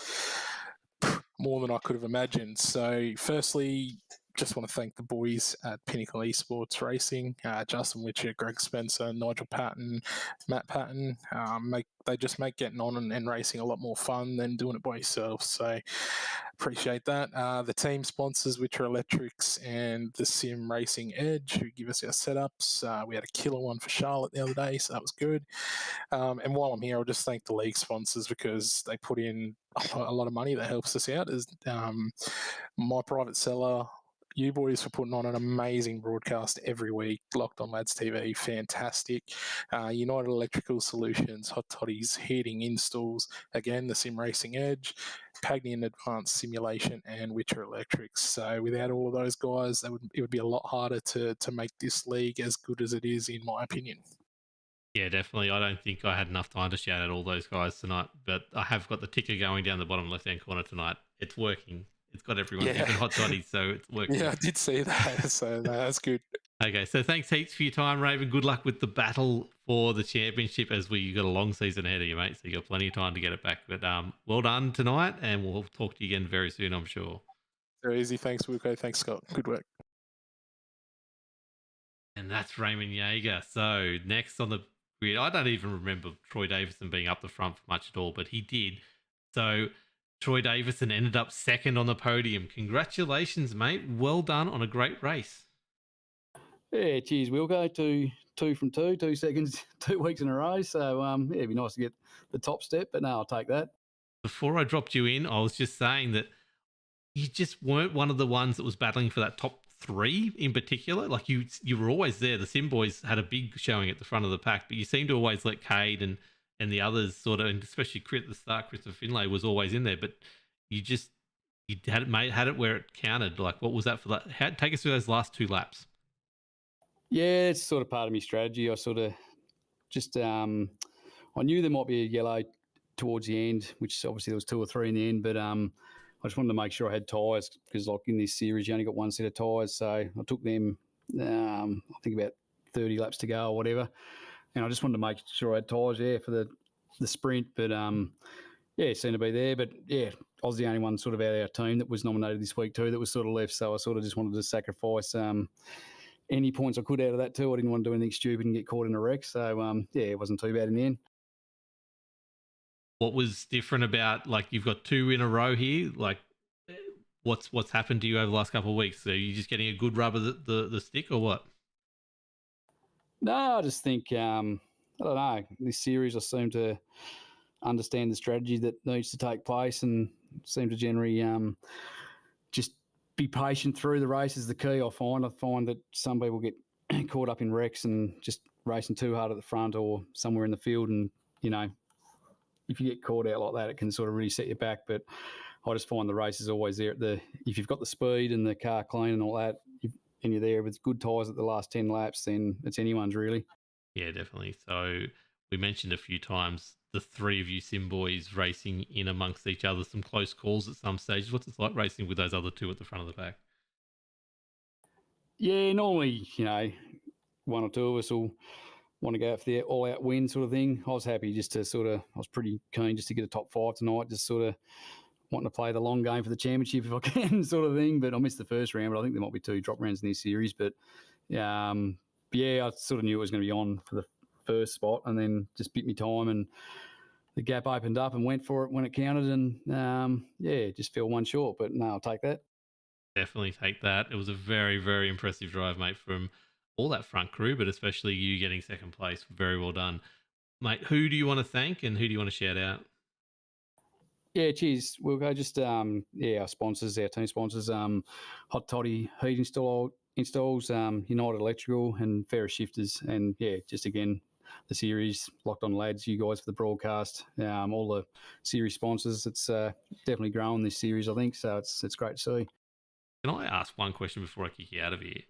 more than I could have imagined. So firstly, just want to thank the boys at Pinnacle Esports Racing, Justin Witcher, Greg Spencer, Nigel Patton, Matt Patton. They just make getting on and racing a lot more fun than doing it by yourself. So appreciate that. The team sponsors, which are Electrics and the Sim Racing Edge, who give us our setups. We had a killer one for Charlotte the other day, so that was good. And while I'm here, I'll just thank the league sponsors because they put in a lot of money that helps us out. Is My Private Seller, you boys, for putting on an amazing broadcast every week. Locked on Lads TV, fantastic. United Electrical Solutions, Hot Toddies, heating installs. Again, the Sim Racing Edge, Pagnian Advanced Simulation, and Witcher Electrics. So without all of those guys, it would be a lot harder to make this league as good as it is, in my opinion. Yeah, definitely. I don't think I had enough time to shout out all those guys tonight, but I have got the ticker going down the bottom left-hand corner tonight. It's working. It's got everyone even hot toddies, so it's working. Yeah, I did see that, so that's good. Okay, so thanks heaps for your time, Raven. Good luck with the battle for the championship, as you got a long season ahead of you, mate, so you got plenty of time to get it back. But well done tonight, and we'll talk to you again very soon, I'm sure. Very easy. Thanks, Wilco. Thanks, Scott. Good work. And that's Raymond Yeager. So next on the grid, I don't even remember Troy Davison being up the front for much at all, but he did. So Troy Davison ended up second on the podium. Congratulations, mate. Well done on a great race. Yeah, cheers, Wilco. Two from 2 seconds, 2 weeks in a row. So, it'd be nice to get the top step, but no, I'll take that. Before I dropped you in, I was just saying that you just weren't one of the ones that was battling for that top 3 in particular. Like you were always there. The Sim boys had a big showing at the front of the pack, but you seem to always let Cade and the others sort of, and especially at the start, Christopher Finlay was always in there, but you had it where it counted. Like, what was that for that? Take us through those last 2 laps. Yeah, it's sort of part of my strategy. I sort of just, I knew there might be a yellow towards the end, which obviously there was 2 or 3 in the end, but I just wanted to make sure I had tyres because, like, in this series, you only got 1 set of tyres. So I took them, I think about 30 laps to go or whatever. And I just wanted to make sure I had tyres, for the sprint. But, it seemed to be there. But, I was the only one sort of out of our team that was nominated this week too that was sort of left. So I sort of just wanted to sacrifice any points I could out of that too. I didn't want to do anything stupid and get caught in a wreck. So, yeah, it wasn't too bad in the end. What was different about, like, you've got 2 in a row here? Like, what's happened to you over the last couple of weeks? Are you just getting a good rub of the stick, or what? No, I just think, I don't know, this series I seem to understand the strategy that needs to take place and seem to generally just be patient through the race is the key. I find that some people get caught up in wrecks and just racing too hard at the front or somewhere in the field, and if you get caught out like that, it can sort of really set you back. But I just find the race is always there if you've got the speed and the car clean and all that, and you're there with good tyres at the last 10 laps, then it's anyone's really. Yeah, definitely. So we mentioned a few times the 3 of you sim boys racing in amongst each other, some close calls at some stages. What's it like racing with those other 2 at the front of the pack? Yeah, normally, one or two of us will want to go for the all-out win sort of thing. I was happy just to I was pretty keen just to get a top 5 tonight, just sort of wanting to play the long game for the championship if I can sort of thing. But I missed the first round, but I think there might be 2 drop rounds in this series. But yeah, I sort of knew it was going to be on for the first spot, and then just bit me time, and the gap opened up and went for it when it counted, and just fell one short. But no, I'll take that. Definitely take that. It was a very, very impressive drive, mate, from all that front crew, but especially you getting second place. Very well done, mate. Who do you want to thank and who do you want to shout out? Yeah, cheers. We'll go just our sponsors, our team sponsors, Hot Toddy Heat installs, United Electrical and Ferris Shifters, and just again the series Locked On Lads, you guys for the broadcast, all the series sponsors. It's definitely growing this series, I think. So it's great to see. Can I ask one question before I kick you out of here?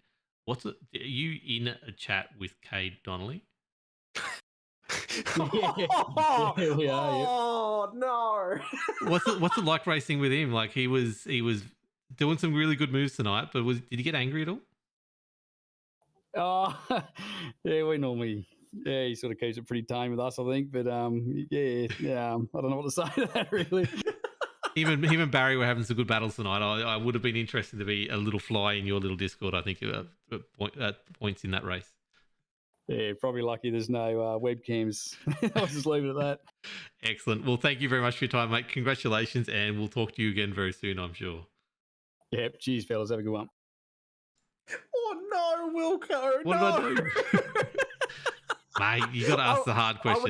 Are you in a chat with Cade Donnelly? Yeah, we are. Yeah. Oh no! What's it like racing with him? Like he was doing some really good moves tonight, but did he get angry at all? Oh, yeah, we normally. Yeah, he sort of keeps it pretty tame with us, I think. But I don't know what to say to that really. Him and Barry were having some good battles tonight. I would have been interested to be a little fly in your little Discord, I think, at points in that race. Yeah, probably lucky there's no webcams. I'll just leave it at that. Excellent. Well, thank you very much for your time, mate. Congratulations, and we'll talk to you again very soon, I'm sure. Yeah, cheers, fellas. Have a good one. Oh, no, Wilco. What no. did I do? Mate, you got to ask the hard questions.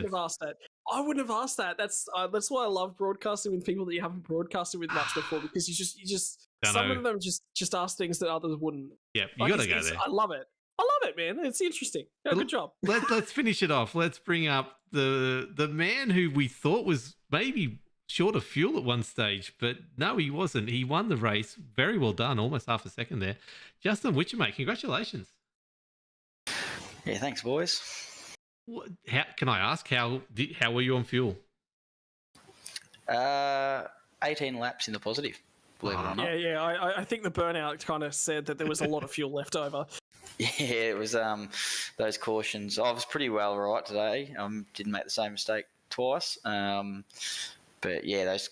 I wouldn't have asked that. That's why I love broadcasting with people that you haven't broadcasted with much before, because you just some of them just ask things that others wouldn't. Yeah, you got to go there. I love it. I love it, man. It's interesting. Yeah, good job. Let's finish it off. Let's bring up the man who we thought was maybe short of fuel at one stage, but no, he wasn't. He won the race. Very well done. Almost half a second there. Justin Witcher, mate, congratulations. Yeah, thanks, boys. Can I ask how were you on fuel? 18 laps in the positive, believe it or not. Yeah. I think the burnout kind of said that there was a lot of fuel left over. Yeah, it was those cautions. I was pretty well right today. Didn't make the same mistake twice. But yeah, those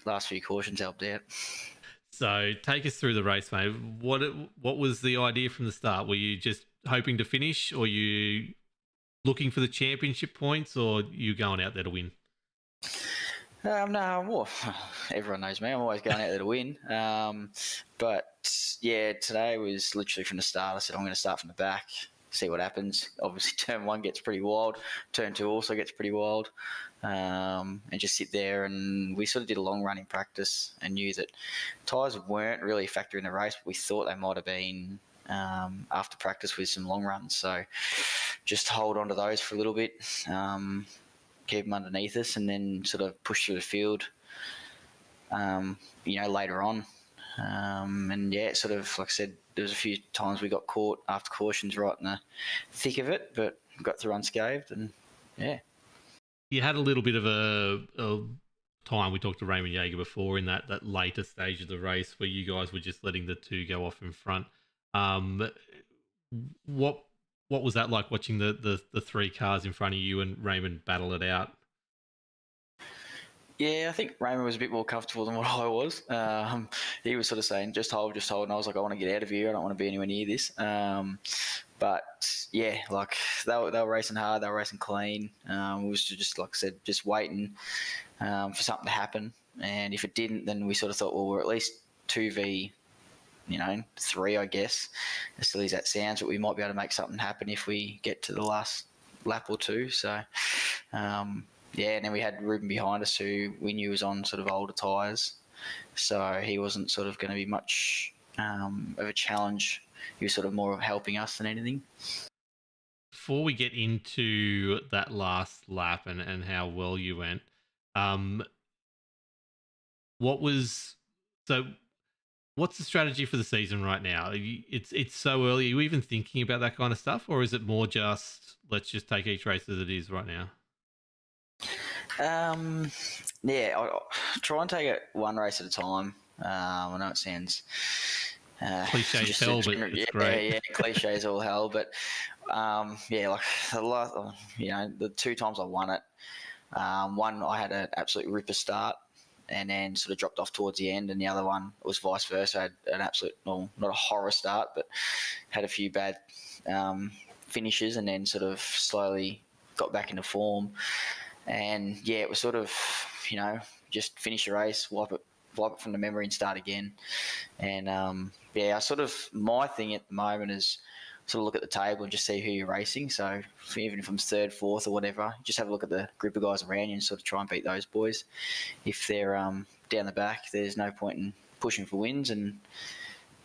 last few cautions helped out. So take us through the race, mate. What was the idea from the start? Were you just hoping to finish, or you looking for the championship points, or you going out there to win? No, well, everyone knows me. I'm always going out there to win. But yeah, today was literally from the start. I said, I'm going to start from the back, see what happens. Obviously, turn 1 gets pretty wild. Turn 2 also gets pretty wild. And just sit there. And we sort of did a long running practice and knew that tyres weren't really a factor in the race, but we thought they might have been after practice with some long runs. So just hold on to those for a little bit. Keep them underneath us, and then sort of push through the field, later on. And yeah, sort of, like I said, there was a few times we got caught after cautions right in the thick of it, but got through unscathed, and yeah. You had a little bit of a time, we talked to Raymond Yeager before, in that later stage of the race where you guys were just letting the 2 go off in front. What was that like, watching the 3 cars in front of you and Raymond battle it out? Yeah, I think Raymond was a bit more comfortable than what I was. He was sort of saying, just hold, and I was like, I want to get out of here. I don't want to be anywhere near this. But yeah, like they were racing hard, they were racing clean. It was just, like I said, just waiting for something to happen. And if it didn't, then we sort of thought, well, we're at least 2v, 3, I guess. As silly as that sounds, but we might be able to make something happen if we get to the last lap or two. So, yeah, and then we had Ruben behind us who we knew was on sort of older tyres. So he wasn't sort of going to be much of a challenge. He was sort of more of helping us than anything. Before we get into that last lap and how well you went, what's the strategy for the season right now? It's so early. Are you even thinking about that kind of stuff, or is it more just let's just take each race as it is right now? Yeah, I'll try and take it one race at a time. I know it sounds cliche as hell, but it's great. Yeah, cliche as all hell. But yeah, like the last, the 2 times I won it, one I had an absolute ripper start, and then sort of dropped off towards the end, and the other one was vice versa. I had an absolute, not a horror start, but had a few bad finishes, and then sort of slowly got back into form. And yeah, it was sort of, just finish the race, wipe it from the memory and start again. And yeah, my thing at the moment is sort of look at the table and just see who you're racing. So even if I'm 3rd, 4th or whatever, just have a look at the group of guys around you and sort of try and beat those boys. If they're down the back, there's no point in pushing for wins. And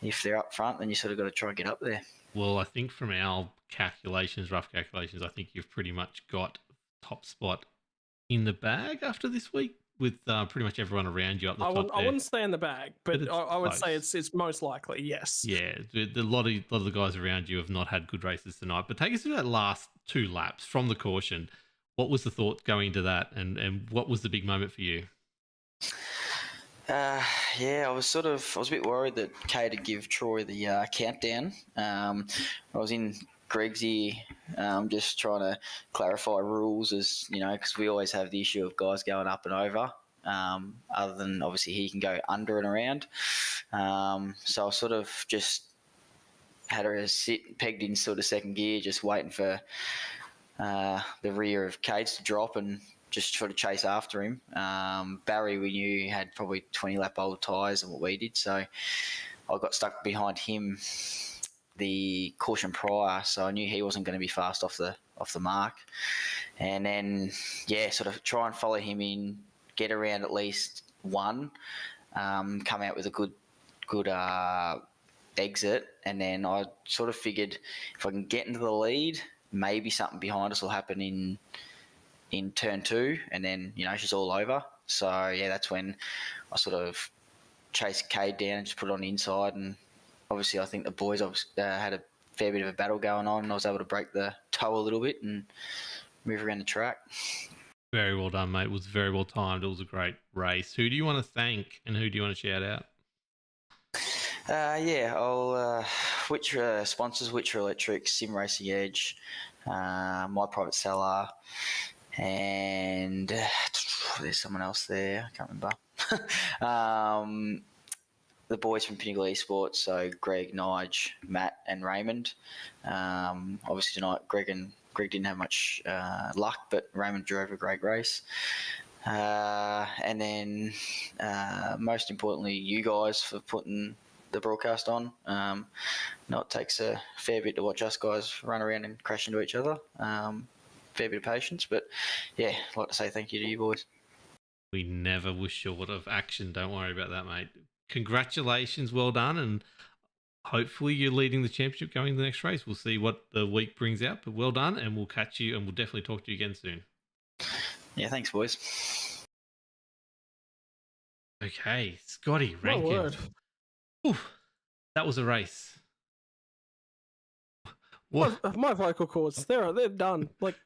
if they're up front, then you sort of got to try and get up there. Well, I think from our rough calculations, I think you've pretty much got top spot in the bag after this week, with pretty much everyone around you up the top there. I wouldn't say in the bag, but I would close. say it's most likely, yes. Yeah, a lot of the guys around you have not had good races tonight. But take us through that last 2 laps from the caution. What was the thought going into that, and what was the big moment for you? Yeah, I was a bit worried that Kate would give Troy the countdown. I was in Greg's ear, just trying to clarify rules, as because we always have the issue of guys going up and over. Other than obviously he can go under and around. So I sort of just had her sit pegged in sort of second gear, just waiting for the rear of Cade's to drop and just sort of chase after him. Barry, we knew, had probably 20 lap older tyres than what we did, so I got stuck behind him the caution prior, so I knew he wasn't going to be fast off the mark. And then sort of try and follow him in, get around at least one, come out with a good exit, and then I sort of figured if I can get into the lead, maybe something behind us will happen in turn 2, and then she's all over. So yeah, that's when I sort of chased Cade down and just put it on the inside. And obviously I think the boys had a fair bit of a battle going on, and I was able to break the toe a little bit and move around the track. Very well done, mate. It was very well timed. It was a great race. Who do you want to thank, and who do you want to shout out? I'll Witcher sponsors: Witcher Electric, Sim Racing Edge, My Private Seller, and there's someone else there. I can't remember. The boys from Pinnacle Esports, so Greg, Nige, Matt, and Raymond. Obviously tonight, Greg didn't have much luck, but Raymond drove a great race. And then, most importantly, you guys for putting the broadcast on. I know it takes a fair bit to watch us guys run around and crash into each other. Fair bit of patience, but yeah, I'd like to say thank you to you boys. We never was short of action. Don't worry about that, mate. Congratulations, well done, and hopefully you're leading the championship going the next race. We'll see what the week brings out, but well done, and we'll catch you, and we'll definitely talk to you again soon. Yeah, thanks, boys. Okay, Scotty, Rankin. My word. Oof, that was a race. What? My vocal cords, they're done. Like,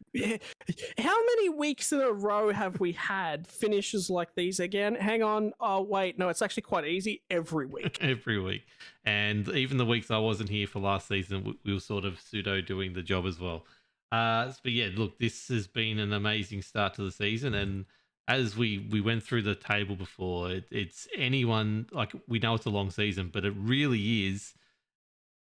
how many weeks in a row have we had finishes like these again? Hang on. Oh, wait. No, it's actually quite easy every week. Every week. And even the weeks I wasn't here for last season, we were sort of pseudo doing the job as well. But yeah, look, this has been an amazing start to the season, and as we went through the table before, it's anyone, like, we know it's a long season, but it really is.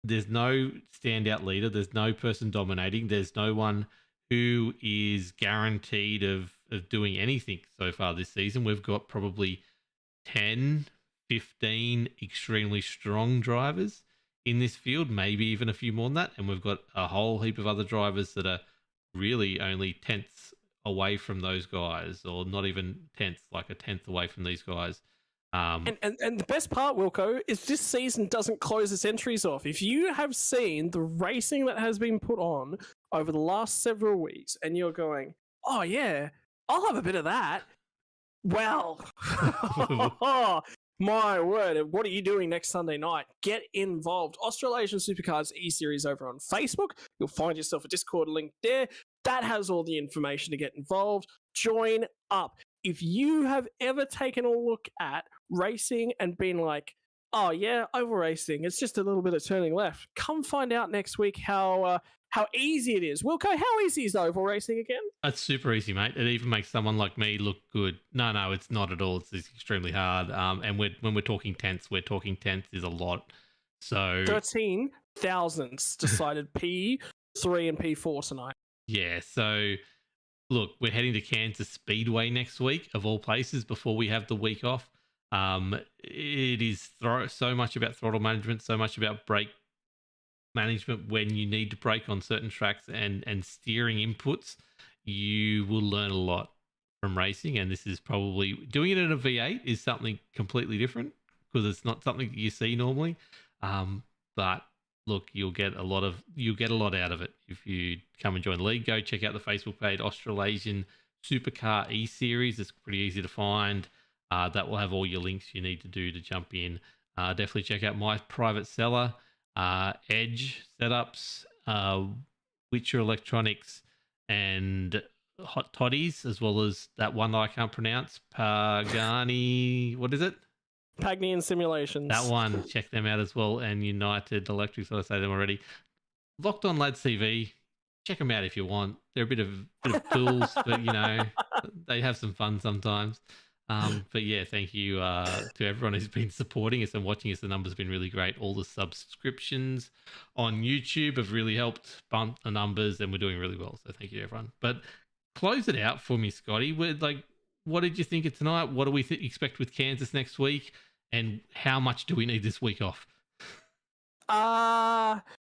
There's no standout leader. There's no person dominating. There's no one who is guaranteed of doing anything so far this season. We've got probably 10, 15 extremely strong drivers in this field, maybe even a few more than that. And we've got a whole heap of other drivers that are really only tenths away from those guys, or not even tenths, like a tenth away from these guys. And the best part, Wilco, is this season doesn't close its entries off. If you have seen the racing that has been put on over the last several weeks and you're going, oh yeah, I'll have a bit of that. Well, my word, what are you doing next Sunday night? Get involved. Australasian Supercars eSeries over on Facebook. You'll find yourself a Discord link there. That has all the information to get involved. Join up. If you have ever taken a look at racing and been like, oh yeah, oval racing, it's just a little bit of turning left, come find out next week how easy it is. Wilco, how easy is oval racing again? It's super easy, mate. It even makes someone like me look good. No, it's not at all. It's extremely hard. And when we're talking tenths, is a lot. So 13 thousandths decided P3 and P4 tonight. Yeah, so look, we're heading to Kansas Speedway next week, of all places, before we have the week off. It is so much about throttle management, so much about brake management when you need to brake on certain tracks, and steering inputs. You will learn a lot from racing, and this is probably, doing it in a V8 is something completely different because it's not something that you see normally. But look, you'll get a lot out of it if you come and join the league. Go check out the Facebook page, Australasian Supercar eSeries. It's pretty easy to find. That will have all your links you need to do to jump in. Definitely check out my private seller, Edge Setups, Witcher Electronics, and Hot Toddies, as well as that one that I can't pronounce, Pagani. What is it? Pagnian Simulations. That one, check them out as well. And United Electrics, I say them already. Locked On Lads TV, check them out if you want. They're a bit of tools, but they have some fun sometimes. But yeah, thank you to everyone who's been supporting us and watching us. The numbers have been really great. All the subscriptions on YouTube have really helped bump the numbers, and we're doing really well. So thank you, everyone. But close it out for me, Scotty. What did you think of tonight? What do we expect with Kansas next week? And how much do we need this week off?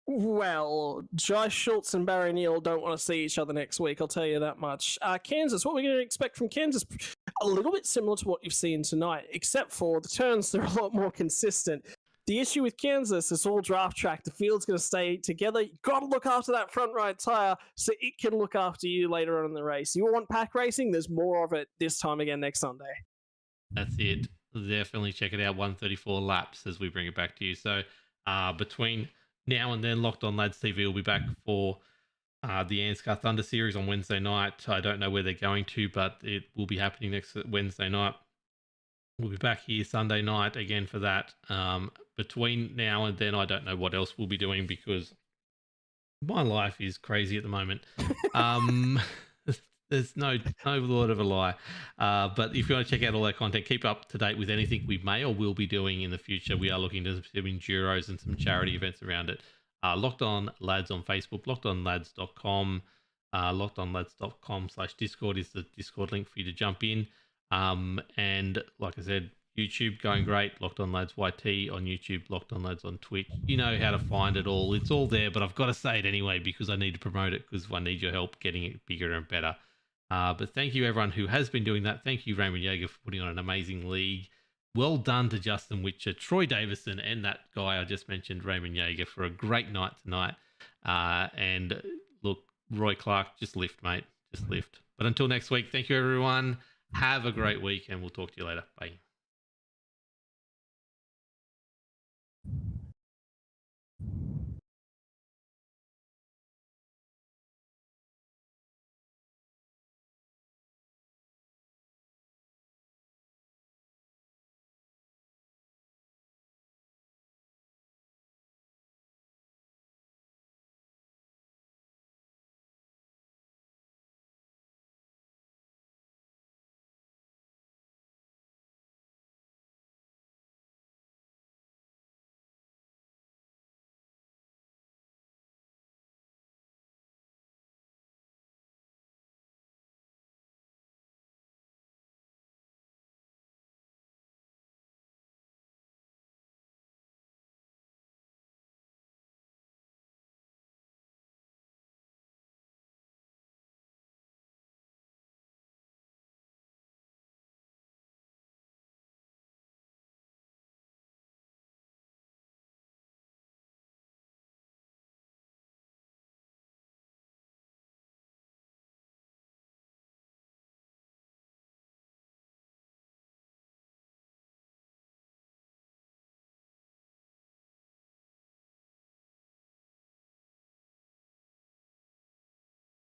Well, Josh Schultz and Barry Neal don't want to see each other next week, I'll tell you that much. Kansas, what we're going to expect from Kansas, a little bit similar to what you've seen tonight, except for the turns, they're a lot more consistent. The issue with Kansas is all draft track. The field's going to stay together. You've got to look after that front right tire so it can look after you later on in the race. You want pack racing? There's more of it this time again next Sunday. That's it. Definitely check it out. 134 laps as we bring it back to you. So between now and then, Locked On Lads TV will be back for the Anscar Thunder Series on Wednesday night. I don't know where they're going to, but it will be happening next Wednesday night. We'll be back here Sunday night again for that. Between now and then, I don't know what else we'll be doing because my life is crazy at the moment. There's no word of a lie. But if you want to check out all that content, keep up to date with anything we may or will be doing in the future. We are looking to some enduros and some charity events around it. Locked On Lads on Facebook, lockedonlads.com, lockedonlads.com/Discord is the Discord link for you to jump in. And like I said, YouTube going great. Locked On Lads YT on YouTube, Locked On Lads on Twitch. You know how to find it all. It's all there, but I've got to say it anyway because I need to promote it because I need your help getting it bigger and better. But thank you everyone who has been doing that. Thank you Raymond Yeager for putting on an amazing league. Well done to Justin Witcher, Troy Davison, and that guy I just mentioned, Raymond Yeager, for a great night tonight. And look, Roy Clark, just lift, mate. Just lift. But until next week, thank you everyone. Have a great week and we'll talk to you later. Bye.